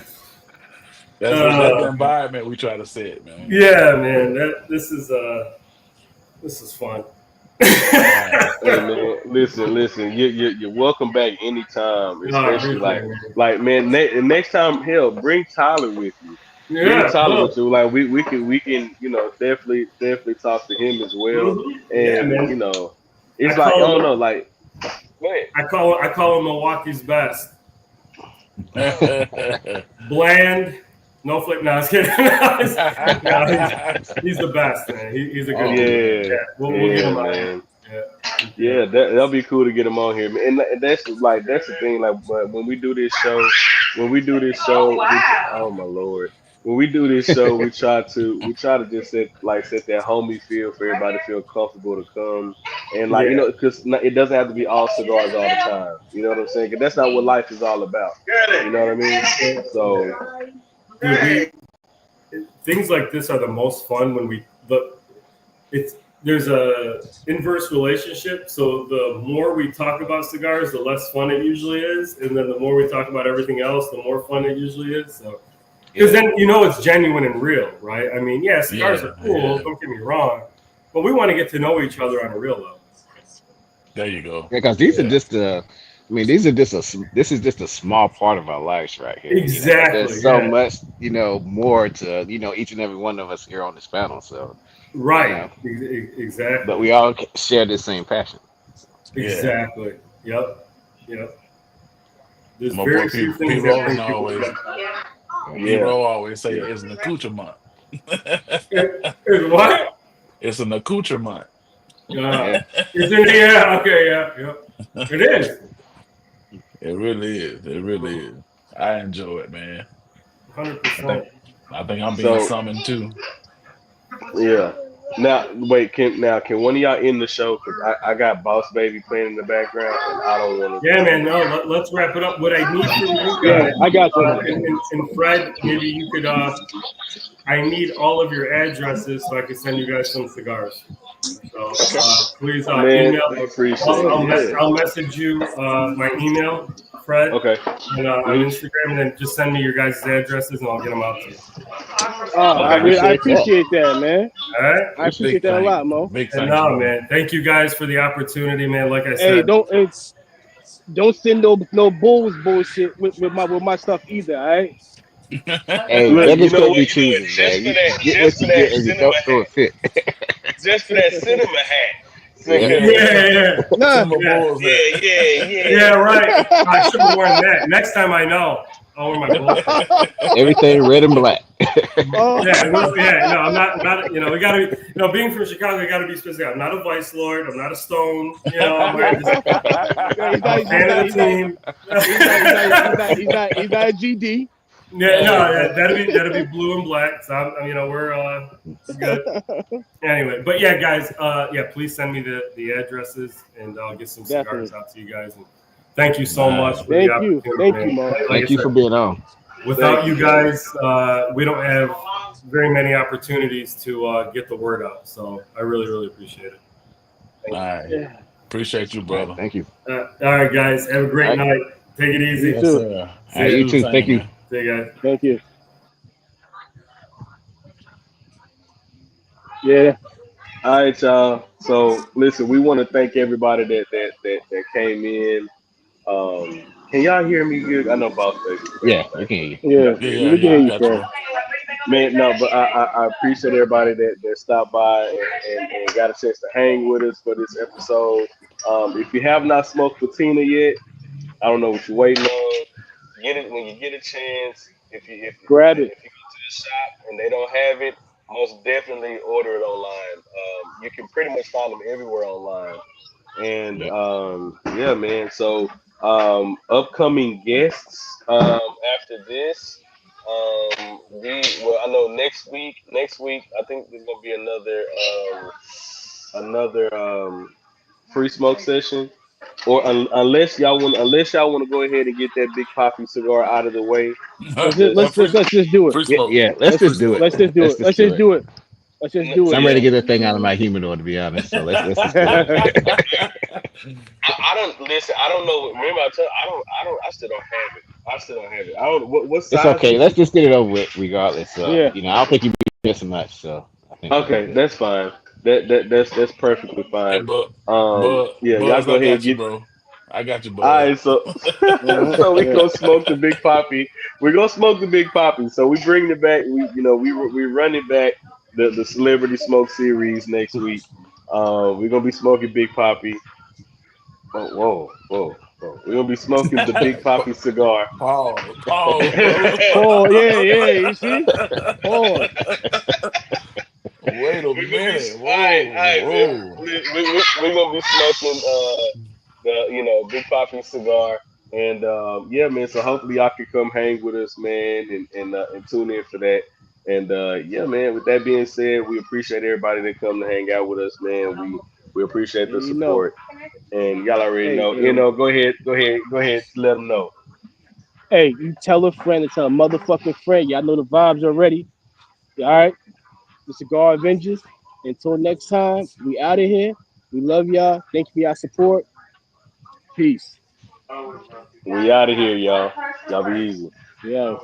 That's the environment we try to set, man. Yeah, man. This is fun. Hey, man, listen. You're welcome back anytime. Especially like man. Next time, hell, bring Tyler with you. Yeah, bring Tyler with you. Like we can definitely talk to him as well. Mm-hmm. And yeah, it's like I don't know, like. Go ahead. I call him Milwaukee's best. bland, no flavor. No, I was kidding. He's the best, man. He's a good dude. Yeah, we'll get him on here. Yeah, that'll be cool to get him on here, man. And that's the thing. Like, but when we do this show, oh my lord, when we do this show, we try to just set that homie feel for everybody to feel comfortable to come, and because it doesn't have to be all cigars all the time. You know what I'm saying? Because that's not what life is all about. You know what I mean? So, dude, things like this are the most fun when we look. There's a inverse relationship. So the more we talk about cigars, the less fun it usually is, and then the more we talk about everything else, the more fun it usually is. So, because then it's genuine and real, right? I mean, cigars are cool. Don't get me wrong, but we want to get to know each other on a real level. There you go. Because these are just this is just a small part of our lives right here. Exactly. There's so much, more to, each and every one of us here on this panel. So. Right. Exactly. But we all share the same passion. Exactly. Yep. There's My very boy few things P-Roll always say it's an accoutrement. It's what? It's an accoutrement. It's in the okay, It is. It really is. It really is. I enjoy it, man. 100%. I think I'm being summoned too. Yeah. Now, wait. Can one of y'all end the show? Because I got Boss Baby playing in the background, and I don't want to. Yeah, man. No, let's wrap it up. What I need from you guys, I got you. And Fred, maybe you could. I need all of your addresses so I can send you guys some cigars. So please email. I appreciate it. I'll message you my email, Fred. Okay. And on Instagram, and then just send me your guys' addresses, and I'll get them out to you. I appreciate that, man. All right. I appreciate that a lot, Mo. Man. Thank you guys for the opportunity, man. Like I said, don't send no bullshit with my stuff either. All right. Hey, look, just don't be choosing, man. You get what you get, and you don't throw a fit. Just for that cinema hat. Yeah, right. I should have worn that. Next time I know. I'll wear my bullshit. Everything red and black. No, I'm not. We gotta be. Being from Chicago, we gotta be specific. I'm not a Vice Lord. I'm not a Stone. I'm a fan of the team. He's not a GD. That'd be blue and black. So we're good. Anyway, but guys, please send me the addresses, and I'll get some cigars out to you guys. And thank you so much. Thank you, Mo. Thank you for being on. Without you guys, we don't have very many opportunities to get the word out. So I really, really appreciate it. All right. Appreciate you, brother. Thank you. All right, guys. Have a great night. Take it easy. You too. You too. Thank you. See you guys. Thank you. Yeah. All right, y'all. So listen, we want to thank everybody that came in. Can y'all hear me good? I know Boss Baby. Yeah, we can hear you. Yeah, we can hear you, bro. Man, no, but I appreciate everybody that stopped by and got a chance to hang with us for this episode. If you have not smoked Patina yet, I don't know what you're waiting on. Get it when you get a chance. If you grab it. If you go to the shop and they don't have it, most definitely order it online. You can pretty much find them everywhere online. And man. So upcoming guests after this. I know next week I think there's gonna be another free smoke session. Or unless y'all want to go ahead and get that Big Poppy cigar out of the way. Let's just do it. Yeah, let's just do it. Let's just do it. I'm ready to get that thing out of my humidor, to be honest. So let's just do it. I don't know. Remember, I still don't have it. I don't. What size? It's okay. Let's just get it over with, regardless. I don't think you'd be missing much. So I think. Okay, that's fine. That's perfectly fine. Hey, y'all go ahead, bro. I got you, bro. All right, so we gonna smoke the Big Poppy. We're gonna smoke the Big Poppy. So we bring it back. We run it back. The Celebrity Smoke Series next week. We're gonna be smoking Big Poppy. Whoa. We're gonna be smoking the Big Poppy cigar. Pause, bro. Pause. Yeah. You see? Pause. Wait a We're gonna be minute. all right, man. Whoa. We're gonna be smoking the Big Poppy cigar, and yeah, man. So hopefully y'all can come hang with us, man, and tune in for that. And yeah, man. With that being said, we appreciate everybody that come to hang out with us, man. We appreciate the And you know, support, and y'all already hey, know. You hey, know, go ahead, let them know. hey, you tell a friend and tell a motherfucking friend. Y'all know the vibes already. All right? The Cigar Avengers. Until next time, we out of here. We love y'all. Thank you for your support. Peace. We out of here, y'all. Y'all be easy. Yes.